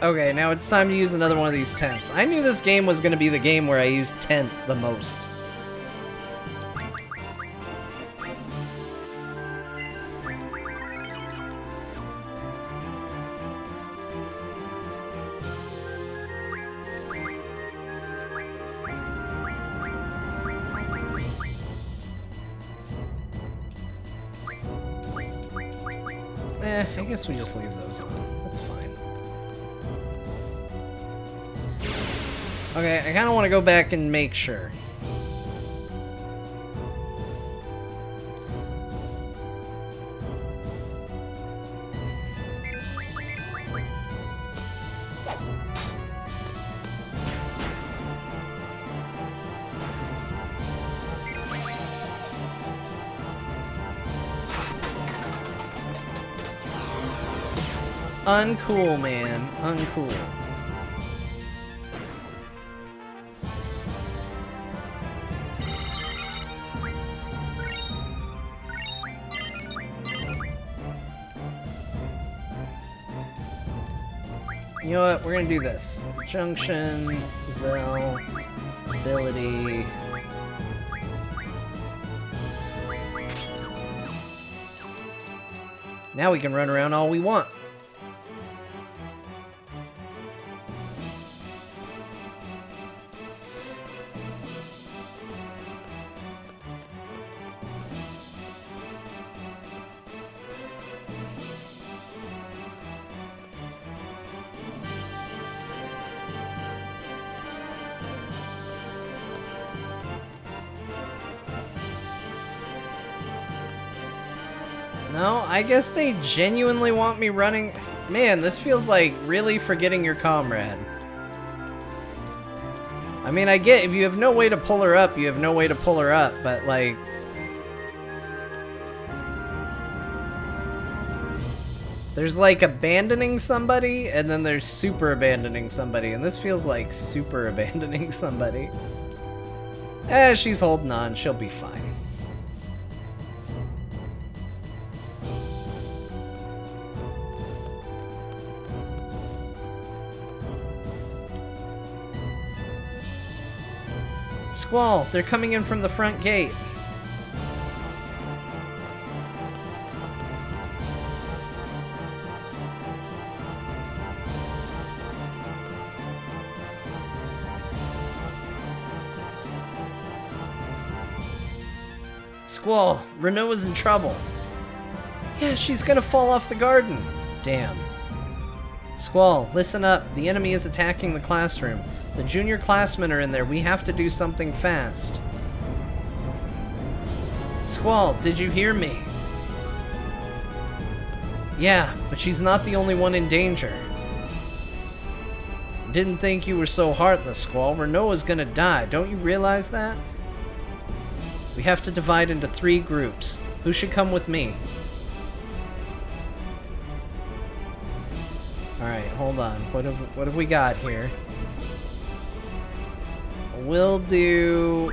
Okay, now it's time to use another one of these tents. I knew this game was going to be the game where I use tent the most. I guess we just leave those on. That's fine. Okay, I kind of want to go back and make sure. Uncool, man. Uncool. You know what? We're gonna do this. Junction, Zell, ability. Now we can run around all we want. No, I guess they genuinely want me running. Man, this feels like really forgetting your comrade. I mean, I get if you have no way to pull her up, you have no way to pull her up, but like... There's like abandoning somebody, and then there's super abandoning somebody, and this feels like super abandoning somebody. She's holding on, she'll be fine. Squall, they're coming in from the front gate. Squall, Renoa's in trouble. Yeah, she's gonna fall off the garden. Damn. Squall, listen up. The enemy is attacking the classroom. The junior classmen are in there. We have to do something fast. Squall, did you hear me? Yeah, but she's not the only one in danger. Didn't think you were so heartless, Squall. Renoa's gonna die. Don't you realize that? We have to divide into 3 groups. Who should come with me? Alright, hold on. What have we got here? We'll do...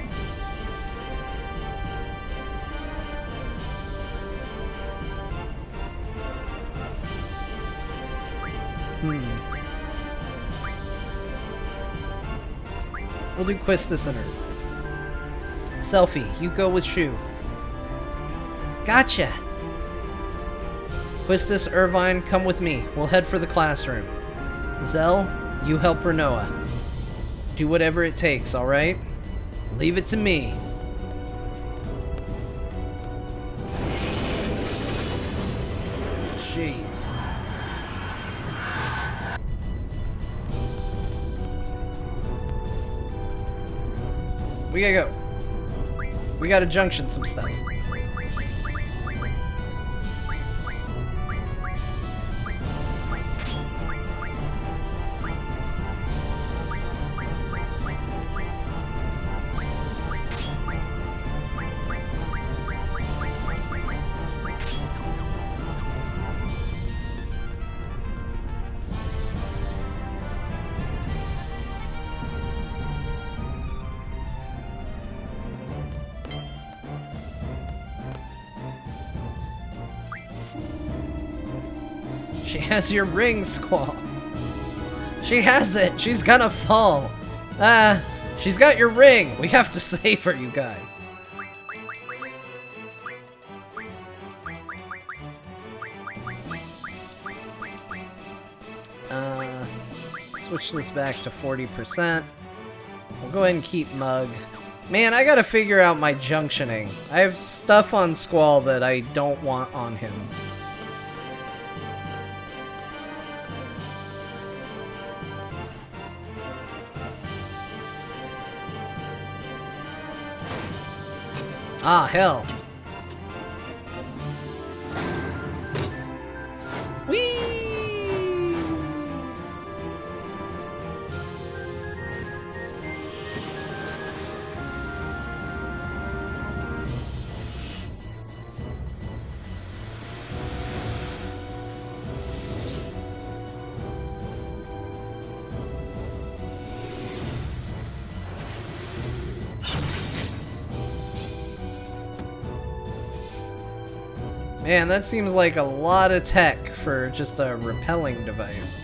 We'll do Quistis and her. Selfie, you go with Shu. Gotcha! Quistis, Irvine, come with me. We'll head for the classroom. Zell, you help Renoa. Do whatever it takes, alright? Leave it to me. Jeez. We gotta go. We gotta junction some stuff. has your ring, Squall. She has it. She's gonna fall. She's got your ring. We have to save her, you guys. Switch this back to 40%. We'll go ahead and keep Mug. Man, I gotta figure out my junctioning. I have stuff on Squall that I don't want on him. Ah, hell. Whee! Man, that seems like a lot of tech for just a repelling device.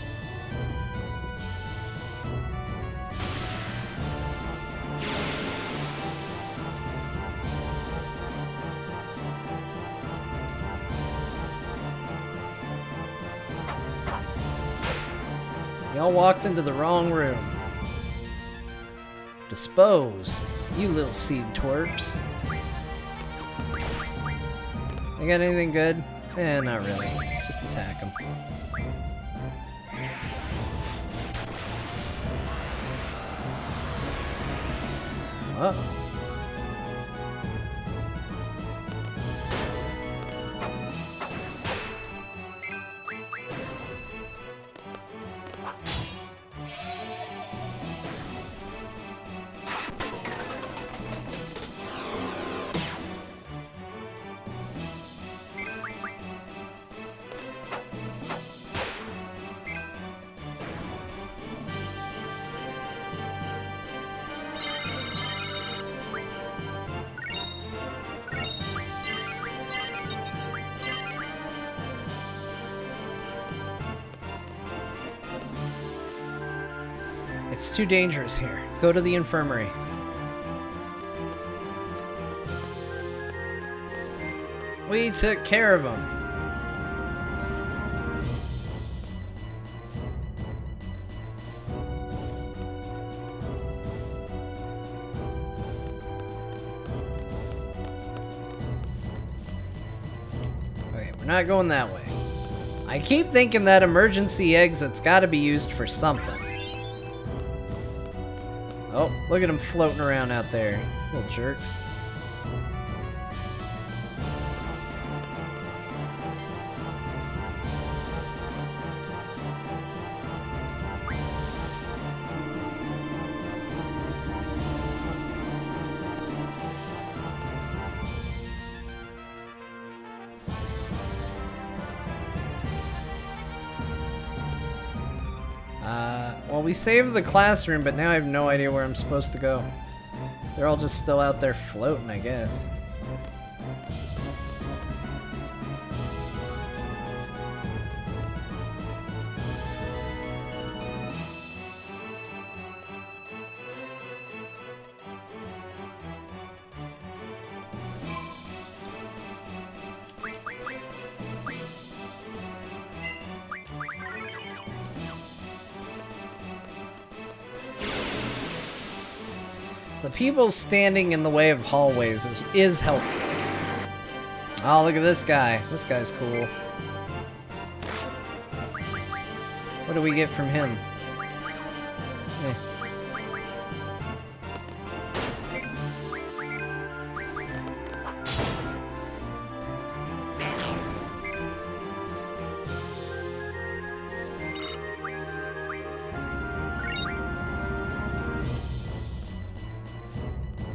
Y'all walked into the wrong room. Dispose, you little seed twerps. I got anything good? Eh, not really. Just attack him. Uh-oh. It's too dangerous here. Go to the infirmary. We took care of him. Okay, we're not going that way. I keep thinking that emergency exit's gotta be used for something. Oh, look at them floating around out there. Little jerks. Well, we saved the classroom, but now I have no idea where I'm supposed to go. They're all just still out there floating, I guess. The people standing in the way of hallways is helpful. Oh, look at this guy. This guy's cool. What do we get from him? Eh.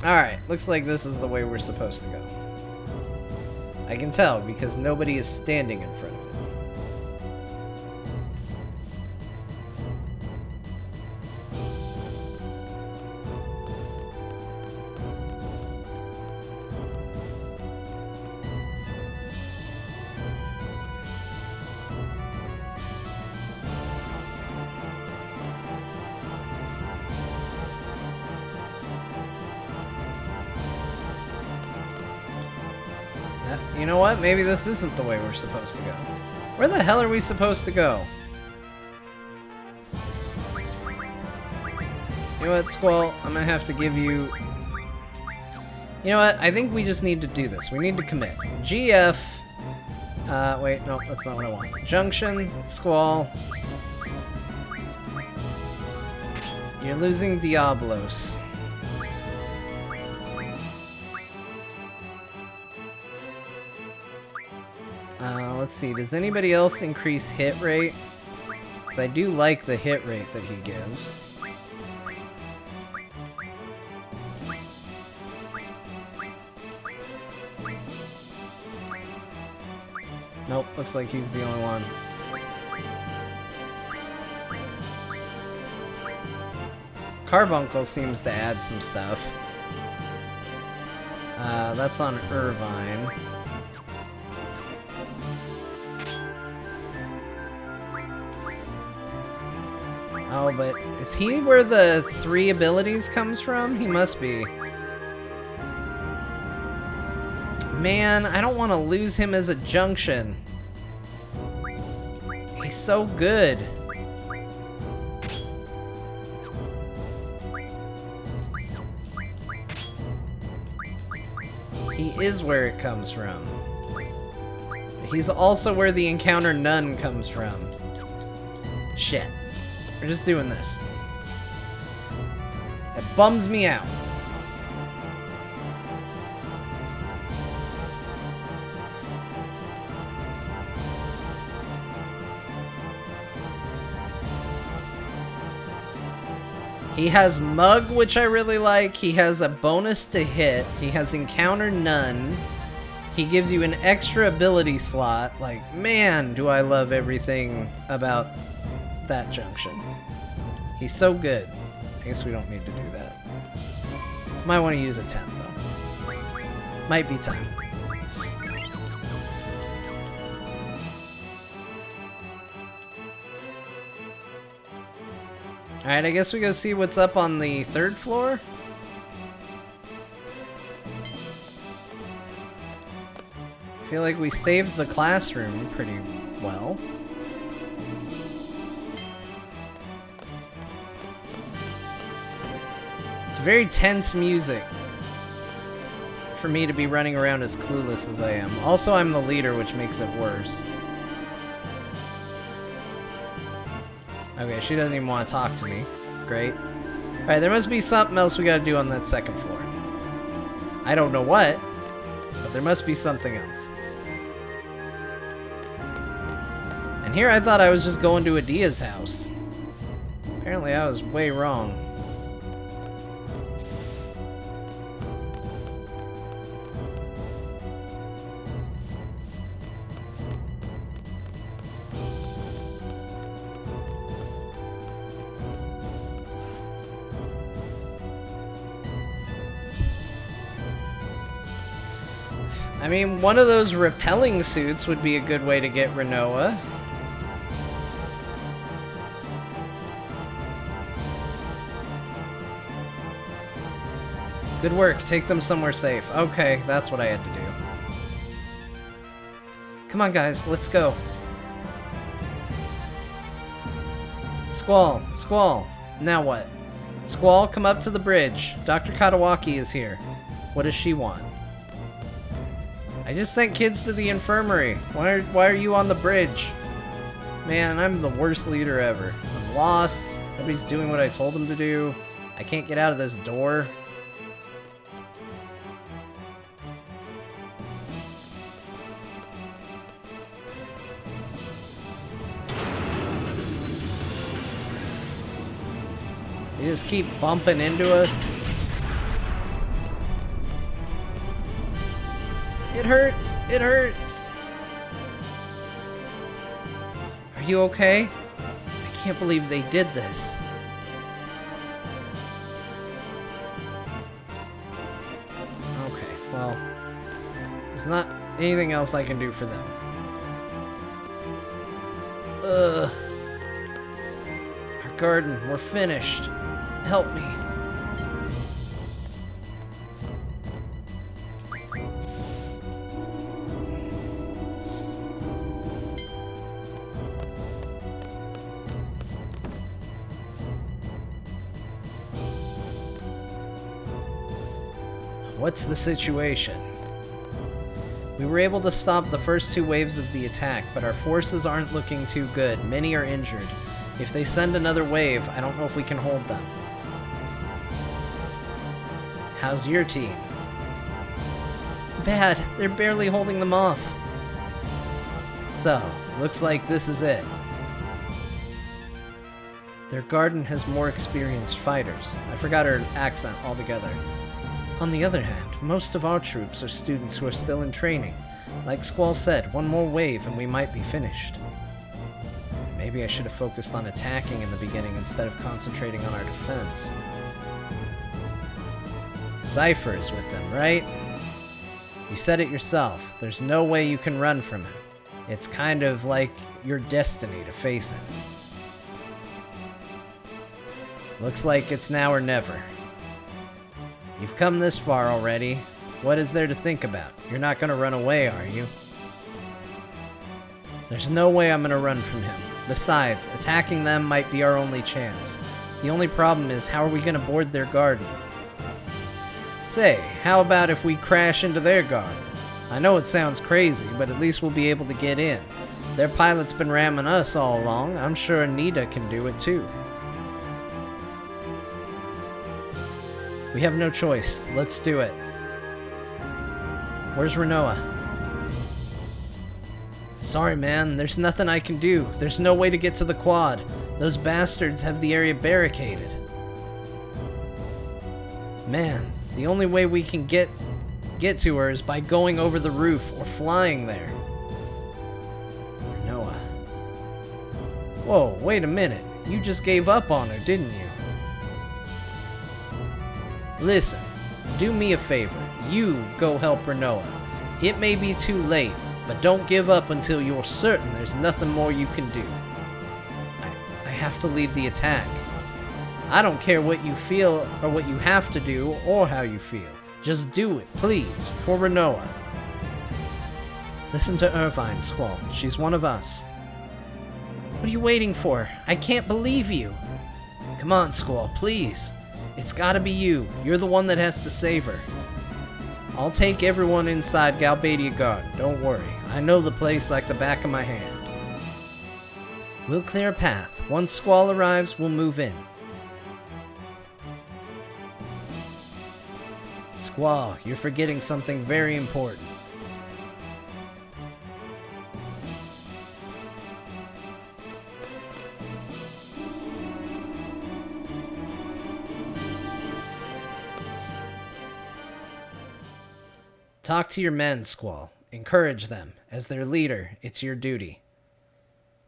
Alright, looks like this is the way we're supposed to go. I can tell because nobody is standing in front of it. You know what? Maybe this isn't the way we're supposed to go. Where the hell are we supposed to go? You know what, Squall? I'm gonna have to give you... You know what? I think we just need to do this. We need to commit. GF... wait, no, that's not what I want. Junction, Squall. You're losing Diablos. Let's see, does anybody else increase hit rate? Because I do like the hit rate that he gives. Nope, looks like he's the only one. Carbuncle seems to add some stuff. That's on Irvine. Oh, but is he where the 3 abilities comes from? He must be. Man, I don't want to lose him as a junction. He's so good. He is where it comes from. He's also where the encounter none comes from. Shit. We're just doing this. It bums me out. He has Mug, which I really like. He has a bonus to hit. He has Encounter None. He gives you an extra ability slot. Like, man, do I love everything about that junction. He's so good. I guess we don't need to do that. Might want to use a 10, though. Might be time. Alright, I guess we go see what's up on the 3rd floor. I feel like we saved the classroom pretty well. It's very tense music for me to be running around as clueless as I am. Also, I'm the leader, which makes it worse. Okay, she doesn't even want to talk to me. Great. Alright, there must be something else we gotta do on that 2nd floor. I don't know what, but there must be something else. And here I thought I was just going to Adia's house. Apparently I was way wrong. I mean, one of those repelling suits would be a good way to get Renoa. Good work. Take them somewhere safe. Okay, that's what I had to do. Come on, guys. Let's go. Squall. Squall. Now what? Squall, come up to the bridge. Dr. Katawaki is here. What does she want? I just sent kids to the infirmary. Why are you on the bridge? Man, I'm the worst leader ever. I'm lost. Nobody's doing what I told them to do. I can't get out of this door. You just keep bumping into us. It hurts! It hurts! Are you okay? I can't believe they did this. Okay, well, there's not anything else I can do for them. Ugh. Our garden, we're finished. Help me. What's the situation? We were able to stop the first 2 waves of the attack, but our forces aren't looking too good. Many are injured. If they send another wave, I don't know if we can hold them. How's your team? Bad. They're barely holding them off. So, looks like this is it. Their garden has more experienced fighters. I forgot her accent altogether. On the other hand, most of our troops are students who are still in training. Like Squall said, 1 more wave and we might be finished. Maybe I should have focused on attacking in the beginning instead of concentrating on our defense. Cypher's with them, right? You said it yourself. There's no way you can run from him. It's kind of like your destiny to face him. Looks like it's now or never. You've come this far already. What is there to think about? You're not going to run away, are you? There's no way I'm going to run from him. Besides, attacking them might be our only chance. The only problem is, how are we going to board their garden? Say, how about if we crash into their garden? I know it sounds crazy, but at least we'll be able to get in. Their pilot's been ramming us all along. I'm sure Anita can do it too. We have no choice. Let's do it. Where's Renoa? Sorry, man. There's nothing I can do. There's no way to get to the quad. Those bastards have the area barricaded. Man, the only way we can get to her is by going over the roof or flying there. Renoa. Whoa, wait a minute. You just gave up on her, didn't you? Listen, do me a favor. You go help Renoa. It may be too late, but don't give up until you're certain there's nothing more you can do. I have to lead the attack. I don't care what you feel or what you have to do or how you feel. Just do it, please, for Renoa. Listen to Irvine, Squall. She's one of us. What are you waiting for? I can't believe you. Come on, Squall, please. It's gotta be you. You're the one that has to save her. I'll take everyone inside Galbadia Garden. Don't worry. I know the place like the back of my hand. We'll clear a path. Once Squall arrives, we'll move in. Squall, you're forgetting something very important. Talk to your men, Squall. Encourage them. As their leader, it's your duty.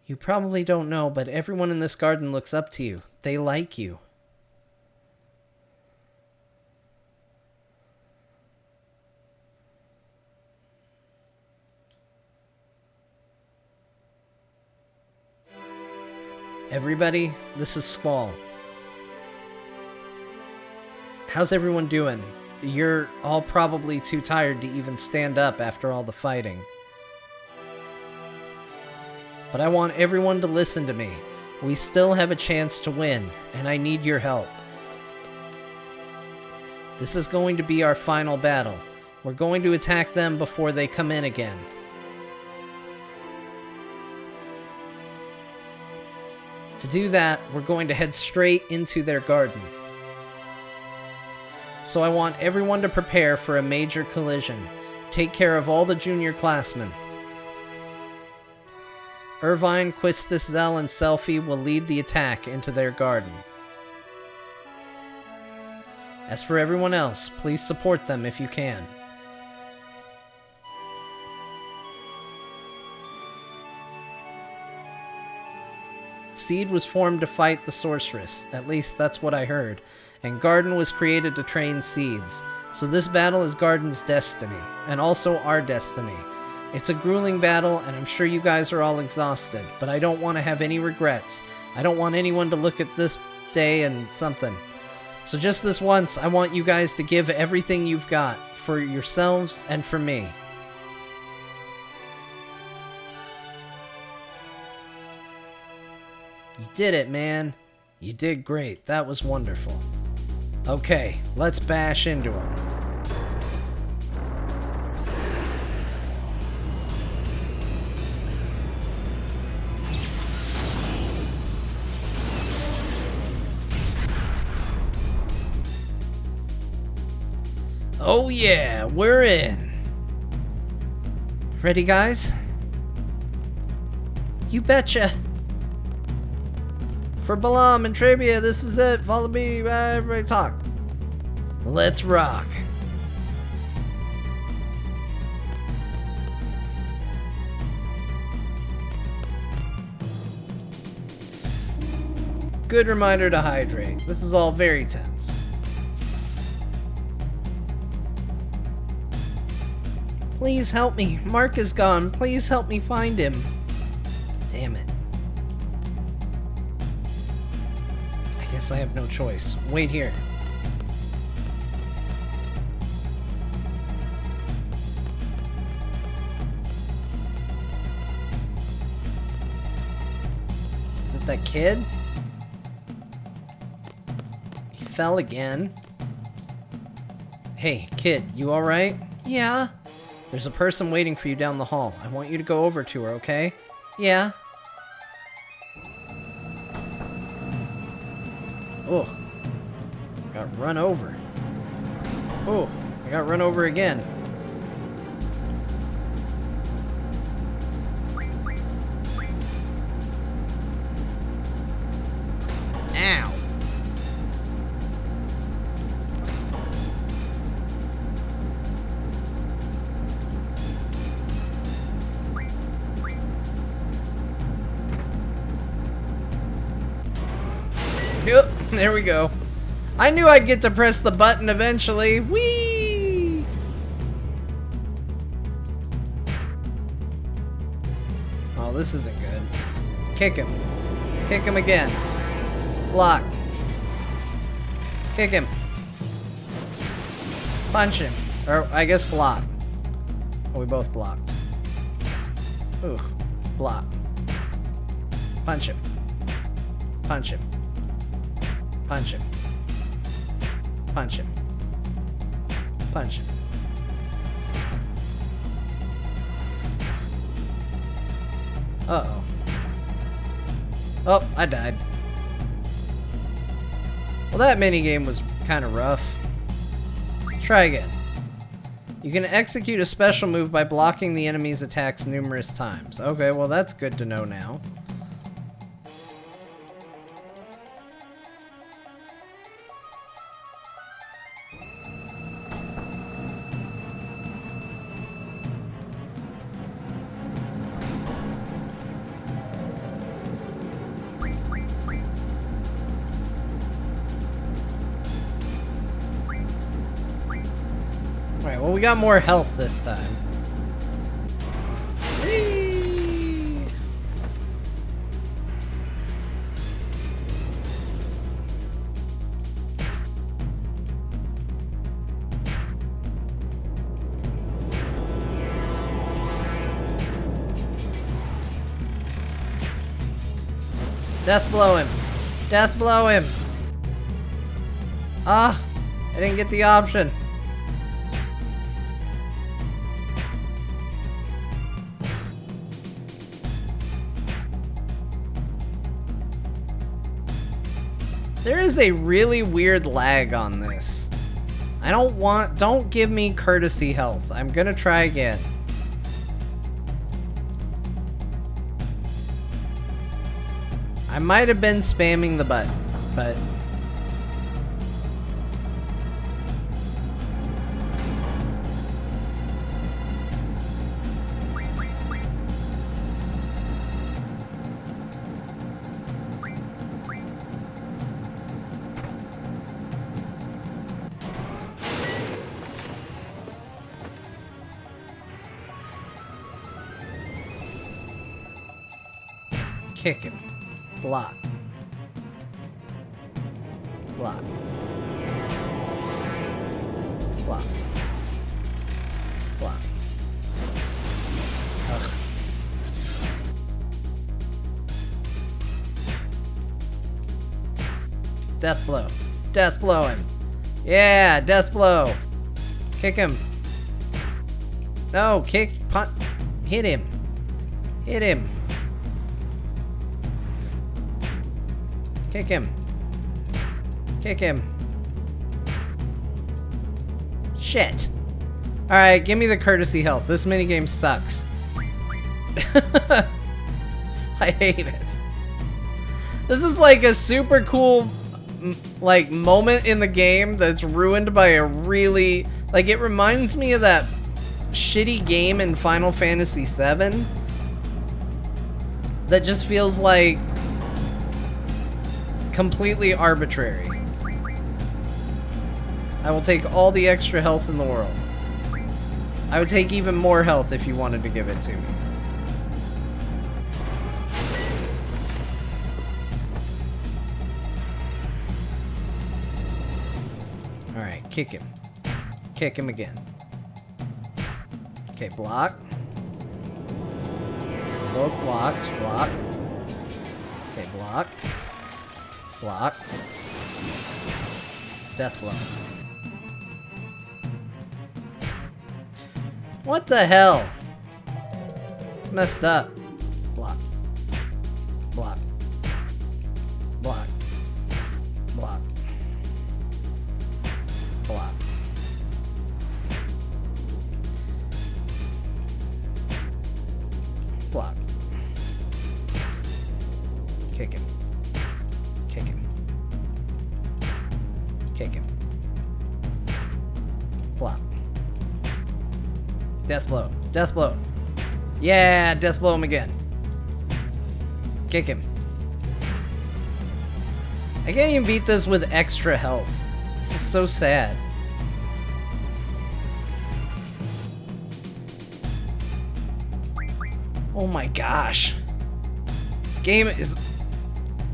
You probably don't know, but everyone in this garden looks up to you. They like you. Everybody, this is Squall. How's everyone doing? You're all probably too tired to even stand up after all the fighting. But I want everyone to listen to me. We still have a chance to win, and I need your help. This is going to be our final battle. We're going to attack them before they come in again. To do that, we're going to head straight into their garden. So I want everyone to prepare for a major collision. Take care of all the junior classmen. Irvine, Quistis, Zell, and Selfie will lead the attack into their garden. As for everyone else, please support them if you can. Seed was formed to fight the sorceress, at least that's what I heard, and Garden was created to train Seeds. So this battle is Garden's destiny, and also our destiny. It's a grueling battle, and I'm sure you guys are all exhausted, but I don't want to have any regrets. I don't want anyone to look at this day and something. So just this once, I want you guys to give everything you've got, for yourselves and for me. You did it, man. You did great. That was wonderful. Okay, let's bash into him. Oh yeah, we're in. Ready, guys? You betcha. For Balam and Trivia, this is it. Follow me, everybody talk. Let's rock. Good reminder to hydrate. This is all very tense. Please help me. Mark is gone. Please help me find him. Damn it. I guess I have no choice. Wait here. Is it that kid? He fell again. Hey, kid, you alright? Yeah. There's a person waiting for you down the hall. I want you to go over to her, okay? Yeah. Oh. Got run over. Oh, I got run over again. Ow. Yep, there we go. I knew I'd get to press the button eventually. Whee! Oh, this isn't good. Kick him. Kick him again. Block. Kick him. Punch him. Or, I guess block. Oh, we both blocked. Ooh. Block. Punch him. Punch him. Punch him. Punch him. Punch him. Uh-oh. Oh, I died. Well, that minigame was kind of rough. Try again. You can execute a special move by blocking the enemy's attacks numerous times. Okay, well that's good to know now. Alright, well we got more health this time. Whee! Death blow him. Death blow him. Ah, I didn't get the option. There is a really weird lag on this. Don't give me courtesy health. I'm gonna try again. I might have been spamming the button, but... Kick him. Block. Block. Block. Block. Ugh. Death blow. Death blow him. Yeah, death blow. Kick him. No, kick, punt. Hit him. Hit him. Kick him. Kick him. Shit. Alright, give me the courtesy health. This minigame sucks. I hate it. This is like a super cool like moment in the game that's ruined by a really... Like, it reminds me of that shitty game in Final Fantasy VII that just feels like completely arbitrary. I will take all the extra health in the world. I would take even more health if you wanted to give it to me. Alright, kick him. Kick him again. Okay, block. Both blocked. Block. Okay, block. Block. Death blow. What the hell? It's messed up. Block. Block. Block. Block. Block. Block. Kick him. Kick him. Kick him. Block. Death blow. Death blow. Yeah, death blow him again. Kick him. I can't even beat this with extra health. This is so sad. Oh my gosh. This game is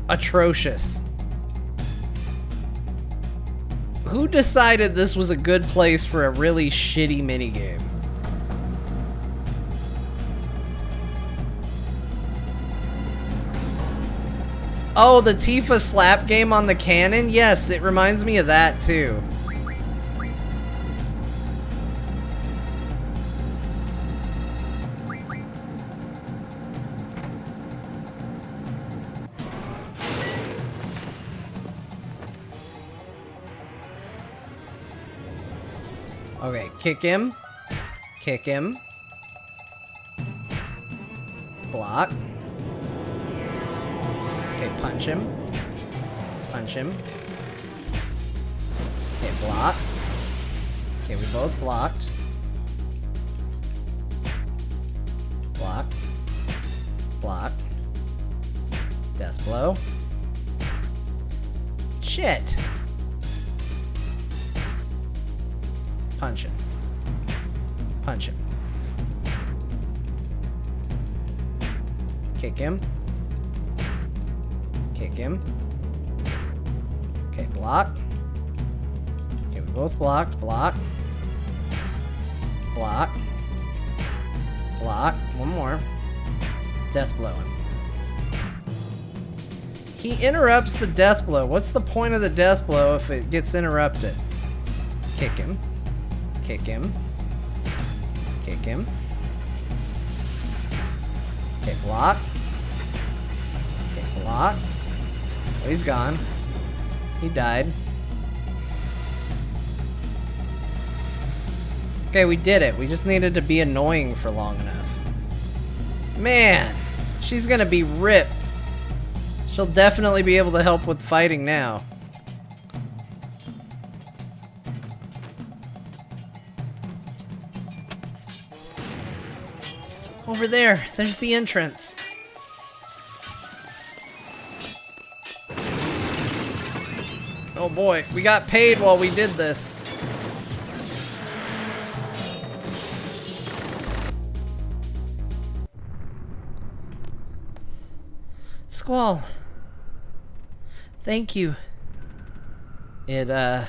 atrocious. Who decided this was a good place for a really shitty minigame? Oh, the Tifa slap game on the cannon? Yes, it reminds me of that too. Okay, kick him. Kick him. Block. Okay, punch him. Punch him. Okay, block. Okay, we both blocked. Block. Block. Death blow. Shit. Punch him. Punch him. Kick him. Kick him. Okay, block. Okay, we both blocked. Block. Block. Block. One more. Death blow him. He interrupts the death blow. What's the point of the death blow if it gets interrupted? Kick him. Kick him. Kick him. Okay, block. Okay, block. Oh, he's gone. He died. Okay, we did it. We just needed to be annoying for long enough. Man, she's gonna be ripped. She'll definitely be able to help with fighting now. Over there, there's the entrance. Oh boy, we got paid while we did this. Squall. Thank you. Don't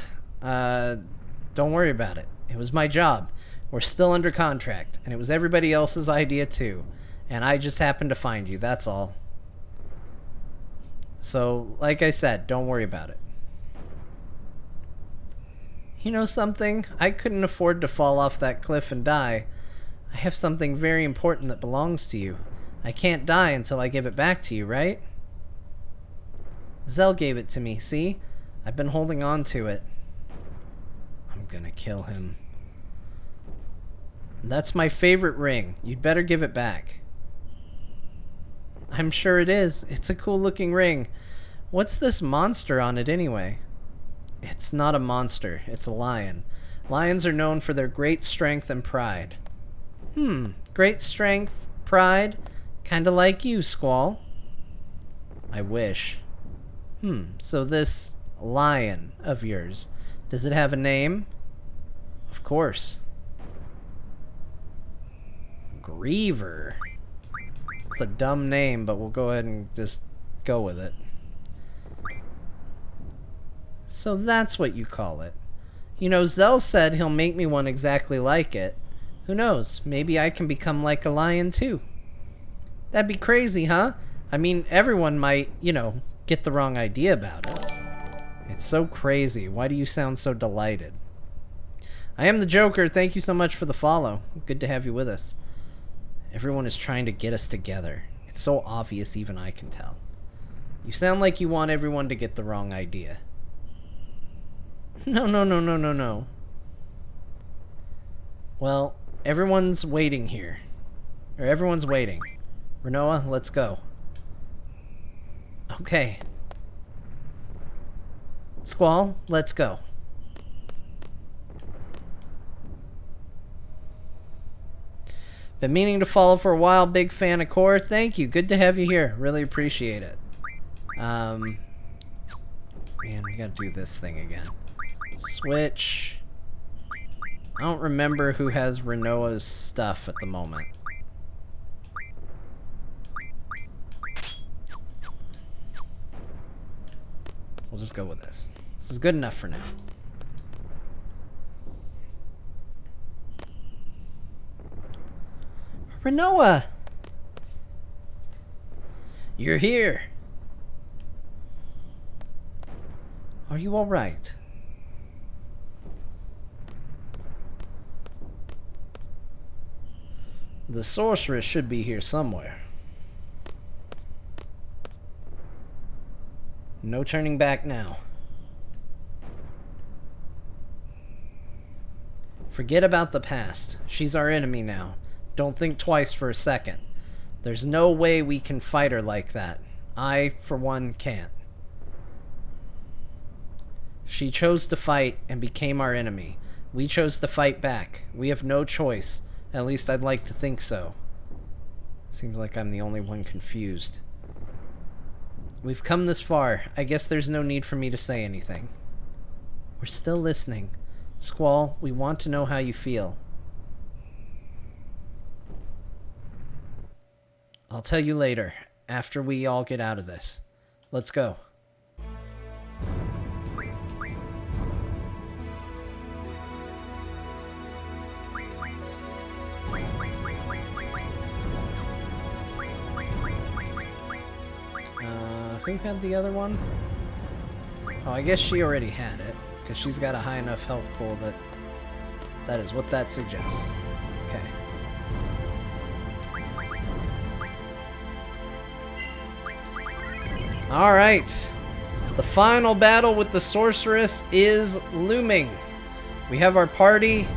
worry about it. It was my job. We're still under contract, and it was everybody else's idea too. And I just happened to find you, that's all. So, like I said, don't worry about it. You know something? I couldn't afford to fall off that cliff and die. I have something very important that belongs to you. I can't die until I give it back to you, right? Zell gave it to me, see? I've been holding on to it. I'm gonna kill him. That's my favorite ring. You'd better give it back. I'm sure it is. It's a cool looking ring. What's this monster on it anyway? It's not a monster. It's a lion. Lions are known for their great strength and pride. Great strength, pride? Kinda like you, Squall. I wish. So this lion of yours, does it have a name? Of course. Griever. It's a dumb name, but we'll go ahead and just go with it. So that's what you call it. You know, Zell said he'll make me one exactly like it. Who knows? Maybe I can become like a lion too. That'd be crazy, huh? I mean, everyone might, you know, get the wrong idea about us. It's so crazy. Why do you sound so delighted? I am the Joker. Thank you so much for the follow. Good to have you with us. Everyone is trying to get us together. It's so obvious even I can tell. You sound like you want everyone to get the wrong idea. No. Well, everyone's waiting here. Or everyone's waiting. Renoa, let's go. Okay. Squall, let's go. Been meaning to follow for a while. Big fan of Core. Thank you. Good to have you here. Really appreciate it. Man, we gotta do this thing again. Switch. I don't remember who has Renoa's stuff at the moment. We'll just go with this. This is good enough for now. Renoa! You're here! Are you alright? The sorceress should be here somewhere. No turning back now. Forget about the past. She's our enemy now. Don't think twice for a second. There's no way we can fight her like that. I, for one, can't. She chose to fight and became our enemy. We chose to fight back. We have no choice. At least I'd like to think so. Seems like I'm the only one confused. We've come this far. I guess there's no need for me to say anything. We're still listening. Squall, we want to know how you feel. I'll tell you later, after we all get out of this. Let's go. Who had the other one? Oh, I guess she already had it, because she's got a high enough health pool that is what that suggests. Okay. Alright. The final battle with the sorceress is looming. We have our party.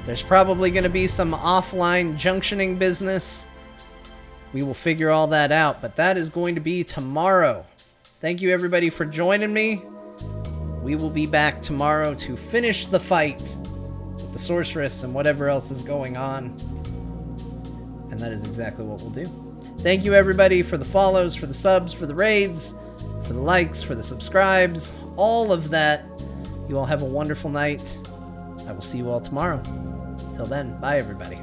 There's probably going to be some offline junctioning business. We will figure all that out, but that is going to be tomorrow. Thank you everybody for joining me. We will be back tomorrow to finish the fight with the sorceress and whatever else is going on. And that is exactly what we'll do. Thank you everybody for the follows, for the subs, for the raids, for the likes, for the subscribes, all of that. You all have a wonderful night. I will see you all tomorrow. Till then, bye everybody.